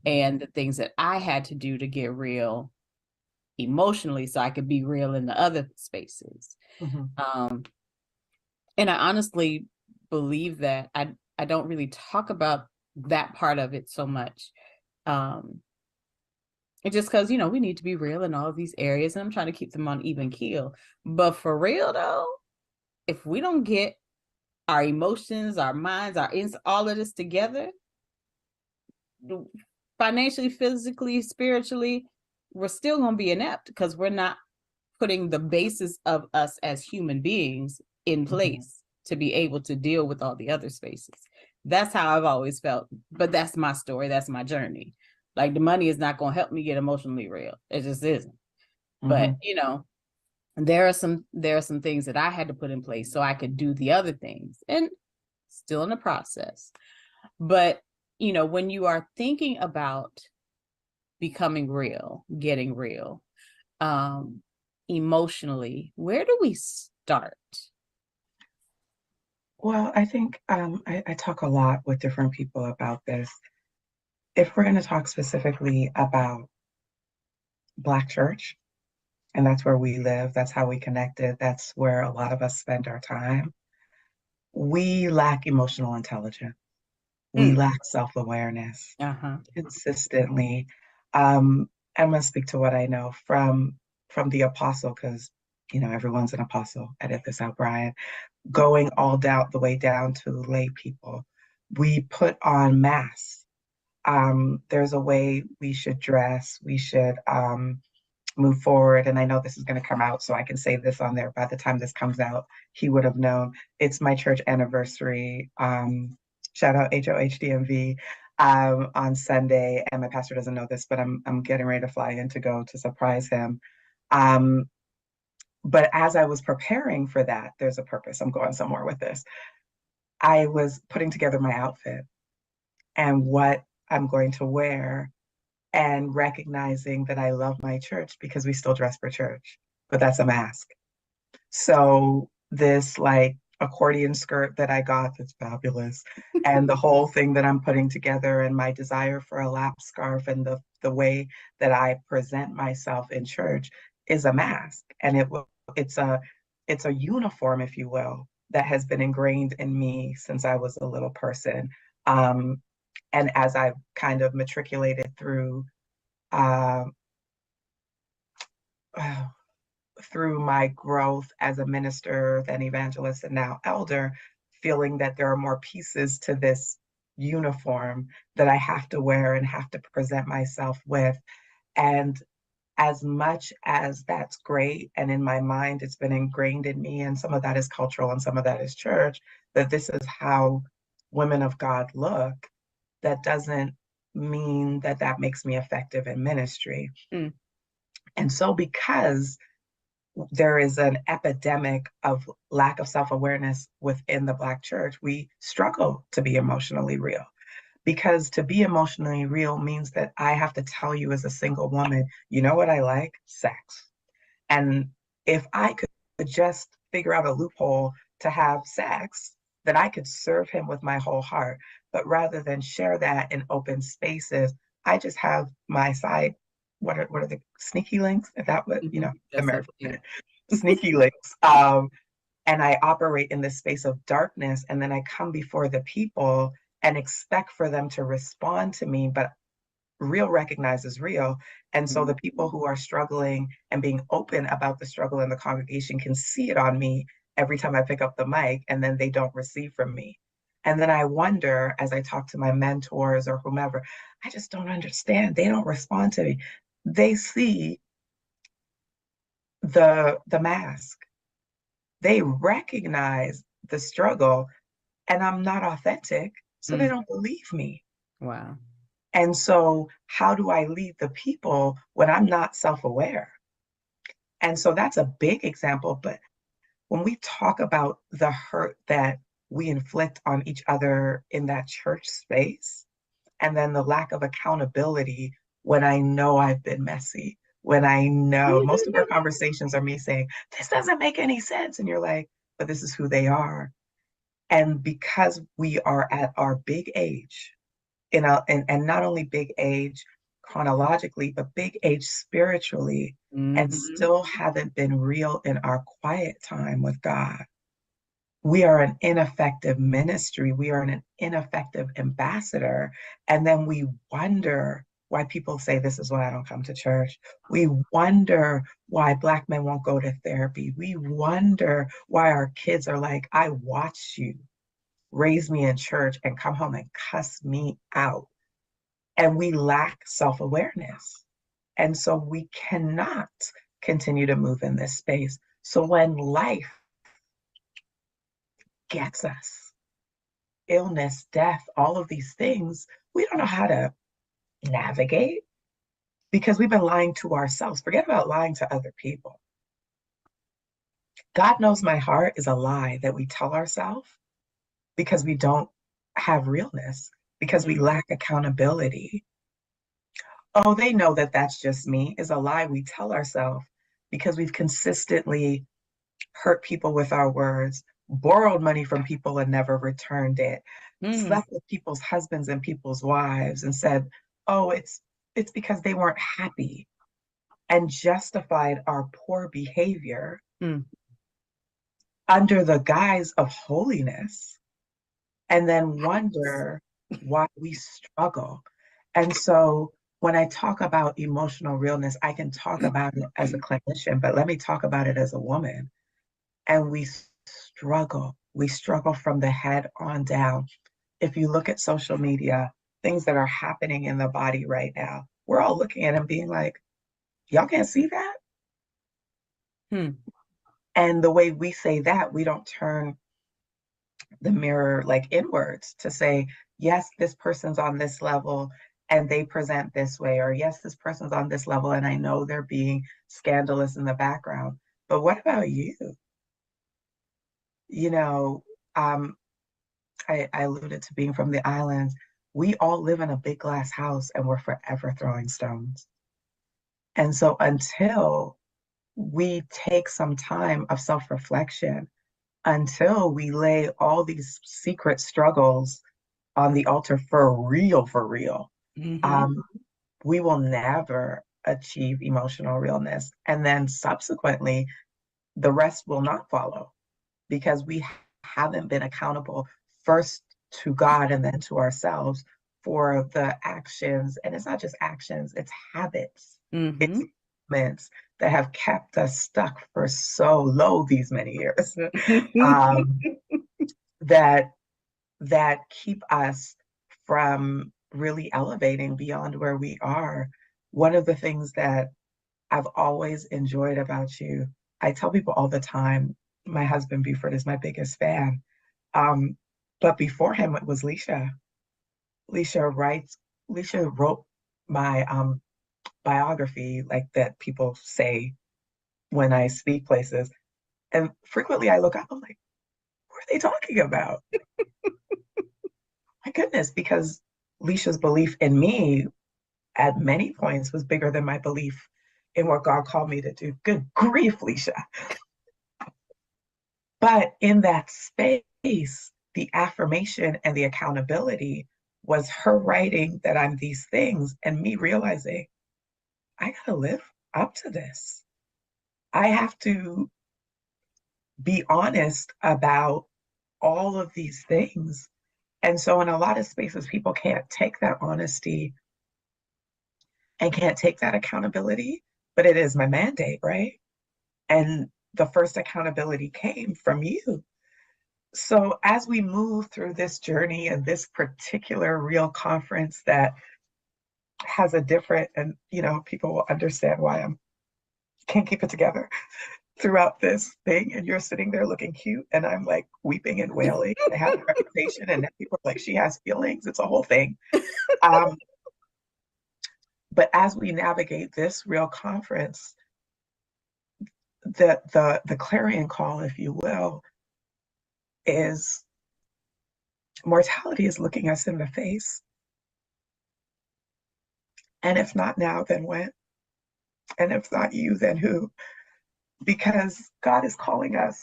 And the things that I had to do to get real emotionally so I could be real in the other spaces. Mm-hmm. And I honestly believe that I don't really talk about that part of it so much. It's just because, we need to be real in all of these areas, and I'm trying to keep them on even keel. But for real though, if we don't get our emotions, our minds, all of this together, financially, physically, spiritually, we're still going to be inept because we're not putting the basis of us as human beings in place to be able to deal with all the other spaces. That's how I've always felt. But that's my story. That's my journey. Like, the money is not going to help me get emotionally real. It just isn't. But, there are some things that I had to put in place so I could do the other things, and still in the process. But, when you are thinking about becoming real, getting real, emotionally, where do we start? Well, I think I talk a lot with different people about this. If we're going to talk specifically about Black church, and that's where we live, that's how we connected, that's where a lot of us spend our time, we lack emotional intelligence. We lack self-awareness consistently. I'm going to speak to what I know from the apostle, because everyone's an apostle. Edit this out, Brian. Going all down the way down to lay people. We put on masks. There's a way we should dress. We should move forward. And I know this is going to come out, so I can say this on there. By the time this comes out, he would have known. It's my church anniversary. Shout out HOHDMV on Sunday. And my pastor doesn't know this, but I'm getting ready to fly in to go to surprise him. But as I was preparing for that, there's a purpose. I'm going somewhere with this. I was putting together my outfit and what I'm going to wear, and recognizing that I love my church because we still dress for church, but that's a mask. So this like accordion skirt that I got that's fabulous, and the whole thing that I'm putting together, and my desire for a lap scarf, and the way that I present myself in church is a mask. And it's a uniform, if you will, that has been ingrained in me since I was a little person. And as I've kind of matriculated through uh, through my growth as a minister, then evangelist, and now elder, feeling that there are more pieces to this uniform that I have to wear and have to present myself with. And as much as that's great, and in my mind, it's been ingrained in me, and some of that is cultural and some of that is church, that this is how women of God look, that doesn't mean that that makes me effective in ministry. Mm. And so, because there is an epidemic of lack of self-awareness within the Black church, we struggle to be emotionally real. Because to be emotionally real means that I have to tell you as a single woman, you know what I like? Sex. And if I could just figure out a loophole to have sex, then I could serve him with my whole heart. But rather than share that in open spaces, I just have my side. What are the sneaky links? Is that what, you know, American sneaky links. And I operate in this space of darkness, and then I come before the people and expect for them to respond to me, but real recognizes real. And so the people who are struggling and being open about the struggle in the congregation can see it on me every time I pick up the mic, and then they don't receive from me. And then I wonder, as I talk to my mentors or whomever, I just don't understand. They don't respond to me. They see the mask. They recognize the struggle, and I'm not authentic, so they don't believe me. Wow. And so how do I lead the people when I'm not self-aware? And so that's a big example. But when we talk about the hurt that we inflict on each other in that church space, and then the lack of accountability when I know I've been messy, when I know most of our conversations are me saying, this doesn't make any sense. And you're like, but this is who they are. And because we are at our big age, and not only big age chronologically, but big age spiritually, and still haven't been real in our quiet time with God, we are an ineffective ministry. We are an ineffective ambassador. And then we wonder why people say, this is why I don't come to church. We wonder why Black men won't go to therapy. We wonder why our kids are like, I watched you raise me in church and come home and cuss me out. And we lack self-awareness. And so we cannot continue to move in this space. So when life gets us, illness, death, all of these things, we don't know how to navigate because we've been lying to ourselves. Forget about lying to other people. God knows my heart is a lie that we tell ourselves because we don't have realness, because we lack accountability. Oh, they know that that's just me is a lie we tell ourselves because we've consistently hurt people with our words, borrowed money from people and never returned it, slept with people's husbands and people's wives and said, oh, it's because they weren't happy, and justified our poor behavior under the guise of holiness, and then wonder why we struggle. And so when I talk about emotional realness, I can talk about it as a clinician, but let me talk about it as a woman. And we struggle. We struggle from the head on down. If you look at social media, things that are happening in the body right now, we're all looking at them being like, Y'all can't see that? Hmm. And the way we say that, we don't turn the mirror like inwards to say, yes, this person's on this level and they present this way, or yes, this person's on this level and I know they're being scandalous in the background. But what about you? You know, I alluded to being from the islands. We all live in a big glass house and we're forever throwing stones. And so until we take some time of self-reflection, until we lay all these secret struggles on the altar for real, Mm-hmm. we will never achieve emotional realness. And then subsequently, the rest will not follow because we haven't been accountable first to God and then to ourselves for the actions. And it's not just actions, it's habits, it's Mm-hmm. movements that have kept us stuck for so low these many years. um, that that keep us from really elevating beyond where we are. One of the things that I've always enjoyed about you, I tell people all the time, my husband Buford is my biggest fan. Um, but before him, it was Leisha. Leisha writes, Leisha wrote my biography, like that people say when I speak places. And frequently I look up, I'm like, what are they talking about? My goodness, because Leisha's belief in me at many points was bigger than my belief in what God called me to do. Good grief, Leisha. But in that space, the affirmation and the accountability was her writing that I'm these things and me realizing I gotta live up to this. I have to be honest about all of these things. And so, in a lot of spaces, people can't take that honesty and can't take that accountability, but it is my mandate, right? And the first accountability came from you. So as we move through this journey and this particular real conference that has a different, and people will understand why I can't keep it together throughout this thing. And you're sitting there looking cute, and I'm like weeping and wailing. I have a reputation, and then people are like, she has feelings. It's a whole thing. Um, but as we navigate this real conference, the clarion call, if you will, is mortality is looking us in the face. And if not now, then when? And if not you, then who? Because God is calling us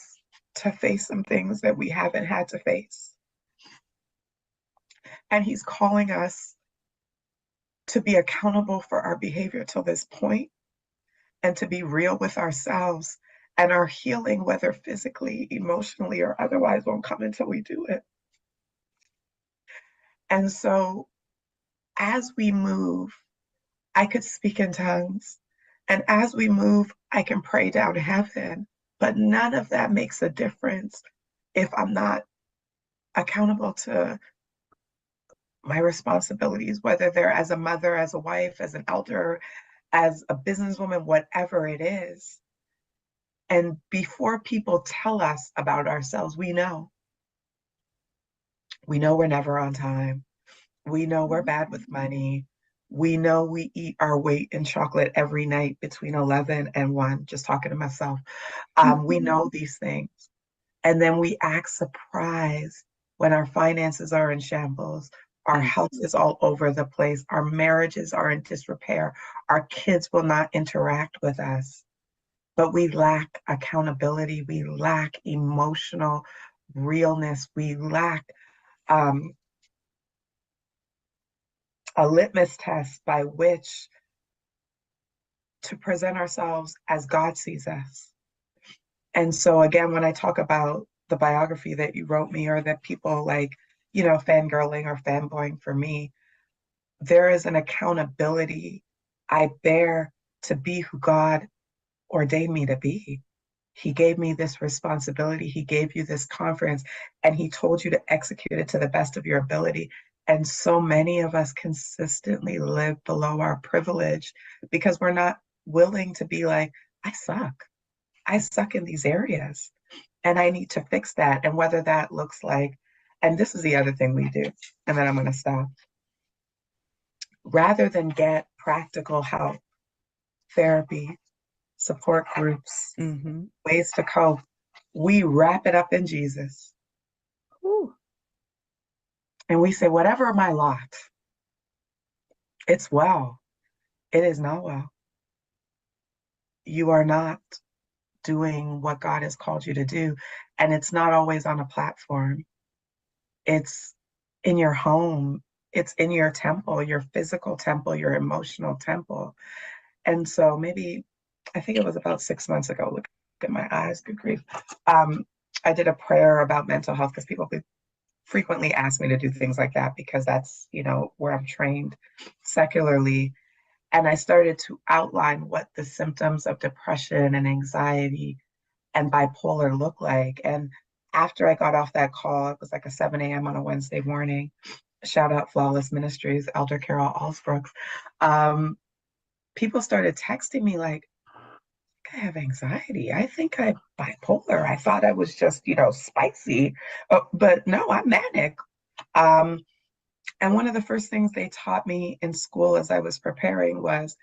to face some things that we haven't had to face. And He's calling us to be accountable for our behavior till this point and to be real with ourselves. And our healing, whether physically, emotionally, or otherwise, won't come until we do it. And so as we move, I could speak in tongues. And as we move, I can pray down heaven. But none of that makes a difference if I'm not accountable to my responsibilities, whether they're as a mother, as a wife, as an elder, as a businesswoman, whatever it is. And before people tell us about ourselves, we know. We know we're never on time. We know we're bad with money. We know we eat our weight in chocolate every night between 11 and 1, just talking to myself. We know these things. And then we act surprised when our finances are in shambles, our health is all over the place, our marriages are in disrepair, our kids will not interact with us. But we lack accountability, we lack emotional realness, we lack a litmus test by which to present ourselves as God sees us. And so again, when I talk about the biography that you wrote me, or that people like, fangirling or fanboying for me, there is an accountability I bear to be who God ordained me to be. He gave me this responsibility. He gave you this conference, and He told you to execute it to the best of your ability. And so many of us consistently live below our privilege because we're not willing to be like, I suck in these areas and I need to fix that. And whether that looks like, and this is the other thing we do, and then I'm going to stop. Rather than get practical help, therapy, support groups, ways to cope, we wrap it up in Jesus. Ooh. And we say, whatever my lot, it's well. It is not well. You are not doing what God has called you to do. And it's not always on a platform. It's in your home. It's in your temple, your physical temple, your emotional temple. And so maybe, I think it was about 6 months ago, look at my eyes, good grief. I did a prayer about mental health because people frequently ask me to do things like that because that's, where I'm trained secularly. And I started to outline what the symptoms of depression and anxiety and bipolar look like. And after I got off that call, it was like a 7 a.m. on a Wednesday morning. Shout out Flawless Ministries, Elder Carol Allsbrooks. People started texting me like, I have anxiety. I think I'm bipolar. I thought I was just, spicy. But no, I'm manic. And one of the first things they taught me in school as I was preparing was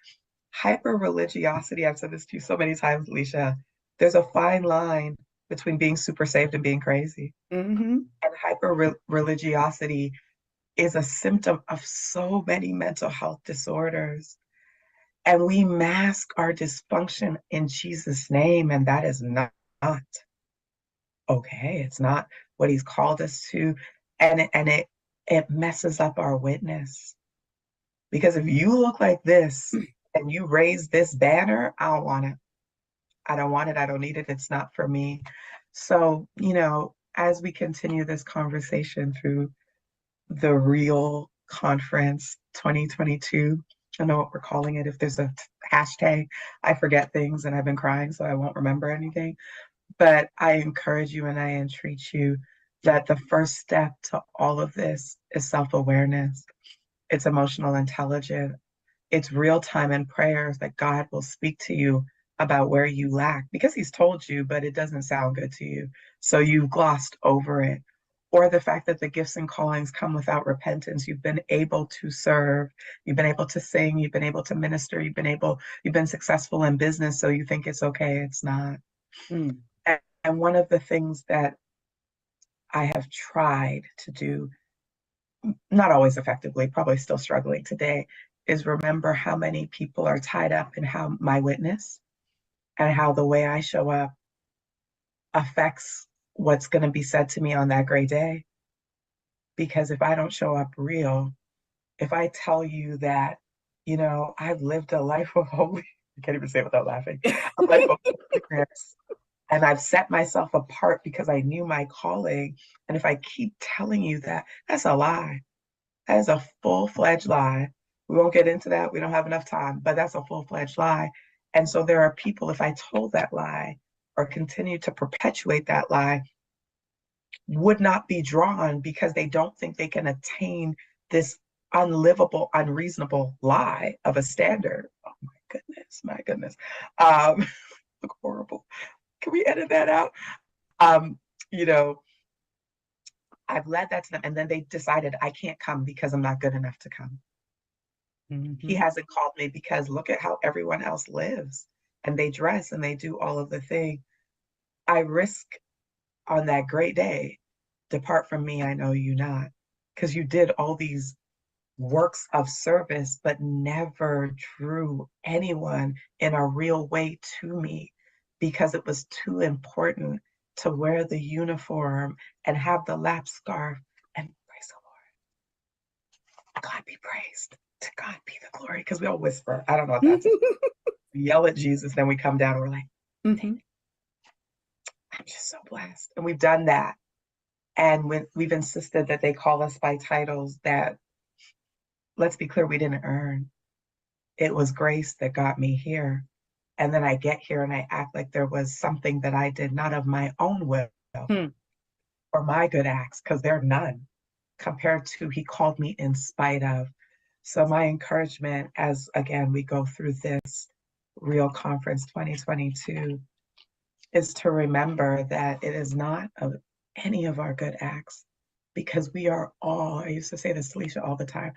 hyper religiosity. I've said this to you so many times, Alicia. There's a fine line between being super saved and being crazy. And hyper religiosity is a symptom of so many mental health disorders. And we mask our dysfunction in Jesus' name, and that is not okay. It's not what he's called us to. And it messes up our witness. Because if you look like this and you raise this banner, I don't want it. I don't want it. I don't need it. It's not for me. So, as we continue this conversation through the Real Conference 2022, I don't know what we're calling it. If there's a hashtag, I forget things and I've been crying, so I won't remember anything. But I encourage you and I entreat you that the first step to all of this is self-awareness. It's emotional intelligence. It's real time in prayers that God will speak to you about where you lack because he's told you, but it doesn't sound good to you. So you've glossed over it. Or the fact that the gifts and callings come without repentance. You've been able to serve, you've been able to sing, you've been able to minister, you've been successful in business, so you think it's okay. It's not. And one of the things that I have tried to do, not always effectively, probably still struggling today, is remember how many people are tied up in how my witness and how the way I show up affects what's going to be said to me on that great day. Because if I don't show up real, if I tell you that, I've lived a life of holy, I can't even say it without laughing, a life of holiness, and I've set myself apart because I knew my calling. And if I keep telling you that, that's a lie. That is a full-fledged lie. We won't get into that. We don't have enough time, but that's a full-fledged lie. And so there are people, if I told that lie or continue to perpetuate that lie, would not be drawn because they don't think they can attain this unlivable, unreasonable lie of a standard. Oh my goodness. Look horrible. Can we edit that out? I've led that to them, and then they decided I can't come because I'm not good enough to come. He hasn't called me because look at how everyone else lives, and they dress and they do all of the things. I risk on that great day, depart from me, I know you not, because you did all these works of service, but never drew anyone in a real way to me because it was too important to wear the uniform and have the lap scarf and praise the Lord. God be praised. To God be the glory. Because we all whisper. I don't know if that's we yell at Jesus, then we come down and we're like, I'm just so blessed. And we've done that. And we've insisted that they call us by titles that, let's be clear, we didn't earn. It was grace that got me here. And then I get here and I act like there was something that I did not of my own will or my good acts, because there are none compared to he called me in spite of. So my encouragement as, again, we go through this, Real Conference 2022 is to remember that it is not of any of our good acts, because we are all, I used to say this to Alicia all the time,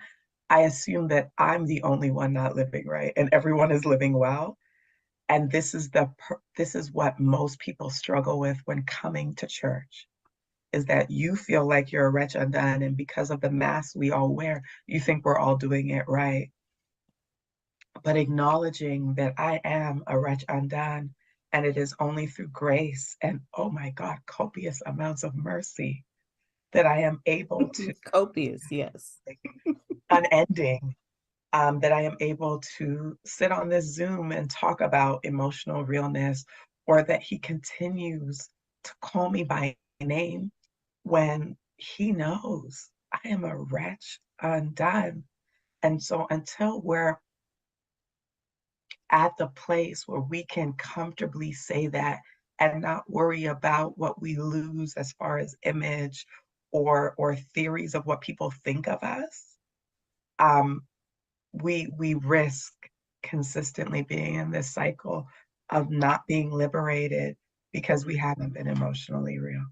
I assume that I'm the only one not living right and everyone is living well. And this is what most people struggle with when coming to church, is that you feel like you're a wretch undone, and because of the mask we all wear, you think we're all doing it right. But acknowledging that I am a wretch undone, and it is only through grace and, oh my God, copious amounts of mercy that I am able to, Copious, yes. unending, that I am able to sit on this Zoom and talk about emotional realness, or that he continues to call me by name when he knows I am a wretch undone. And so until we're at the place where we can comfortably say that and not worry about what we lose as far as image or theories of what people think of us, we risk consistently being in this cycle of not being liberated because we haven't been emotionally real.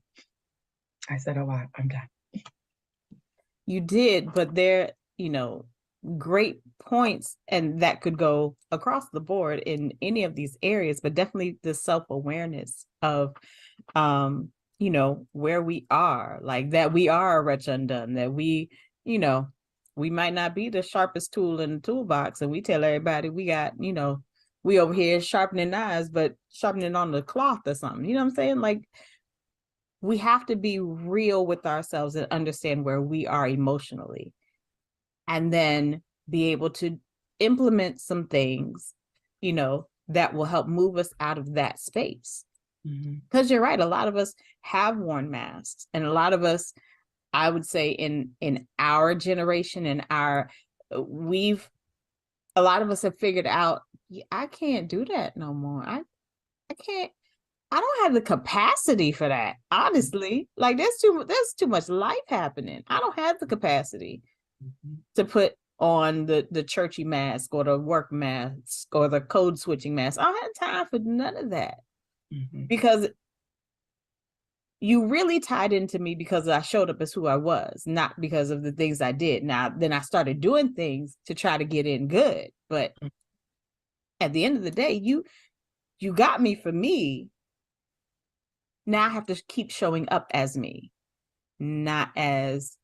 I said a lot. I'm done. You did, but there, great points, and that could go across the board in any of these areas, but definitely the self-awareness of where we are, like that we are a wretch undone, that we might not be the sharpest tool in the toolbox, and we tell everybody we got, we over here sharpening knives, but sharpening on the cloth or something. You know what I'm saying? Like, we have to be real with ourselves and understand where we are emotionally, and then be able to implement some things, that will help move us out of that space. Because you're right, a lot of us have worn masks, and a lot of us, I would say, in our generation and a lot of us have figured out, I can't do that no more. I don't have the capacity for that, honestly. Like, there's too much life happening. I don't have the capacity to put on the churchy mask or the work mask or the code switching mask. I don't have time for none of that. Because you really tied into me because I showed up as who I was, not because of the things I did. Now, then I started doing things to try to get in good. But at the end of the day, you got me for me. Now I have to keep showing up as me, not as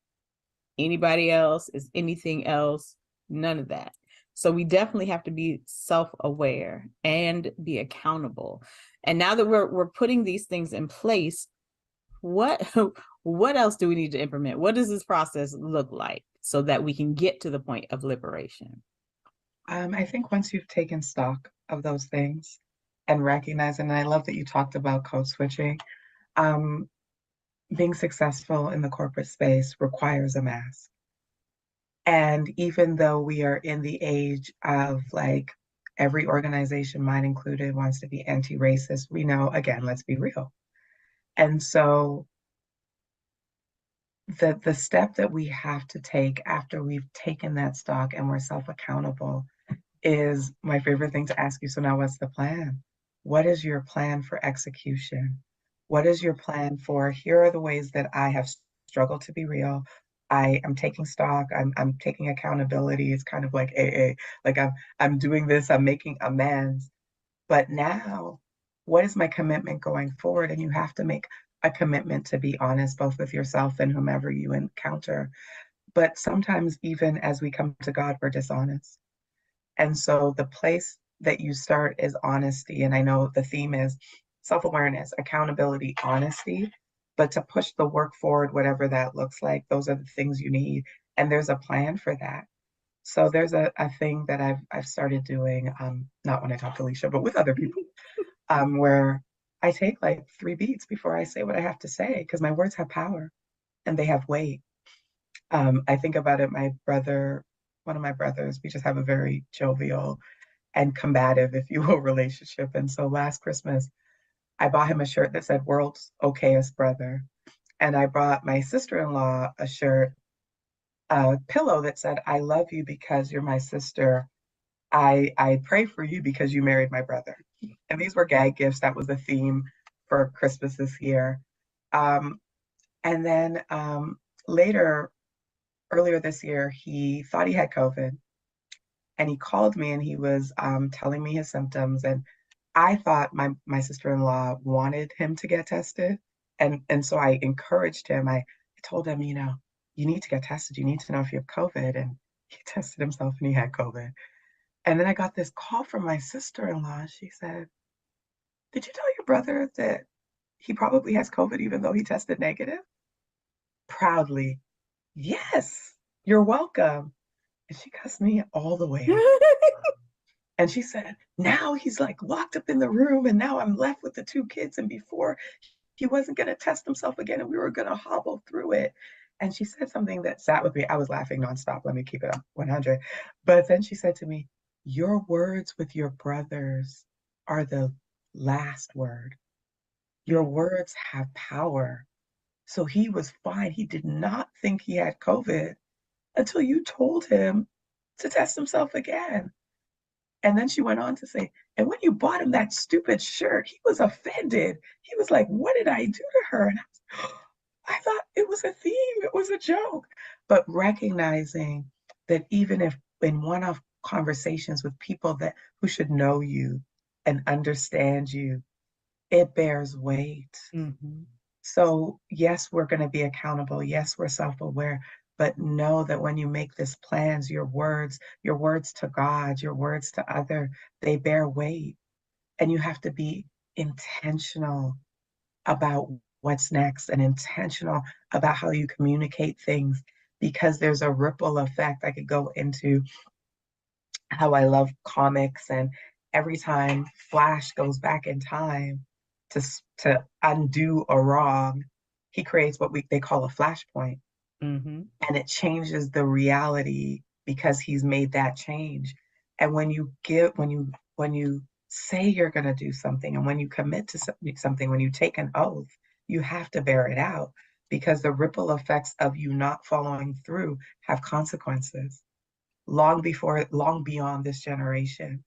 anybody else, as anything else, none of that. So we definitely have to be self-aware and be accountable. And now that we're putting these things in place, what else do we need to implement? What does this process look like so that we can get to the point of liberation? I think once you've taken stock of those things and recognize, and I love that you talked about code switching, being successful in the corporate space requires a mask. And even though we are in the age of, like, every organization, mine included, wants to be anti-racist, we know, again, let's be real. And so the step that we have to take after we've taken that stock and we're self-accountable is my favorite thing to ask you. So now what's the plan? What is your plan for execution? What is your plan for, here are the ways that I have struggled to be real. I am taking stock. I'm taking accountability. It's kind of like AA. Like, I'm doing this. I'm making amends. But now, what is my commitment going forward? And you have to make a commitment to be honest, both with yourself and whomever you encounter. But sometimes, even as we come to God, we're dishonest. And so the place that you start is honesty. And I know the theme is self-awareness, accountability, honesty. But to push the work forward, whatever that looks like, those are the things you need. And there's a plan for that. So there's a thing that I've started doing, not when I talk to Alicia, but with other people, where I take like 3 beats before I say what I have to say, because my words have power and they have weight. I think about it, one of my brothers, we just have a very jovial and combative, if you will, relationship. And so last Christmas, I bought him a shirt that said "World's Okayest Brother." And I brought my sister-in-law a pillow that said, "I love you because you're my sister. I pray for you because you married my brother. And these were gag gifts. That was the theme for Christmas this year. Um, and then later, earlier this year, he thought he had COVID, and he called me and he was telling me his symptoms. And I thought my sister-in-law wanted him to get tested. And so I encouraged him. I told him, you need to get tested. You need to know if you have COVID. And he tested himself and he had COVID. And then I got this call from my sister-in-law. She said, did you tell your brother that he probably has COVID even though he tested negative? Proudly, yes, you're welcome. And she cussed me all the way out. And she said, now he's like locked up in the room, and now I'm left with the two kids. And before, he wasn't going to test himself again, and we were going to hobble through it. And she said something that sat with me. I was laughing nonstop. Let me keep it up 100. But then she said to me, your words with your brothers are the last word. Your words have power. So he was fine. He did not think he had COVID until you told him to test himself again. And then she went on to say, and when you bought him that stupid shirt, he was offended. He was like, what did I do to her? And I thought it was a theme, it was a joke. But recognizing that even if in one-off conversations with people who should know you and understand you, it bears weight. Mm-hmm. So yes, we're going to be accountable. Yes, we're self-aware, but know that when you make these plans, your words to God, your words to other, they bear weight. And you have to be intentional about what's next and intentional about how you communicate things, because there's a ripple effect. I could go into how I love comics, and every time Flash goes back in time to undo a wrong, he creates what they call a flashpoint. Mm-hmm. And it changes the reality because he's made that change. And when you say you're going to do something, and when you commit to something, when you take an oath, you have to bear it out, because the ripple effects of you not following through have consequences long beyond this generation.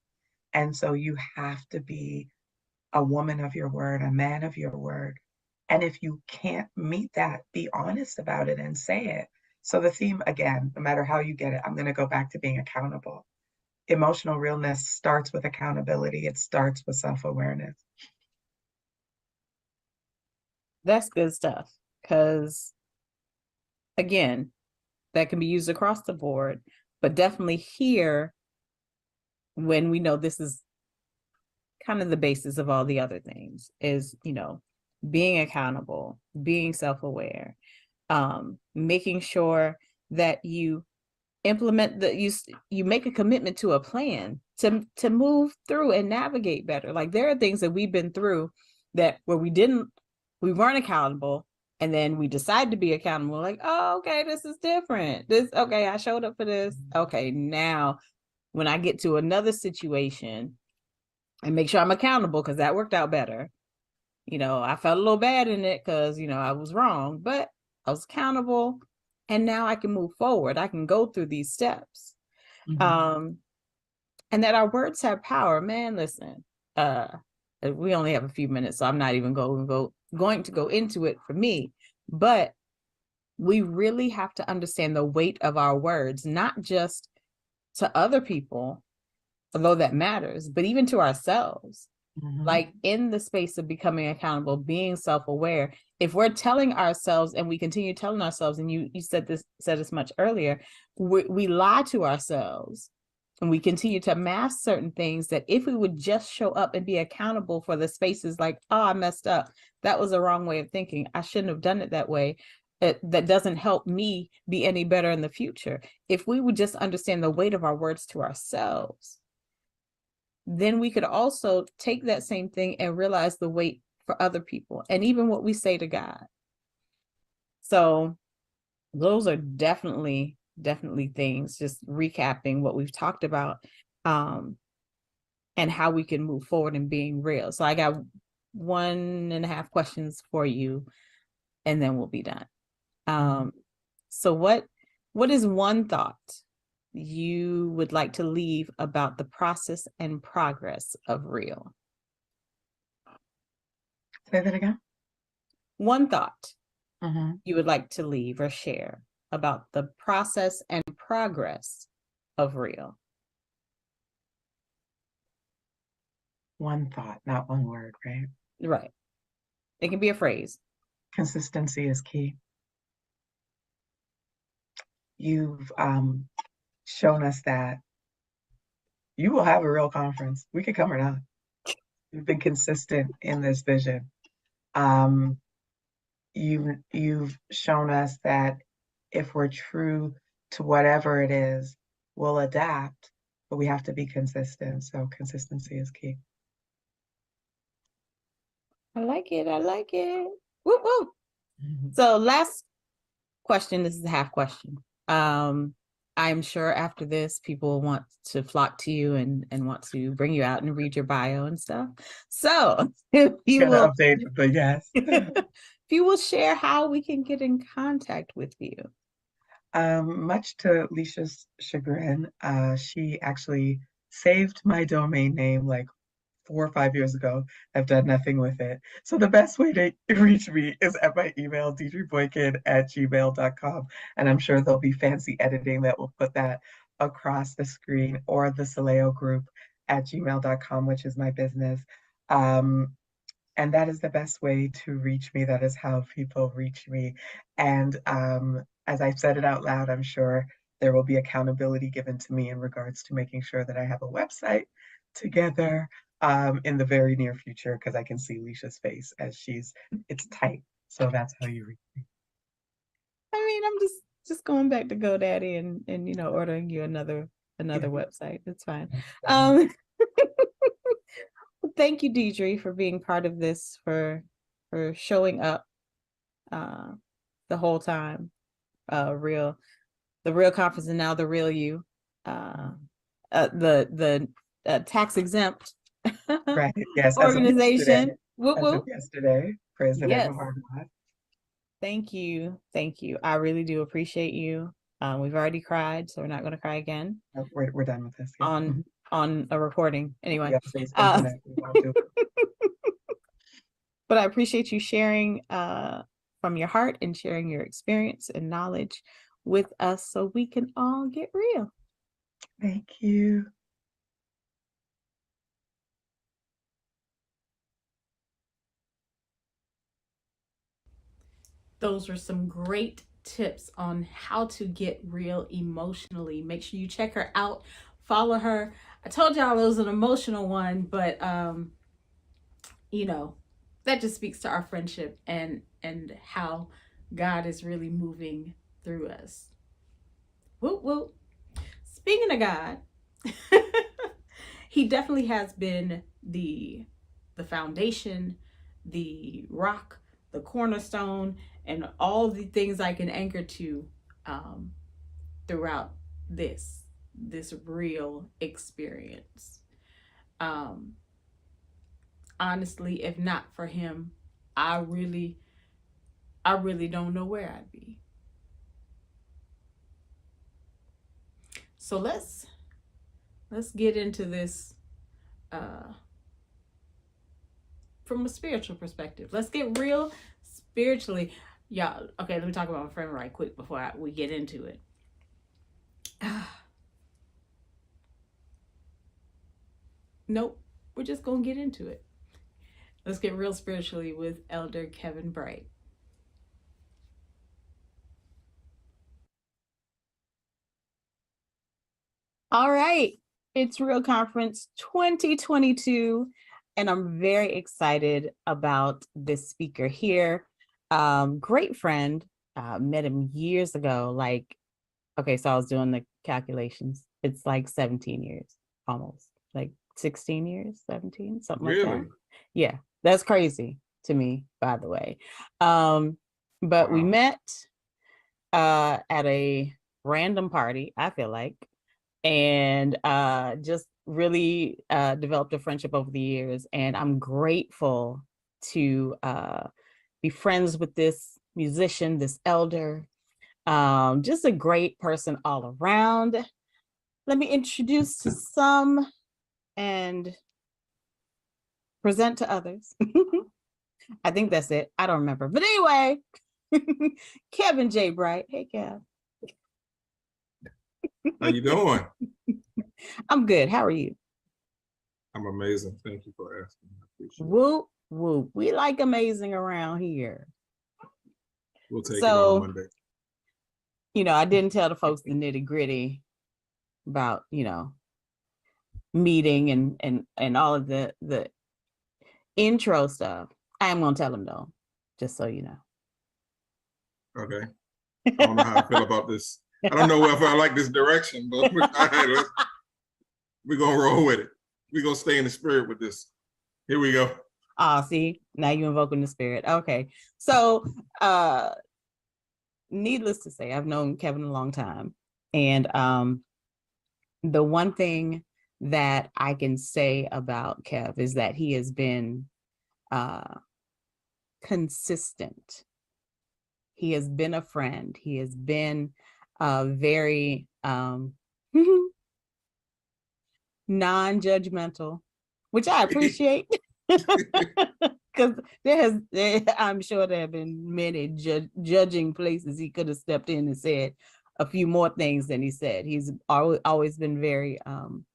And so you have to be a woman of your word, a man of your word. And if you can't meet that, be honest about it and say it. So the theme, again, no matter how you get it, I'm going to go back to being accountable. Emotional realness starts with accountability. It starts with self-awareness. That's good stuff. Because again, that can be used across the board, but definitely here, when we know this is kind of the basis of all the other things, is, being accountable, being self-aware, making sure that you implement you make a commitment to a plan to move through and navigate better. Like, there are things that we've been through that where we weren't accountable, and then we decide to be accountable, like, oh, okay, this is different. Okay, I showed up for this. Okay, now when I get to another situation, and make sure I'm accountable, because that worked out better. I felt a little bad in it because, I was wrong, but I was accountable, and now I can move forward. I can go through these steps. Mm-hmm. And that our words have power. Man, listen, we only have a few minutes, so I'm not even going to go into it for me, but we really have to understand the weight of our words, not just to other people, although that matters, but even to ourselves. Mm-hmm. Like, in the space of becoming accountable, being self-aware, if we're telling ourselves, and we continue telling ourselves, and you said this much earlier, we lie to ourselves, and we continue to mask certain things, that if we would just show up and be accountable for the spaces, like, oh, I messed up. That was the wrong way of thinking. I shouldn't have done it that way. That doesn't help me be any better in the future. If we would just understand the weight of our words to ourselves, then we could also take that same thing and realize the weight for other people, and even what we say to God. So those are definitely things, just recapping what we've talked about, and how we can move forward in being real. So I got 1.5 questions for you, and then we'll be done. So what is one thought you would like to leave about the process and progress of real? Say that again. One thought Mm-hmm. you would like to leave or share about the process and progress of real. One thought, not one word, right? Right. It can be a phrase. Consistency is key. You've shown us that you will have a real conference. We could come or not. You've been consistent in this vision. You've shown us that if we're true to whatever it is, we'll adapt, but we have to be consistent. So consistency is key. I like it. I like it. Woo woo. So last question. This is a half question. I'm sure after this, people want to flock to you and want to bring you out and read your bio and stuff. So if you will update, but yes. if you will share how we can get in contact with you. Much to Leisha's chagrin, she actually saved my domain name like 4 or 5 years ago. I've done nothing with it. So the best way to reach me is at my email, deirdreboykin@gmail.com. And I'm sure there'll be fancy editing that will put that across the screen, or the Soleo group at gmail.com, which is my business. And that is the best way to reach me. That is how people reach me. And as I've said it out loud, I'm sure there will be accountability given to me in regards to making sure that I have a website together in the very near future, because I can see Leisha's face as it's tight. So that's how you reach me. I mean, I'm just going back to GoDaddy and ordering you another website. It's fine. Thank you, Deidre, for being part of this, for showing up the whole time. The real conference, and now the real you. The tax exempt Right. Yes. organization. As of yesterday, President Yes. Muhammad. Thank you. I really do appreciate you. We've already cried, so we're not going to cry again. No, we're done with this. Yeah. On a recording anyway. But I appreciate you sharing from your heart and sharing your experience and knowledge with us so we can all get real. Thank you. Those were some great tips on how to get real emotionally. Make sure you check her out, follow her. I told y'all it was an emotional one, but that just speaks to our friendship and how God is really moving through us. Whoop whoop. Speaking of God, he definitely has been the foundation, the rock, the cornerstone, and all the things I can anchor to throughout this real experience. Honestly, if not for him, I really don't know where I'd be. So let's get into this from a spiritual perspective. Let's get real spiritually. Y'all, okay, let me talk about my friend right quick before we get into it. Nope, we're just gonna get into it. Let's get real spiritually with Elder Kevin Bright. All right, it's Real Conference 2022, and I'm very excited about this speaker here. Great friend, met him years ago. So I was doing the calculations. It's like 17 years, almost like 16 years, 17, something like that. Yeah, that's crazy to me, by the way. But we met at a random party, I feel like, and just really developed a friendship over the years. And I'm grateful to be friends with this musician, this elder, just a great person all around. let me introduce to some and present to others. I think that's it. I don't remember. But anyway, Kevin J. Bright. Hey, Kev. How you doing? I'm good. How are you? I'm amazing. Thank you for asking. I appreciate it. Whoop, whoop. We like amazing around here. We'll take it on Monday. I didn't tell the folks the nitty gritty about, meeting and all of the intro stuff. I am going to tell them though, just so you know. Okay. I don't know how I feel about this. I don't know if I like this direction, but we're going to roll with it. We're going to stay in the spirit with this. Here we go. See, now you're invoking the spirit. Okay. So, needless to say, I've known Kevin a long time. And the one thing that I can say about Kev is that he has been consistent. He has been a friend. He has been very non-judgmental, which I appreciate. Because I'm sure there have been many judging places he could have stepped in and said a few more things than he said. He's always been very so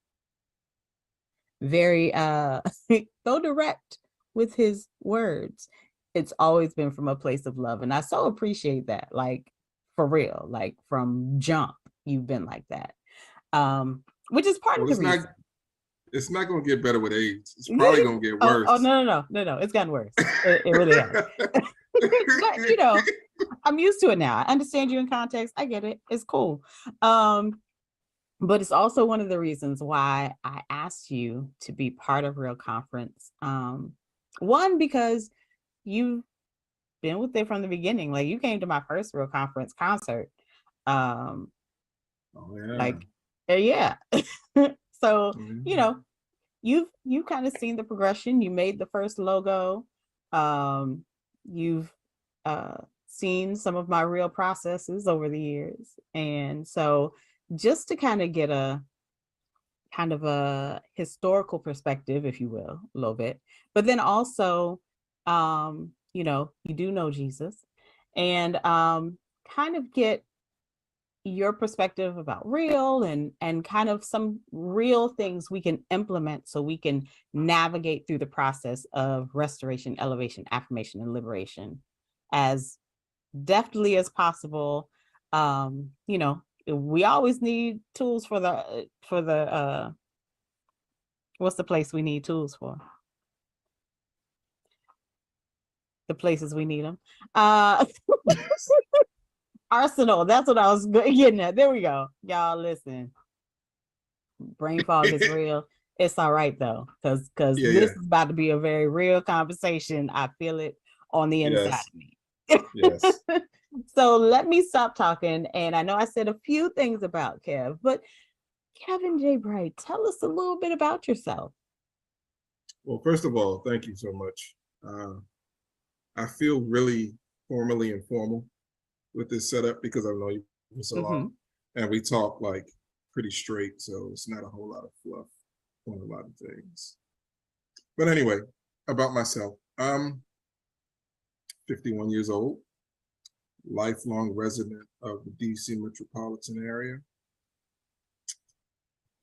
direct with his words. It's always been from a place of love, and I so appreciate that. Like, for real, like from jump, you've been like that, which is part of the reason. It's not going to get better with age. It's probably going to get worse. No. It's gotten worse. It really has. But, I'm used to it now. I understand you in context. I get it. It's cool. But it's also one of the reasons why I asked you to be part of Real Conference. One, because you've been with it from the beginning. Like, you came to my first Real Conference concert. Oh, yeah. Like, yeah. So, you've kind of seen the progression. You made the first logo. You've seen some of my real processes over the years. And so just to kind of get a historical perspective, if you will, a little bit, but then also, you do know Jesus, and kind of get your perspective about real and kind of some real things we can implement so we can navigate through the process of restoration, elevation, affirmation, and liberation as deftly as possible. We always need tools for the what's the place we need tools for? The places we need them. Arsenal. That's what I was getting at. There we go. Y'all listen. Brain fog is real. It's all right though, because this is about to be a very real conversation. I feel it on the inside of me. Yes. So let me stop talking. And I know I said a few things about Kev, but Kevin J. Bright, tell us a little bit about yourself. Well, first of all, thank you so much. I feel really formally informal with this setup because I know you for so long, and we talk like pretty straight, so it's not a whole lot of fluff on a lot of things. But anyway, about myself, I'm 51 years old, lifelong resident of the DC metropolitan area.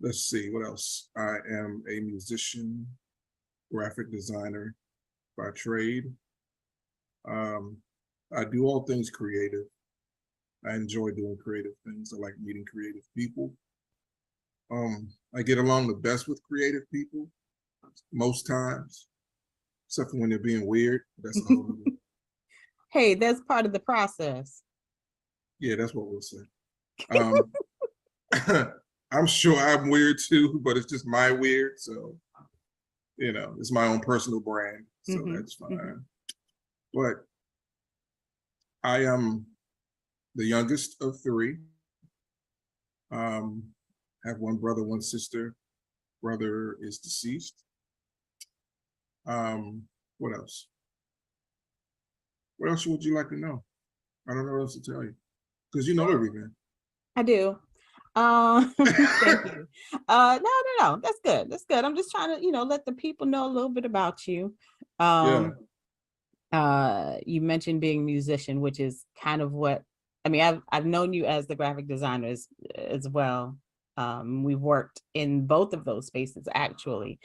Let's see, what else? I am a musician, graphic designer by trade. I do all things creative. I enjoy doing creative things. I like meeting creative people. I get along the best with creative people most times, except for when they're being weird. That's a whole other. Hey, that's part of the process. Yeah, that's what we'll say. I'm sure I'm weird too, but it's just my weird. So, it's my own personal brand. So that's fine. But I am the youngest of three. Have one brother, one sister. Brother is deceased. What else? What else would you like to know? I don't know what else to tell you, because you know everything. I do. Thank you. No. That's good. That's good. I'm just trying to, let the people know a little bit about you. Yeah. You mentioned being a musician, which is kind of what I mean. I've known you as the graphic designer as well. We've worked in both of those spaces actually.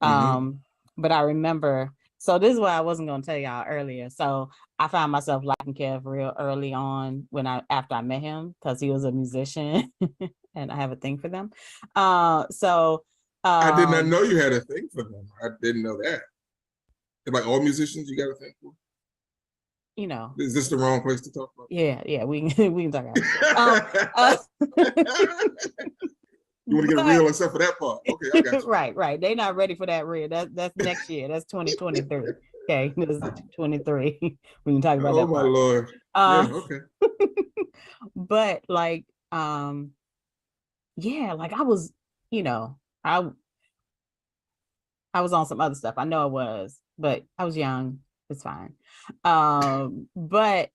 But I remember, so this is what I wasn't going to tell y'all earlier. So I found myself liking Kev real early on after I met him, because he was a musician and I have a thing for them. I did not know you had a thing for them. I didn't know that. Like all musicians, you got a thing for? Is this the wrong place to talk about? Yeah, we can talk about it. You want to get real except for that part. Okay, I got you. Right. They're not ready for that real. That's next year. That's 2023. Okay, this is 23. We can talk about that. Oh my Lord. Yeah, okay. But like, yeah, like I was, I was on some other stuff. I know I was, but I was young. It's fine. But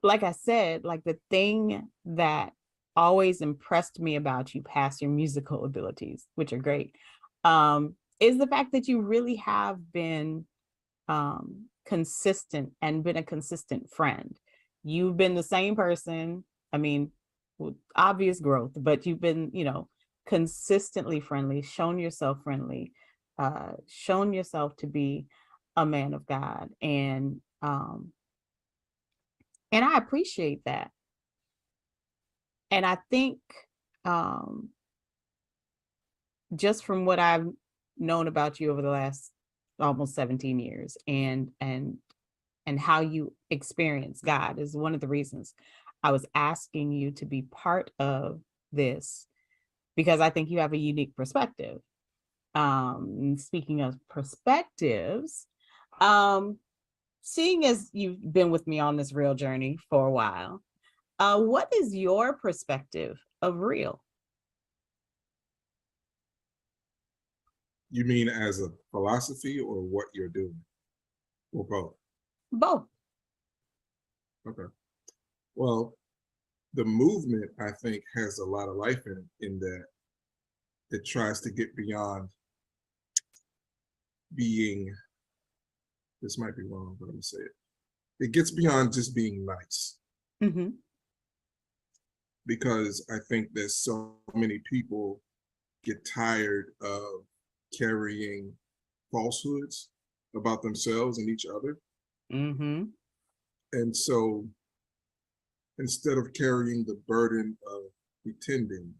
like I said, like the thing that always impressed me about you past your musical abilities, which are great, is the fact that you really have been consistent and been a consistent friend. You've been the same person. I mean, with obvious growth, but you've been, consistently friendly, shown yourself friendly, shown yourself to be a man of God. And I appreciate that. And I think just from what I've known about you over the last almost 17 years and how you experience God is one of the reasons I was asking you to be part of this, because I think you have a unique perspective. Speaking of perspectives, seeing as you've been with me on this real journey for a while, what is your perspective of real? You mean as a philosophy or what you're doing? Or both? Both. Okay. Well, the movement, I think, has a lot of life in that it tries to get beyond being, this might be wrong, but I'm gonna say it. It gets beyond just being nice. Mm-hmm. Because I think that so many people get tired of carrying falsehoods about themselves and each other. Mm-hmm. And so instead of carrying the burden of pretending,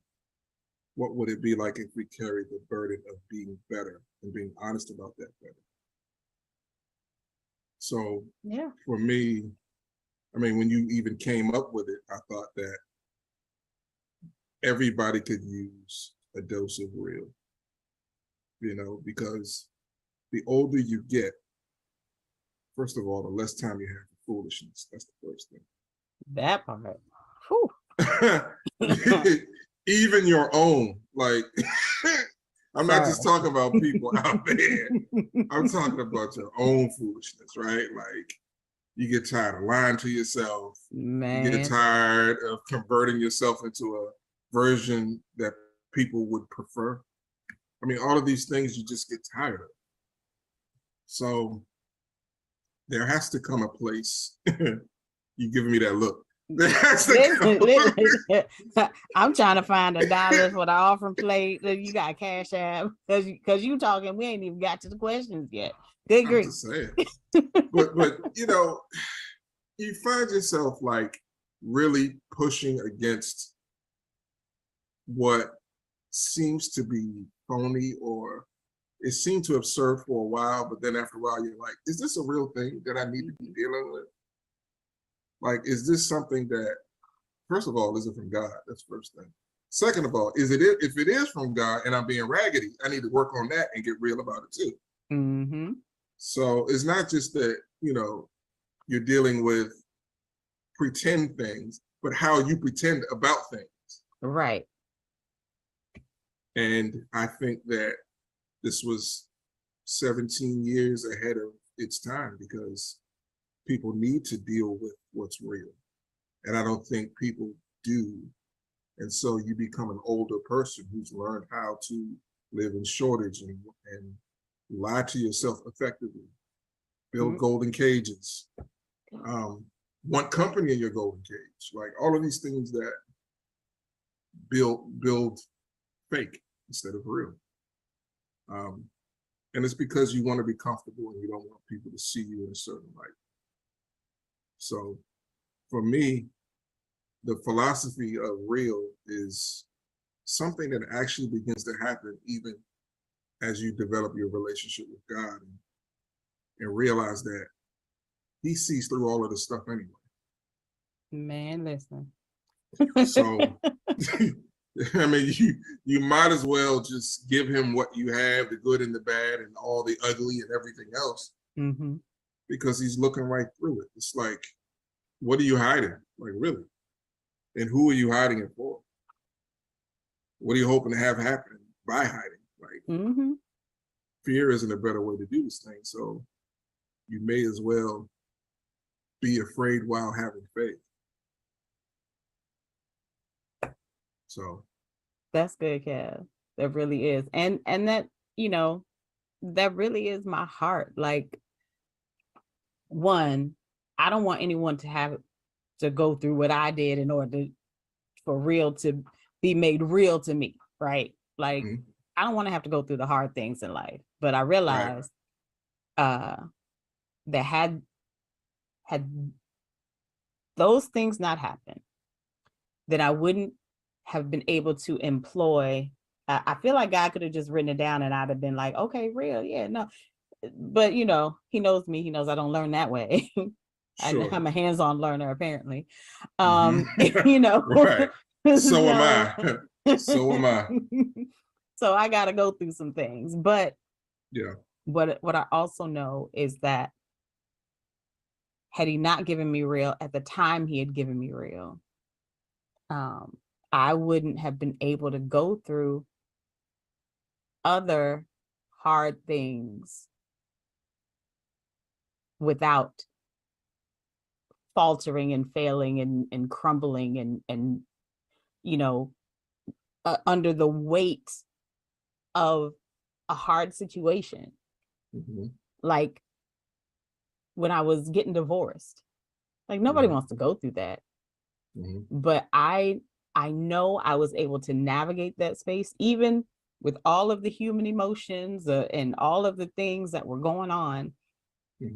what would it be like if we carried the burden of being better and being honest about that better? So yeah, for me, I mean, when you even came up with it, I thought that everybody could use a dose of real, because the older you get, first of all, the less time you have for foolishness. That's the first thing. That part. Even your own, like, I'm not just talking about people out there. I'm talking about your own foolishness, right? Like, you get tired of lying to yourself. Man. You get tired of converting yourself into a version that people would prefer. I mean, all of these things you just get tired of. So there has to come a place. You giving me that look. I'm trying to find $1 for the offering plate. You got Cash App because you talking. We ain't even got to the questions yet. Good grief. I'm just saying. but you find yourself like really pushing against what seems to be phony, or it seemed to have served for a while, but then after a while you're like, is this a real thing that I need to be dealing with? Like, is this something that, first of all, is it from God? That's the first thing. Second of all, if it is from God and I'm being raggedy, I need to work on that and get real about it too. Mm-hmm. So it's not just that, you're dealing with pretend things, but how you pretend about things. Right. And I think that this was 17 years ahead of its time, because people need to deal with what's real. And I don't think people do And so you become an older person who's learned how to live in shortage and lie to yourself effectively, build golden cages, want company in your golden cage, like all of these things that build fake instead of real. And it's because you want to be comfortable and you don't want people to see you in a certain light. So for me, the philosophy of real is something that actually begins to happen even as you develop your relationship with God and realize that he sees through all of this stuff anyway. Man, listen. So I mean, you might as well just give him what you have, the good and the bad and all the ugly and everything else, because he's looking right through it. It's like, what are you hiding? Like, really? And who are you hiding it for? What are you hoping to have happen by hiding? Like, fear isn't a better way to do this thing. So you may as well be afraid while having faith. So that's good, Kev. That really is. And that, you know, that really is my heart. Like, one, I don't want anyone to have to go through what I did in order for real to be made real to me, right? Like, I don't want to have to go through the hard things in life. But I realized that had those things not happened, then I wouldn't have been able to employ. I feel like God could have just written it down and I'd have been like, okay, real, yeah, no. But, you know, he knows me. He knows I don't learn that way. Sure. I'm a hands-on learner, apparently. You know. Right. So am I. So am I. So I got to go through some things. But yeah, what I also know is that had he not given me real at the time he had given me real, I wouldn't have been able to go through other hard things without faltering and failing and crumbling and you know, under the weight of a hard situation. Like when I was getting divorced, like nobody wants to go through that. But I know I was able to navigate that space, even with all of the human emotions and all of the things that were going on.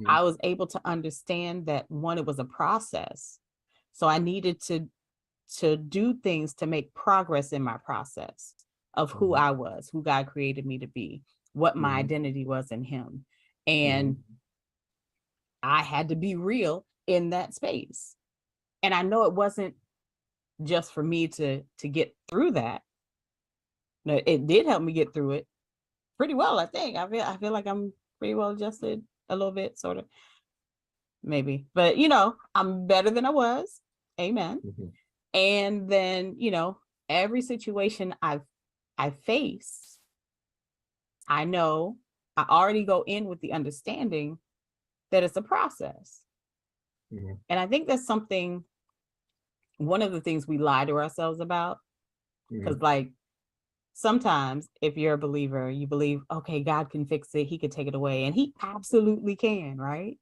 I was able to understand that, one, it was a process. So I needed to do things to make progress in my process of who I was, who God created me to be, what my identity was in him. And I had to be real in that space. And I know it wasn't just for me to get through that. No, it did help me get through it pretty well, I think. I feel like I'm pretty well adjusted a little bit, sort of, maybe. But, you know, I'm better than I was. Amen. And then, you know, every situation I face, I know I already go in with the understanding that it's a process. And I think that's something, one of the things we lie to ourselves about, because like sometimes if you're a believer, you believe, okay, God can fix it. He could take it away. And he absolutely can, right?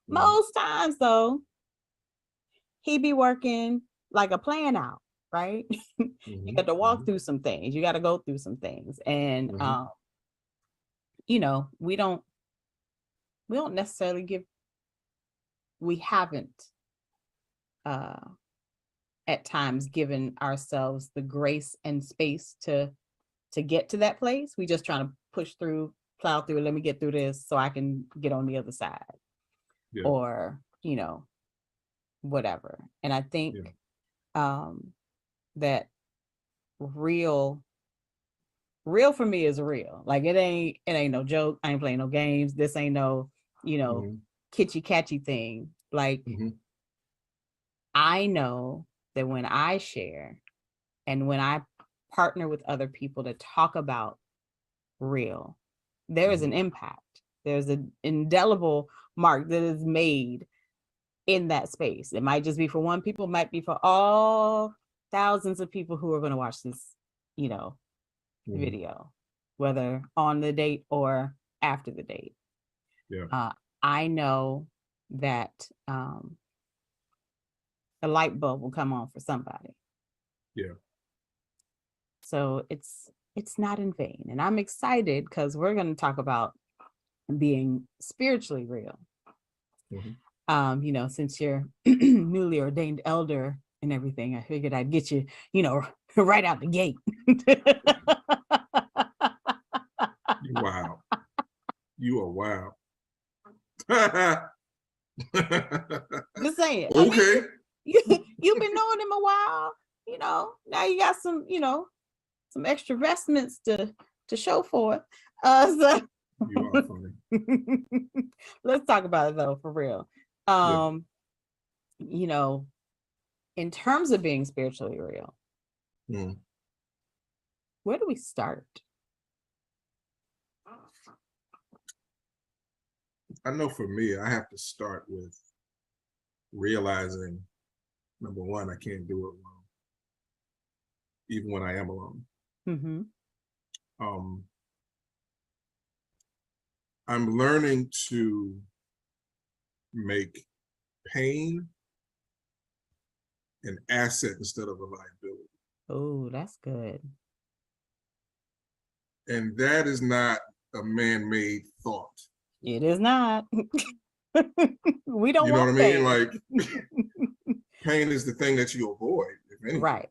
Most times though, he be working like a plan out, right? You got to walk through some things. You got to go through some things. And, you know, we don't necessarily we haven't at times given ourselves the grace and space to get to that place. We just trying to push through, plow through, let me get through this so I can get on the other side. Or, you know, whatever. And I think that real for me is real. Like it ain't no joke. I ain't playing no games. This ain't no, you know, kitschy catchy thing. Like I know that when I share and when I partner with other people to talk about real, there is an impact. There's an indelible mark that is made in that space. It might just be for one people, might be for all thousands of people who are going to watch this, video, whether on the date or after the date. Yeah. I know that a light bulb will come on for somebody. Yeah. So it's not in vain. And I'm excited because we're going to talk about being spiritually real. Since you're newly ordained elder and everything, I figured I'd get you, right out the gate. Wow. You are wow. Just saying. Okay. You've been knowing him a while, now you got some, some extra vestments to show for it. So You are funny. let's talk about it though, for real. In terms of being spiritually real, where do we start? I know for me, I have to start with realizing, number one, I can't do it alone, even when I am alone. I'm learning to make pain an asset instead of a liability. Oh, that's good. And that is not a man-made thought. It is not. We don't You know want what I mean? pain. Like, pain is the thing that you avoid, if anything. Right.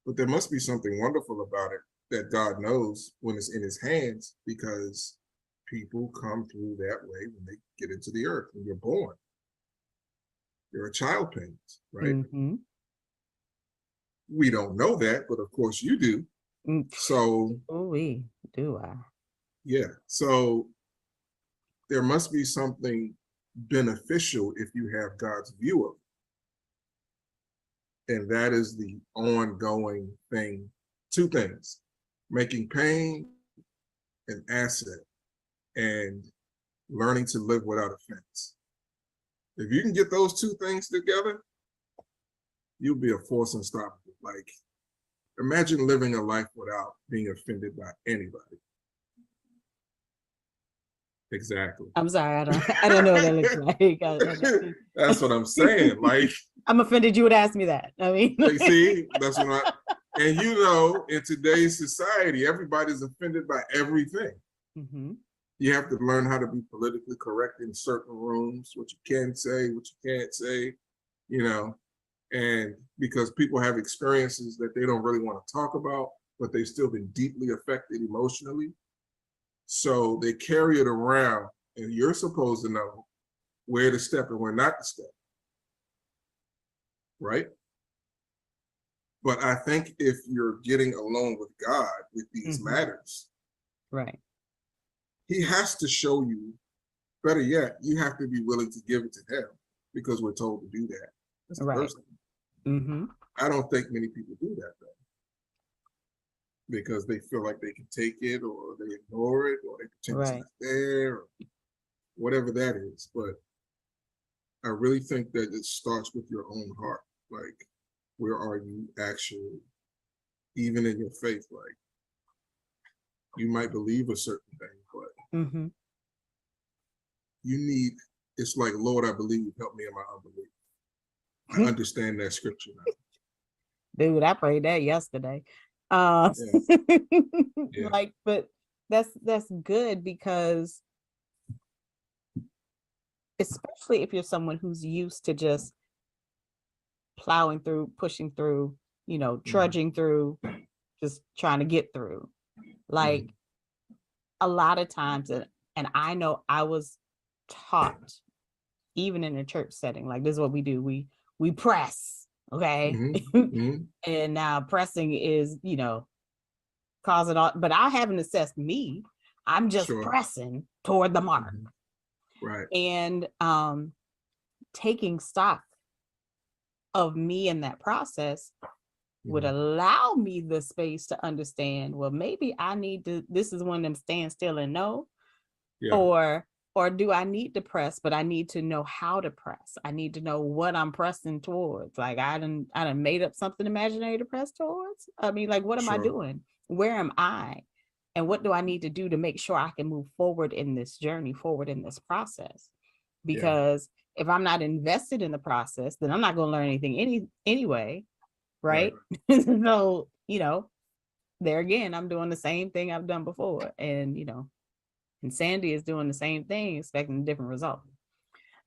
But there must be something wonderful about it that God knows when it's in his hands, because people come through that way when they get into the earth. When you're born, you're a child pains, right? We don't know that, but of course you do. So, we do. Yeah. So there must be something beneficial if you have God's view of it. And that is the ongoing thing. Two things: making pain an asset and learning to live without offense. If you can get those two things together, you'll be a force unstoppable. Like, imagine living a life without being offended by anybody. Exactly. I'm sorry, I don't know what that looks like. That's what I'm saying. Like, I'm offended you would ask me that. I mean, see, that's what and in today's society, everybody's offended by everything. You have to learn how to be politically correct in certain rooms, what you can say, what you can't say, and because people have experiences that they don't really want to talk about, but they've still been deeply affected emotionally. So they carry it around, and you're supposed to know where to step and where not to step. Right? But I think if you're getting alone with God with these matters, right, he has to show you. Better yet, you have to be willing to give it to him, because we're told to do that. That's the first thing. I don't think many people do that, though, because they feel like they can take it, or they ignore it, or they pretend it's not there, or whatever that is. But I really think that it starts with your own heart. Like, where are you actually, even in your faith? Like, you might believe a certain thing, but it's like, Lord, I believe, help me in my unbelief. I understand that scripture now. Dude, I prayed that yesterday. Like, but that's good, because especially if you're someone who's used to just plowing through, pushing through, trudging through, just trying to get through. Like, a lot of times, and I know I was taught, even in a church setting, like, this is what we do. We press, okay? And now pressing is, causing all, but I haven't assessed me. I'm just pressing toward the mark. Right. And taking stock of me in that process would allow me the space to understand, well, maybe I need to, this is one of them stand still and know, or Or do I need to press, but I need to know how to press? I need to know what I'm pressing towards. Like I done made up something imaginary to press towards. I mean, like, what am I doing? Where am I? And what do I need to do to make sure I can move forward in this journey, forward in this process? Because if I'm not invested in the process, then I'm not going to learn anything anyway. Right. So, you know, there again, I'm doing the same thing I've done before. And, you know, and Sandy is doing the same thing, expecting a different result.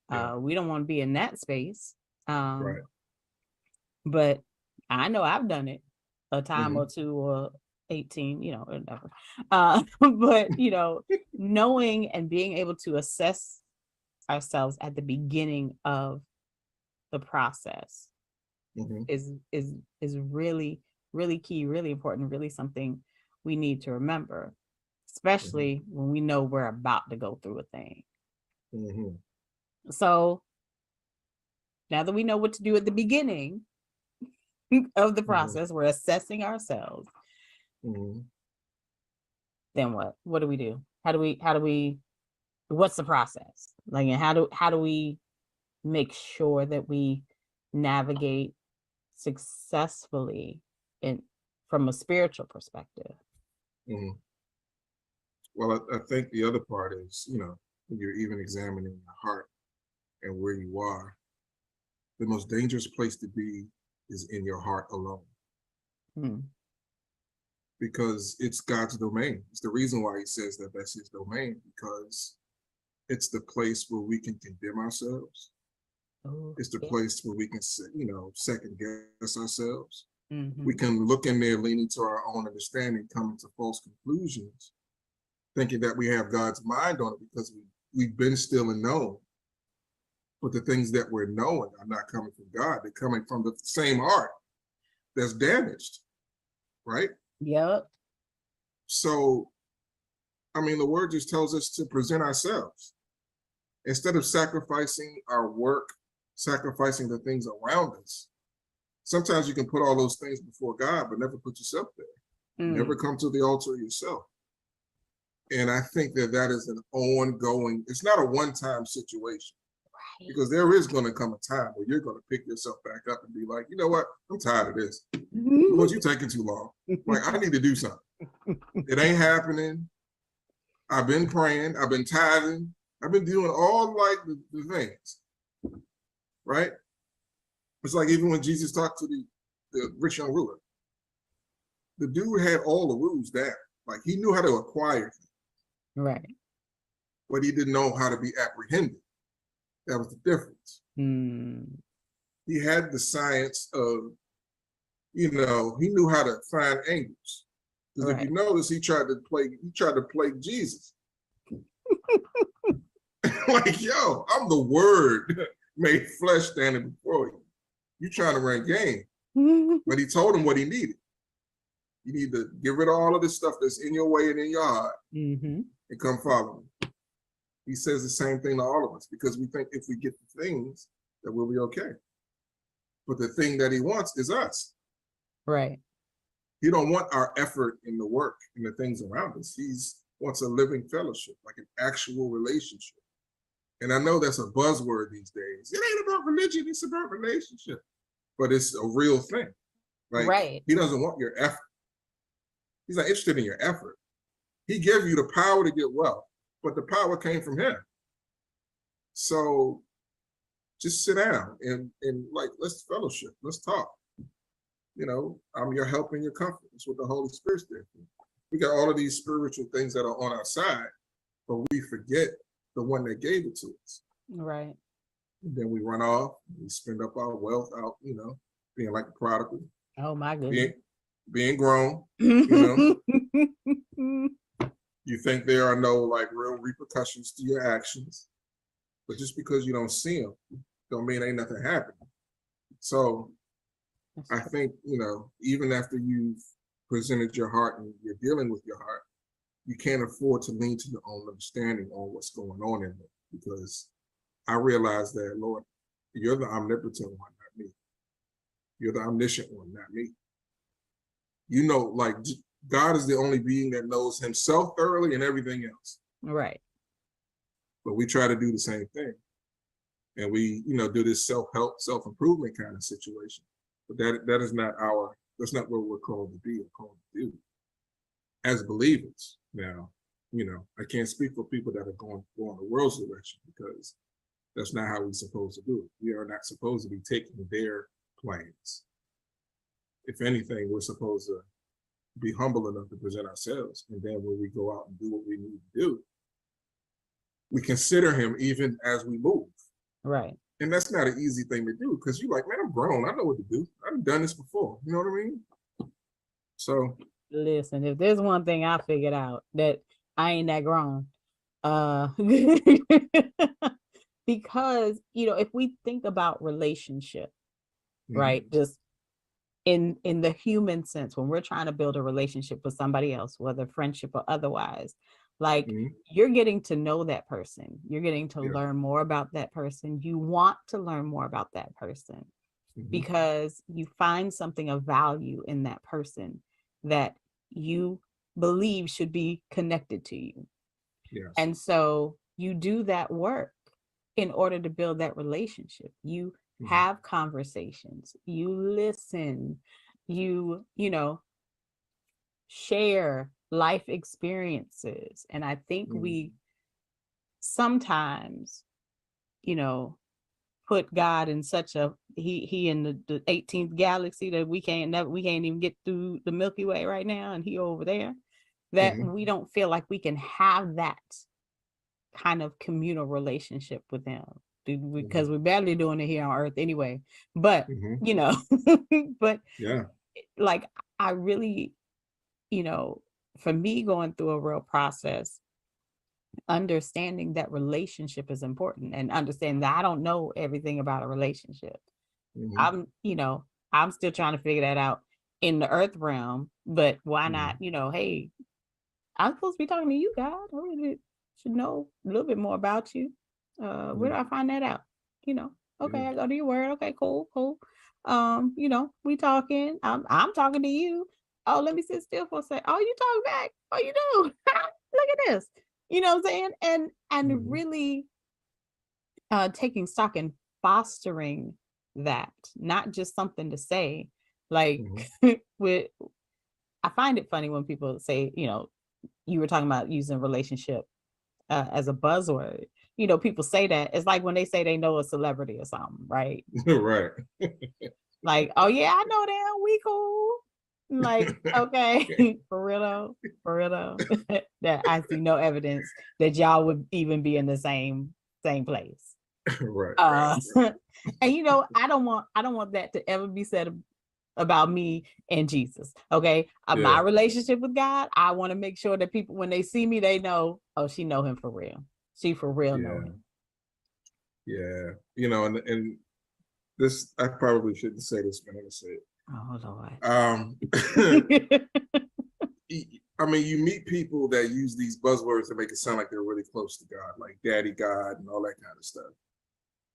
We don't want to be in that space. But I know I've done it a time or two or 18, you know, or never. But, you know, knowing and being able to assess ourselves at the beginning of the process is really, really key, really important, really something we need to remember, especially when we know we're about to go through a thing. So now that we know what to do at the beginning of the process, we're assessing ourselves. Then what? What do we do? How do we, what's the process? Like, and how do we make sure that we navigate successfully from a spiritual perspective? Well, I think the other part is, you know, when you're even examining your heart and where you are, the most dangerous place to be is in your heart alone. Because it's God's domain. It's the reason why he says that that's his domain, because it's the place where we can condemn ourselves. It's the place where we can, you know, second guess ourselves. We can look in there leaning to our own understanding, coming to false conclusions, thinking that we have God's mind on it because we've been still and known. But the things that we're knowing are not coming from God. They're coming from the same heart that's damaged, right? Yep. So, I mean, the word just tells us to present ourselves. Instead of sacrificing our work, sacrificing the things around us, sometimes you can put all those things before God, but never put yourself there. Never come to the altar yourself. And I think that is an ongoing, it's not a one-time situation. Because there is going to come a time where you're going to pick yourself back up and be like, you know what? I'm tired of this. Lord, you're taking too long. Like, I need to do something. It ain't happening. I've been praying. I've been tithing. I've been doing all like the things. Right? It's like even when Jesus talked to the rich young ruler, the dude had all the rules down. Like, he knew how to acquire things. Right. But he didn't know how to be apprehended. That was the difference. He had the science of, you know, he knew how to find angles. Because if you notice, he tried to plague Jesus. Like, yo, I'm the word made flesh standing before you. You trying to run game. But he told him what he needed. You need to get rid of all of this stuff that's in your way and in your heart and come follow me. He says the same thing to all of us because we think if we get the things that we'll be okay. But the thing that he wants is us. Right. He don't want our effort in the work and the things around us. He wants a living fellowship, like an actual relationship. And I know that's a buzzword these days. It ain't about religion, it's about relationship. But it's a real thing. Like, he doesn't want your effort. He's not interested in your effort. He gave you the power to get wealth, but the power came from him. So just sit down and like, let's fellowship, let's talk. You know, I'm your help and your comfort. That's what the Holy Spirit's there for. We got all of these spiritual things that are on our side, but we forget the one that gave it to us. Right. And then we run off, we spend up our wealth out, you know, being like a prodigal. Oh my goodness. Being grown, you know. You think there are no like real repercussions to your actions, but just because you don't see them, don't mean ain't nothing happening. So I think, you know, even after you've presented your heart and you're dealing with your heart, you can't afford to lean to your own understanding on what's going on in it, because I realize that, Lord, you're the omnipotent one, not me. You're the omniscient one, not me. You know, like, God is the only being that knows himself thoroughly and everything else. Right. but we try to do the same thing. And we, do this self-help, self-improvement kind of situation. But that is not that's not what we're called to be or called to do as believers. Now, I can't speak for people that are going the world's direction, because that's not how we're supposed to do it. We are not supposed to be taking their plans. If anything, we're supposed to be humble enough to present ourselves. And then when we go out and do what we need to do, we consider him even as we move. Right. And that's not an easy thing to do, because you're like, man, I'm grown. I know what to do. I've done this before. You know what I mean? So listen, if there's one thing I figured out, that I ain't that grown. Because, if we think about relationship, right? Just in the human sense, when we're trying to build a relationship with somebody else, whether friendship or otherwise, like you're getting to know that person. You're getting to learn more about that person. You want to learn more about that person because you find something of value in that person that you believe should be connected to you. Yes. And so you do that work in order to build that relationship. You have conversations, you listen, you share life experiences. And I think we sometimes, put God in such a he in the 18th galaxy that we can't even get through the Milky Way right now, and he over there, that we don't feel like we can have that kind of communal relationship with him, because we're barely doing it here on Earth anyway. But but like I really, for me, going through a real process, understanding that relationship is important, and understanding that I don't know everything about a relationship. I'm still trying to figure that out in the earth realm, but why not, hey, I'm supposed to be talking to you, God. I really should know a little bit more about you. Where do I find that out? Okay, I go to your word. Okay, cool. We talking. I'm talking to you. Oh, let me sit still for a second. Oh, you talk back. Oh, you do. Look at this. You know what I'm saying? And really taking stock and fostering that, not just something to say. Like I find it funny when people say, you were talking about using relationship as a buzzword. People say that. It's like when they say they know a celebrity or something, right? Right. Like, oh yeah, I know them. We cool. Like, okay, for real though. That I see no evidence that y'all would even be in the same place. Right. And I don't want that to ever be said about me and Jesus. Okay. My relationship with God, I want to make sure that people, when they see me, they know, oh, she know him for real. She for real know him. Yeah. And this, I probably shouldn't say this, but I'm gonna say it. Oh Lord. I mean, you meet people that use these buzzwords to make it sound like they're really close to God, like Daddy God and all that kind of stuff.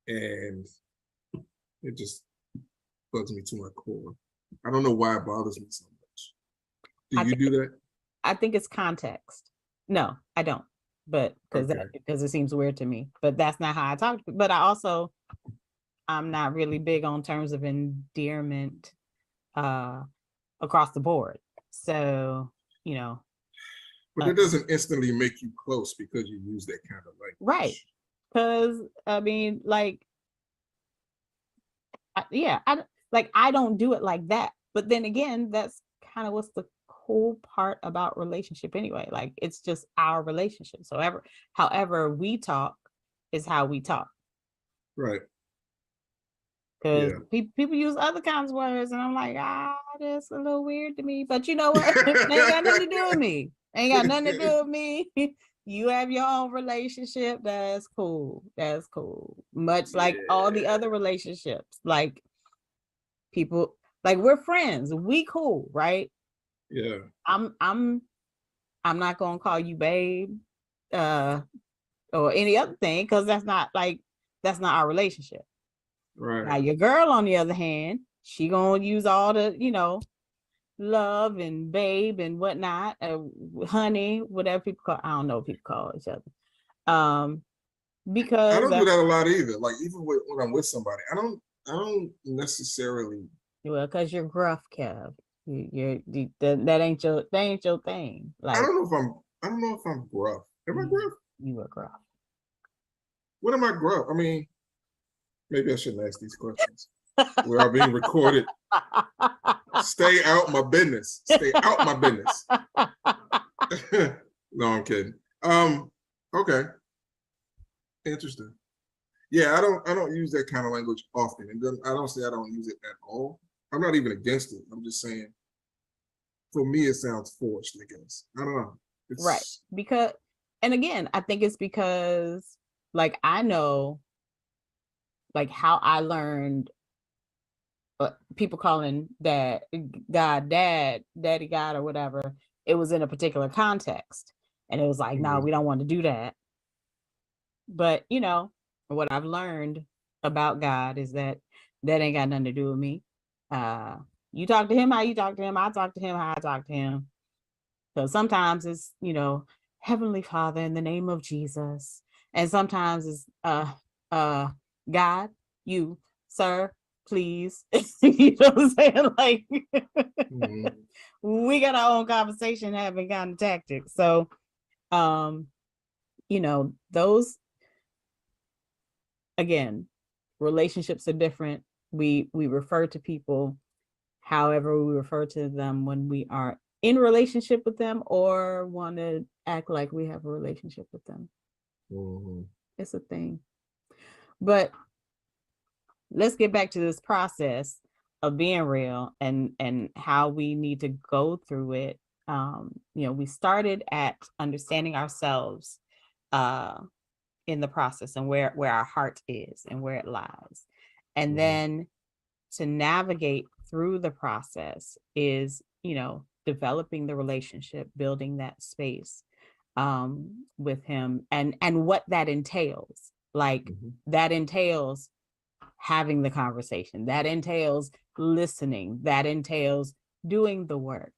And it just bugs me to my core. I don't know why it bothers me so much. Do you do that? I think it's context. No, I don't. But because it seems weird to me. But that's not how I talk. But I'm not really big on terms of endearment across the board. So, but it doesn't instantly make you close because you use that kind of language. Right. Because I mean, I don't do it like that. But then again, that's kind of what's the cool part about relationship anyway. Like, it's just our relationship. So however we talk is how we talk. Right. Because people use other kinds of words, and I'm like, that's a little weird to me. But you know what? They ain't got nothing to do with me. Ain't got nothing to do with me. You have your own relationship. That's cool. That's cool. Much like all the other relationships. Like, people, like, we're friends. We cool, right? Yeah. I'm not gonna call you babe, or any other thing, because that's not our relationship. Right. Now your girl, on the other hand, she gonna use all the, love and babe and whatnot, honey, whatever people call. I don't know what people call each other. Because I don't do that a lot either. Like even when I'm with somebody, I don't necessarily. well, because you're gruff, Kev. That ain't your thing. I Like don't know if I'm gruff. Am I gruff? you are gruff. What am I gruff? I mean, maybe I shouldn't ask these questions. We are being recorded. Stay out my business. Stay out my business. No, I'm kidding. Okay. Interesting. Yeah, I don't use that kind of language often. And I don't say I don't use it at all. I'm not even against it. I'm just saying for me it sounds forced, I guess. I don't know. Right. Because, and again, I think it's because like I know like how I learned people calling God, daddy God or whatever, it was in a particular context. And it was like, no, we don't want to do that. But, you know, what I've learned about God is that ain't got nothing to do with me. You talk to him how you talk to him. I talk to him how I talk to him. So sometimes it's, you know, Heavenly Father, in the name of Jesus. And sometimes it's God, you, sir, please. You know what I'm saying? Like we got our own conversation having kind of tactics. So you know, those again, relationships are different. We refer to people however we refer to them when we are in relationship with them or want to act like we have a relationship with them. It's a thing. But let's get back to this process of being real and how we need to go through it. You know, we started at understanding ourselves in the process and where our heart is and where it lies. And then to navigate through the process is, you know, developing the relationship, building that space with him and what that entails. Like that entails having the conversation, that entails listening, that entails doing the work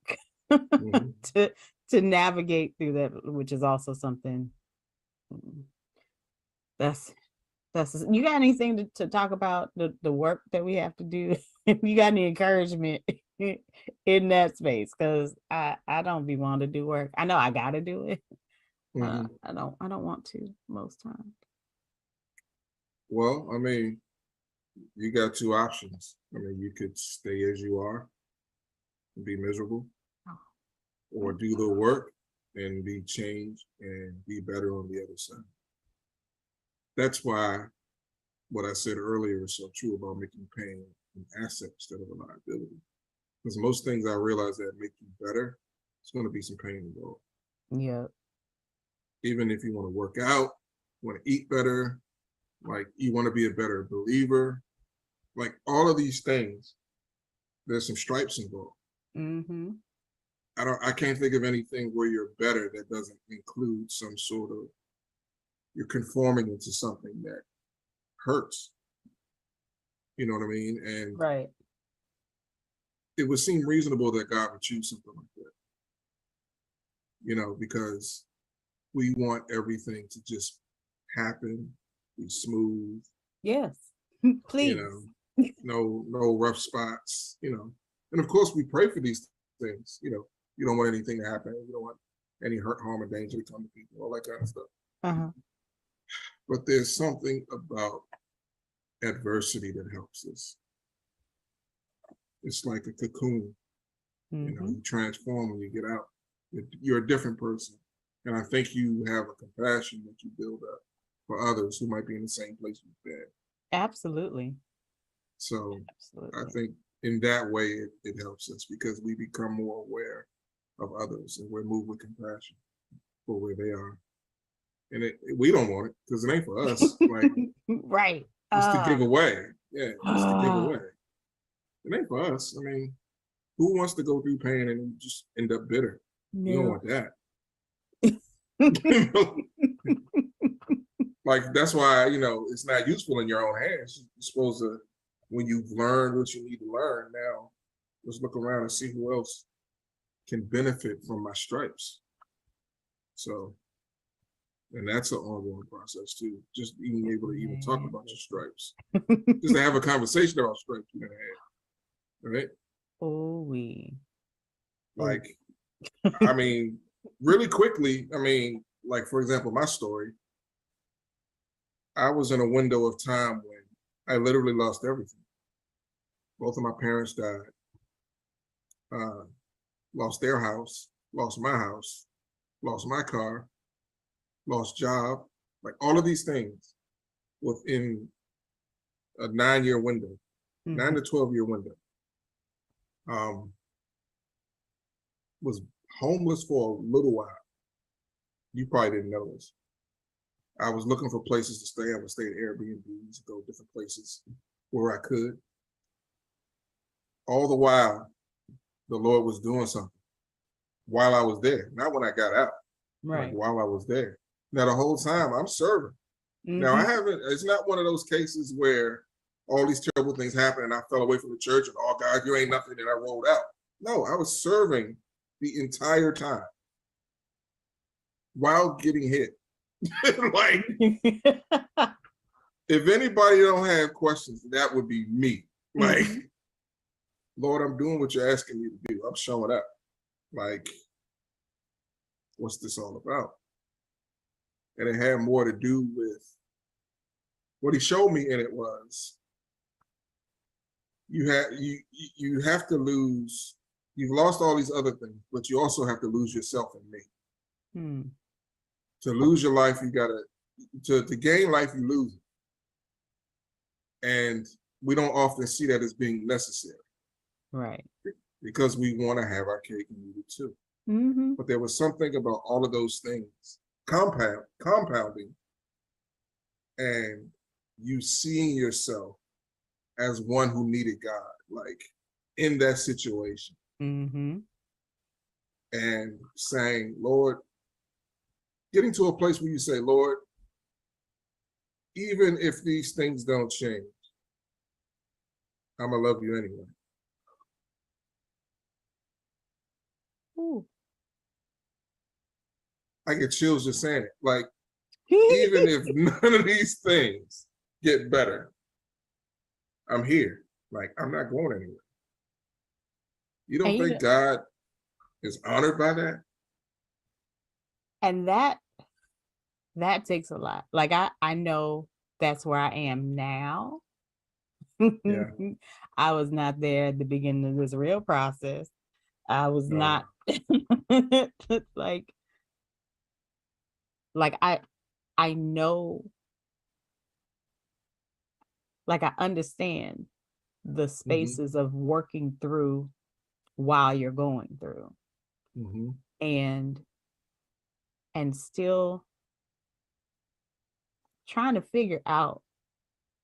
to navigate through that, which is also something that's you got anything to talk about the work that we have to do? You got any encouragement in that space? Because I don't be wanting to do work. I know I gotta do it. I don't want to most times. Well, I mean, you got two options. I mean, you could stay as you are and be miserable, or do the work and be changed and be better on the other side. That's why what I said earlier is so true about making pain an asset instead of a liability. Because most things I realize that make you better, it's going to be some pain involved. Yeah. Even if you want to work out, want to eat better, like you want to be a better believer, like all of these things, there's some stripes involved. I can't think of anything where you're better that doesn't include some sort of, you're conforming into something that hurts. You know what I mean? And right. It would seem reasonable that God would choose something like that. You know, because we want everything to just happen, be smooth. Yes, please. You know, no rough spots, you know. And of course we pray for these things, you know. You don't want anything to happen. You don't want any hurt, harm, or danger to come to people, all that kind of stuff. But there's something about adversity that helps us. It's like a cocoon. You know, you transform when you get out. You're a different person. And I think you have a compassion that you build up for others who might be in the same place you've been. Absolutely. So I think in that way it helps us because we become more aware of others and we're moved with compassion for where they are. And we don't want it because it ain't for us. Like, right. It's to give away. Yeah, it's to give away. It ain't for us. I mean, who wants to go through pain and just end up bitter? No. You don't want that. Like, that's why, you know, it's not useful in your own hands. You're supposed to, when you've learned what you need to learn, now let's look around and see who else can benefit from my stripes. So And that's an ongoing process too. Just being able to even talk about your stripes. Just to have a conversation about stripes you're gonna have. Right? Oh, we. Like, I mean, really quickly, I mean, like for example, my story, I was in a window of time when I literally lost everything. Both of my parents died. Lost their house, lost my house, lost my car, lost job, like all of these things within a 9-year window, 9 to 12-year window. Was homeless for a little while. You probably didn't know this. I was looking for places to stay. I would stay at Airbnbs, go different places where I could. All the while, the Lord was doing something while I was there, not when I got out. Right. Like while I was there. Now the whole time I'm serving. Now I haven't, it's not one of those cases where all these terrible things happen and I fell away from the church and oh God, you ain't nothing, and I rolled out. No, I was serving the entire time while getting hit. Like, if anybody don't have questions, that would be me. Like, Lord, I'm doing what you're asking me to do. I'm showing up. Like, what's this all about? And it had more to do with what he showed me in it was you have to lose, you've lost all these other things, but you also have to lose yourself in me. To lose your life, you gotta to gain life, you lose it. And we don't often see that as being necessary. Right. Because we want to have our cake and eat it too. But there was something about all of those things compounding and you seeing yourself as one who needed God, like in that situation. And saying, Lord, getting to a place where you say, Lord, even if these things don't change, I'm gonna love you anyway. Ooh. I get chills just saying it. Like, even if none of these things get better, I'm here. Like, I'm not going anywhere. You don't think God is honored by that? And that takes a lot. Like, I know that's where I am now. Yeah. I was not there at the beginning of this real process. I was not like I know, like I understand the spaces of working through while you're going through. And still trying to figure out.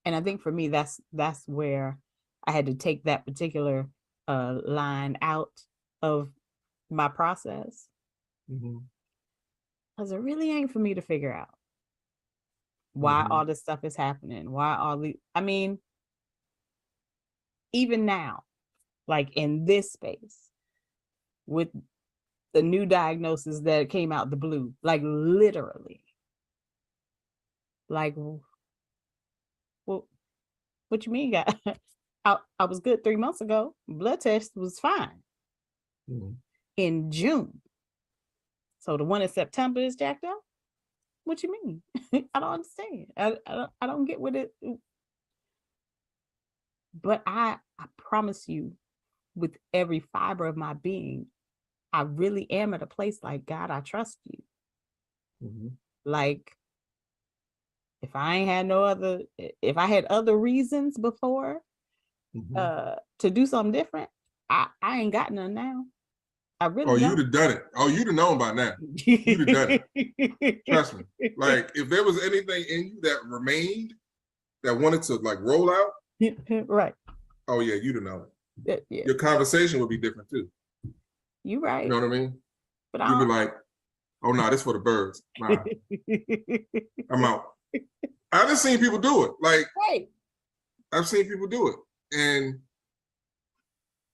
And I think for me, that's where I had to take that particular line out of my process. Because it really ain't for me to figure out why all this stuff is happening. Why all the, I mean, even now, like in this space, with the new diagnosis that came out the blue, like literally, like, well, what you mean, guy? I was good 3 months ago. Blood test was fine. In June. So the one in September is jacked up? What you mean? I don't understand. I don't get what it. But I promise you, with every fiber of my being, I really am at a place like, God, I trust you. Like, if I had other reasons before to do something different, I ain't got none now. I really don't. You'd have done it. Oh, you'd have known by now. You'd have done it. Trust me. Like, if there was anything in you that remained, that wanted to like roll out, right. Oh yeah, you'd have known it. Yeah. Your conversation would be different too. You right. You know what I mean? But you'd be like, oh no, this for the birds. Nah. I'm out. I've just seen people do it. Like, right. I've seen people do it. And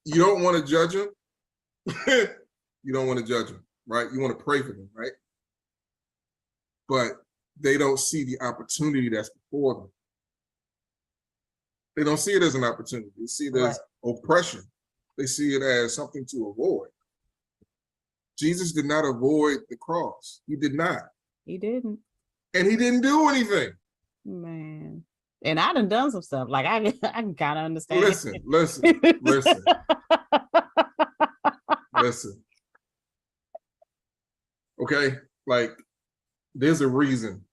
you don't want to judge them. You don't want to judge them, right? You want to pray for them, right? but they don't see the opportunity that's before them. They don't see it as an opportunity. They see it as oppression. They see it as something to avoid. Jesus did not avoid the cross. He did not. He didn't. And he didn't do anything. Man. And I done some stuff. Like I can kind of understand. Listen. Okay, like there's a reason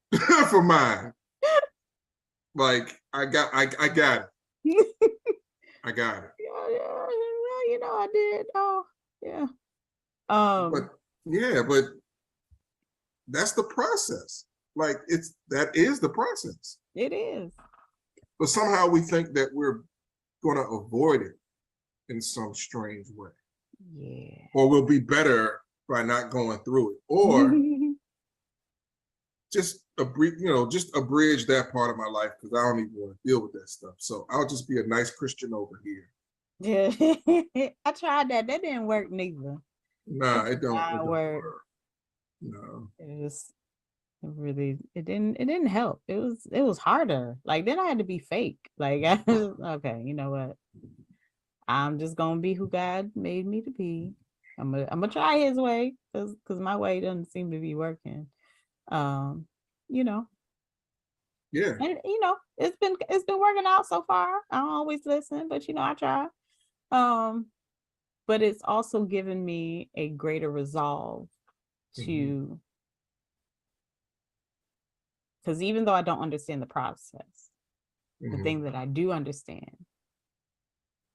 for mine. Like I got it. I got it. Yeah, I did. Oh, yeah. But that's the process. Like that is the process. It is. But somehow we think that we're going to avoid it in some strange way. Yeah. Or we'll be better by not going through it. Or just abridge that part of my life because I don't even want to deal with that stuff. So I'll just be a nice Christian over here. Yeah. I tried that. That didn't work neither. Nah, it don't work. No. It didn't help. It was harder. Like then I had to be fake. Like okay, you know what? I'm just gonna be who God made me to be. I'm gonna try his way because my way doesn't seem to be working. Yeah. And it's been working out so far. I don't always listen, but I try. But it's also given me a greater resolve to, because even though I don't understand the process, the thing that I do understand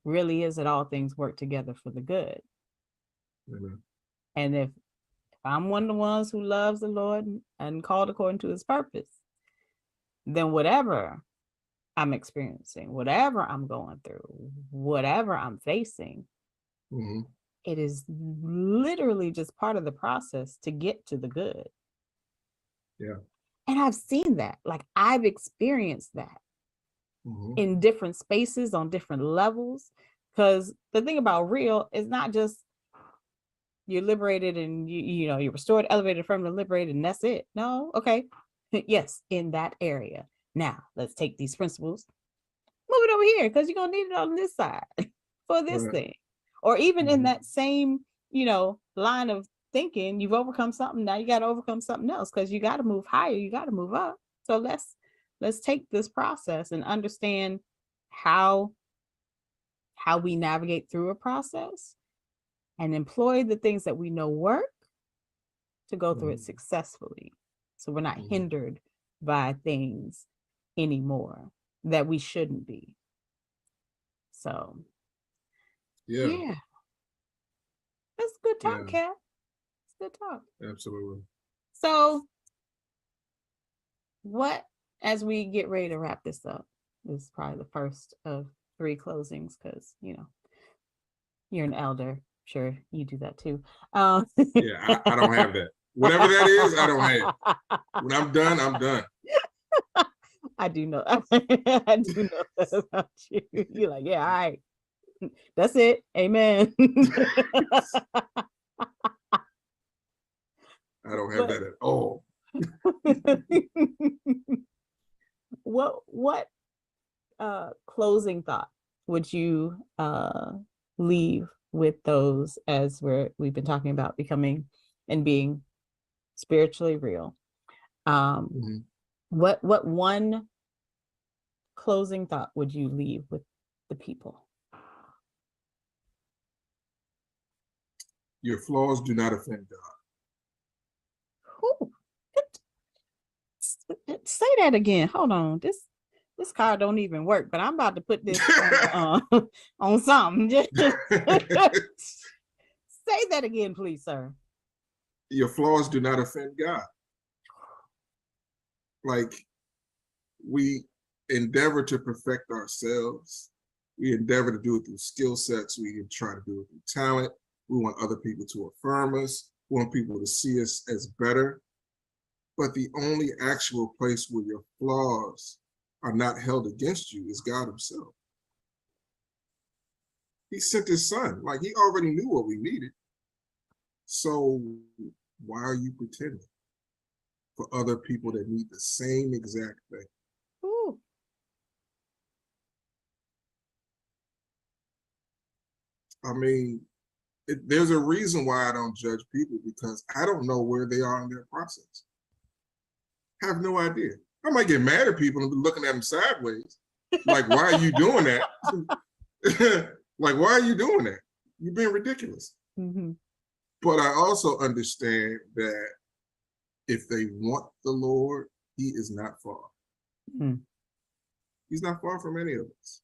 really is that all things work together for the good. And if I'm one of the ones who loves the Lord and called according to his purpose, then whatever I'm experiencing, whatever I'm going through, whatever I'm facing, it is literally just part of the process to get to the good. Yeah. And I've seen that. Like I've experienced that in different spaces on different levels. Because the thing about real is not just you're liberated and you're restored, elevated, affirmed, and liberated, and that's it. No, okay. Yes, in that area. Now let's take these principles, move it over here because you're gonna need it on this side for this thing. Or even in that same, line of thinking, you've overcome something. Now you got to overcome something else because you got to move higher. You got to move up. So let's take this process and understand how we navigate through a process and employ the things that we know work to go through it successfully. So we're not hindered by things anymore that we shouldn't be. So yeah. That's good talk, Kat. It's good talk. Absolutely. So as we get ready to wrap this up, this is probably the first of 3 closings because, you're an elder. Sure, you do that too. Yeah, I don't have that. Whatever that is, I don't have. When I'm done, I'm done. I do know. I do know that about you. You're like, yeah, all right. That's it. Amen. I don't have that at all. What closing thought would you leave with those as we've been talking about becoming and being spiritually real? What one closing thought would you leave with the people? Your flaws do not offend God. Ooh. Say that again. Hold on. This card don't even work, but I'm about to put this on something. Just say that again, please, sir. Your flaws do not offend God. Like we endeavor to perfect ourselves. We endeavor to do it through skill sets. We try to do it through talent. We want other people to affirm us. We want people to see us as better. But the only actual place where your flaws are not held against you is God himself. He sent his son. Like he already knew what we needed. So why are you pretending? for other people that need the same exact thing. Ooh. I mean, there's a reason why I don't judge people, because I don't know where they are in their process. I have no idea. I might get mad at people and be looking at them sideways. Like, why are you doing that? Like, why are you doing that? You're being ridiculous. Mm-hmm. But I also understand that if they want the Lord, he is not far. Mm. He's not far from any of us.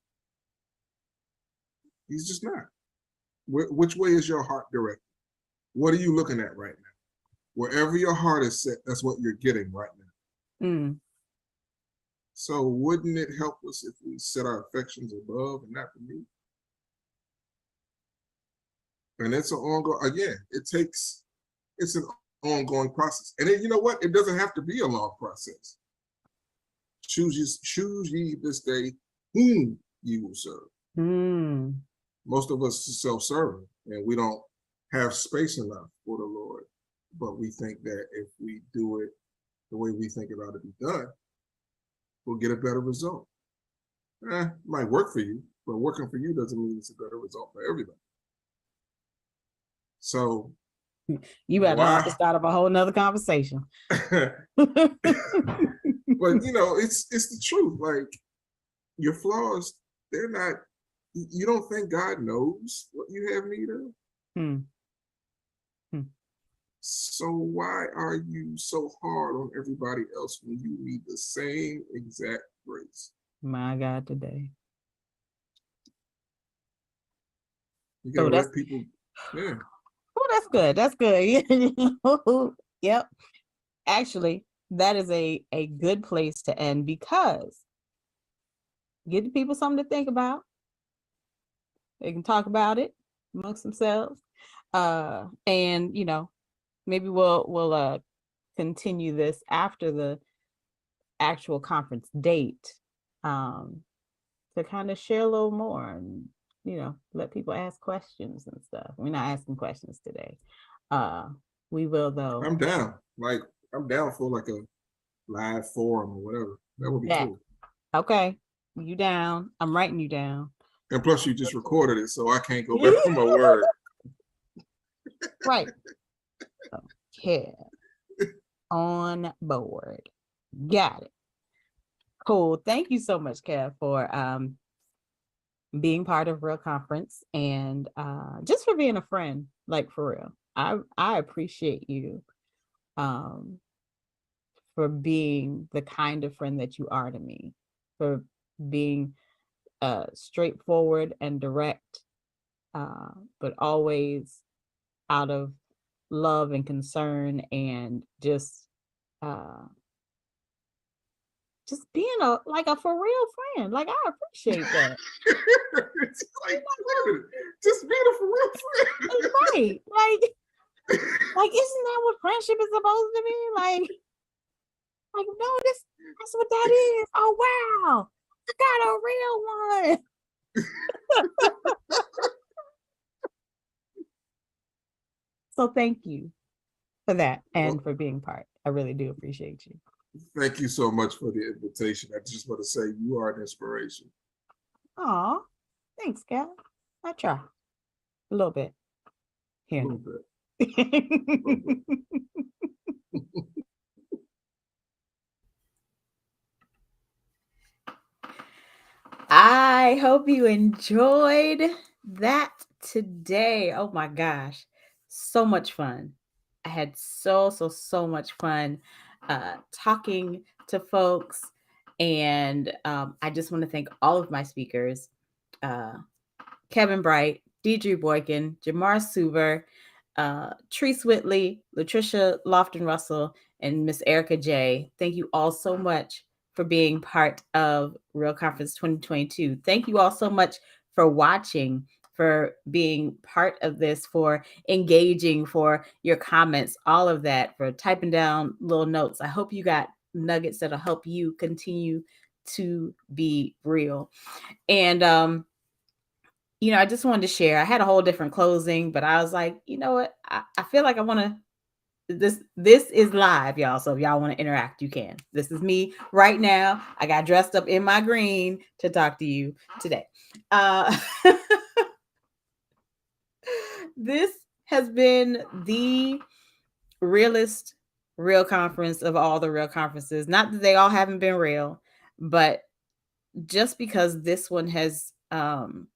He's just not. Which way is your heart directed? What are you looking at right now? Wherever your heart is set, that's what you're getting right now. Mm. So wouldn't it help us if we set our affections above and not beneath? And it's an ongoing, again, it's an ongoing process. And then, you know what? It doesn't have to be a long process. Choose ye this day whom you will serve. Mm. Most of us are self-serving, and we don't have space enough for the Lord. But we think that if we do it the way we think it ought to be done, we'll get a better result. It might work for you, but working for you doesn't mean it's a better result for everybody. So you about to start up a whole nother conversation. But you know, it's the truth. Like, your flaws, they're not, you don't think God knows what you have need of? Hmm. So why are you so hard on everybody else when you need the same exact grace? My God, today. You gotta let people, yeah. Oh, that's good. That's good. Yep. Actually, that is a good place to end, because give the people something to think about. They can talk about it amongst themselves. And, you know, maybe we'll continue this after the actual conference date, to kind of share a little more and, you know, let people ask questions and stuff. We're not asking questions today. We will, though. I'm down. Like, I'm down for like a live forum or whatever. That would be cool. Okay. You down. I'm writing you down. And plus you just recorded it, so I can't go back on my word. Right. Okay. On board. Got it. Cool. Thank you so much, Kev, for being part of Real Conference, and just for being a friend, like, for real. I appreciate you for being the kind of friend that you are to me, for being straightforward and direct, but always out of love and concern, and just being a for real friend. Like, I appreciate that. It's like, just being a for real friend. Right. Like, isn't that what friendship is supposed to be? Like, no, that's what that is. Oh, wow. I got a real one. So thank you for that, and for being part. I really do appreciate you. Thank you so much for the invitation. I just want to say you are an inspiration. Aw, thanks, Cal. I try a little bit here. A little bit. I hope you enjoyed that today. Oh my gosh, so much fun. I had so much fun talking to folks, and I just want to thank all of my speakers, Kevin Bright, Deidre Boykin, Jamar Suver, Treese Whitley, Latricia Lofton-Russell, and Miss Erica J. Thank you all so much for being part of Real Conference 2022. Thank you all so much for watching, for being part of this, for engaging, for your comments, all of that, for typing down little notes. I hope you got nuggets that'll help you continue to be real. And you know, I just wanted to share. I had a whole different closing, but I was like, you know what? I feel like I want to this is live, y'all. So if y'all want to interact, you can. This is me right now. I got dressed up in my green to talk to you today. This has been the realest real conference of all the real conferences. Not that they all haven't been real, but just because this one has come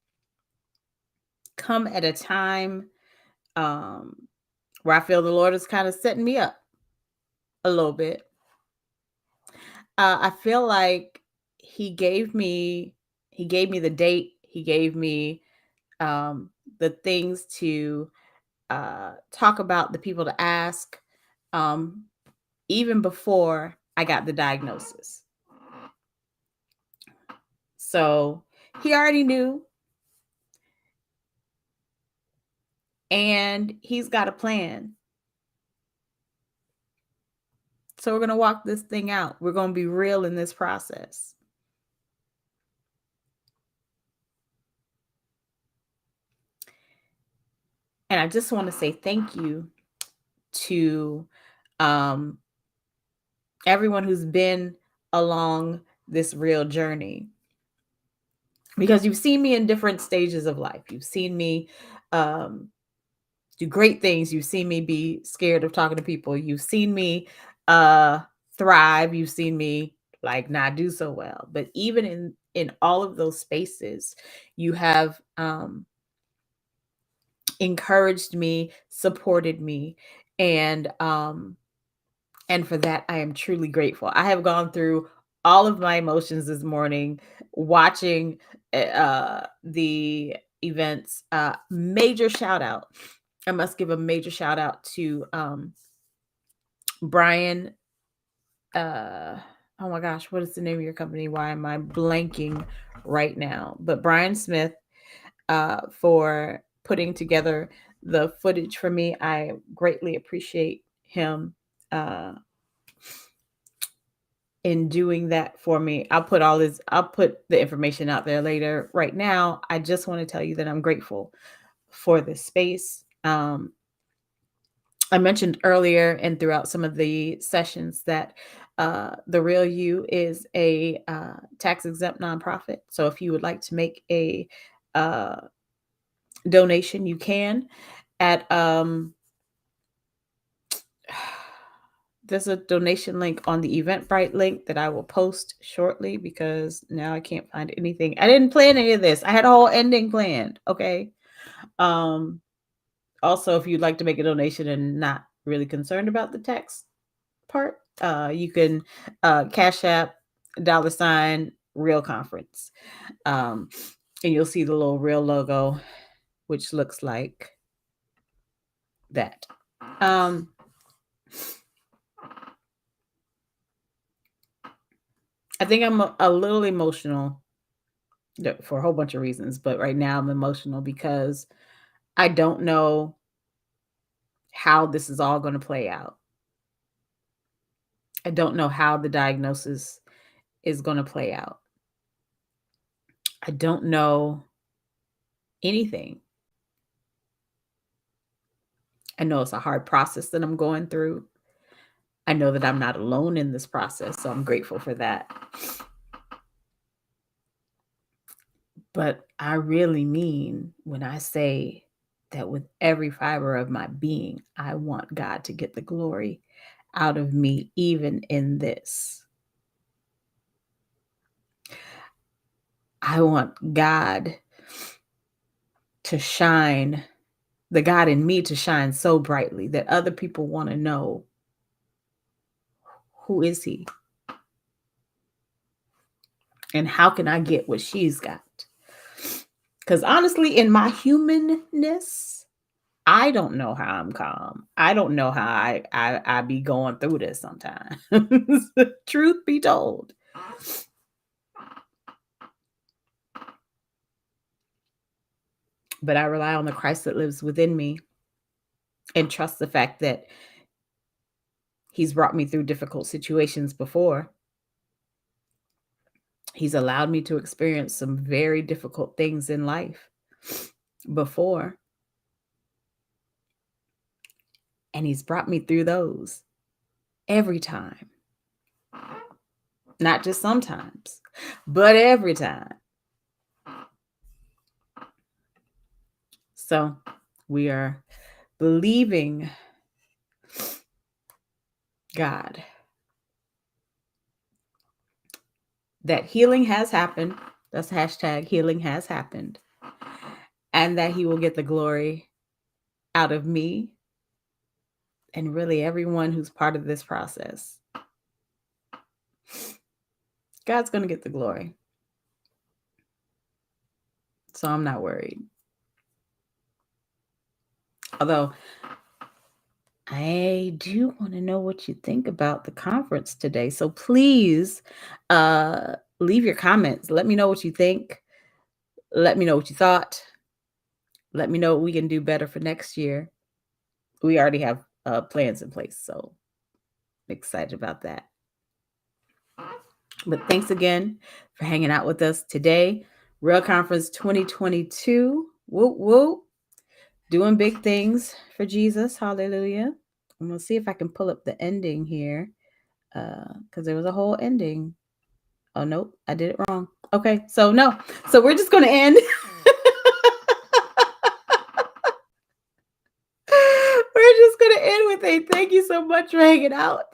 at a time where I feel the Lord is kind of setting me up a little bit. I feel like he gave me the date. He gave me the things to talk about, the people to ask, even before I got the diagnosis. So he already knew, and he's got a plan. So we're going to walk this thing out. We're going to be real in this process. And I just want to say thank you to everyone who's been along this real journey. Because you've seen me in different stages of life. You've seen me do great things. You've seen me be scared of talking to people. You've seen me thrive. You've seen me like not do so well. But even in all of those spaces, you have encouraged me, supported me, and for that I am truly grateful. I have gone through all of my emotions this morning watching the events. Major shout out. I must give a major shout out to Brian. Oh my gosh, what is the name of your company? Why am I blanking right now? But Brian Smith for putting together the footage for me. I greatly appreciate him in doing that for me. I'll put the information out there later. Right now, I just want to tell you that I'm grateful for this space. I mentioned earlier and throughout some of the sessions that The Real You is a tax-exempt nonprofit. So if you would like to make a donation, you can at there's a donation link on the Eventbrite link that I will post shortly, because now I can't find anything. I didn't plan any of this. I had a whole ending planned. Okay. Also, if you'd like to make a donation and not really concerned about the tax part, you can Cash App $ Real Conference. And you'll see the little Real logo, which looks like that. I think I'm a little emotional for a whole bunch of reasons, but right now I'm emotional because I don't know how this is all going to play out. I don't know how the diagnosis is going to play out. I don't know anything. I know it's a hard process that I'm going through. I know that I'm not alone in this process, so I'm grateful for that. But I really mean when I say that with every fiber of my being, I want God to get the glory out of me, even in this. I want God to shine, the God in me to shine so brightly that other people want to know, who is he? And how can I get what she's got? Because honestly, in my humanness, I don't know how I'm calm. I don't know how I be going through this sometimes. Truth be told. But I rely on the Christ that lives within me and trust the fact that he's brought me through difficult situations before. He's allowed me to experience some very difficult things in life before. And he's brought me through those every time. Not just sometimes, but every time. So we are believing God that healing has happened. That's hashtag healing has happened. And that he will get the glory out of me and really everyone who's part of this process. God's going to get the glory. So I'm not worried. Although I do want to know what you think about the conference today. So please leave your comments. Let me know what you think. Let me know what you thought. Let me know what we can do better for next year. We already have plans in place, so I'm excited about that. But thanks again for hanging out with us today. Real Conference 2022. Whoop, whoop. Doing big things for Jesus. Hallelujah. I'm going to see if I can pull up the ending here because there was a whole ending. Oh, nope. I did it wrong. Okay. So, no. So, we're just going to end. We're just going to end with a thank you so much for hanging out.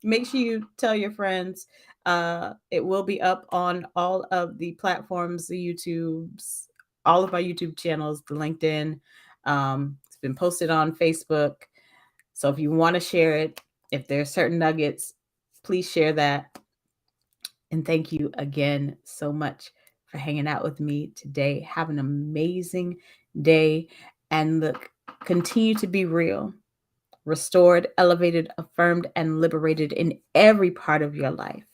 Make sure you tell your friends. It will be up on all of the platforms, the YouTubes, all of our YouTube channels, the LinkedIn. It's been posted on Facebook. So if you want to share it, if there are certain nuggets, please share that. And thank you again so much for hanging out with me today. Have an amazing day. And look, continue to be real. Restored, elevated, affirmed, and liberated in every part of your life.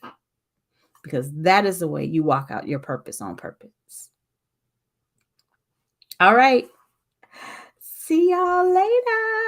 Because that is the way you walk out your purpose on purpose. All right. See y'all later.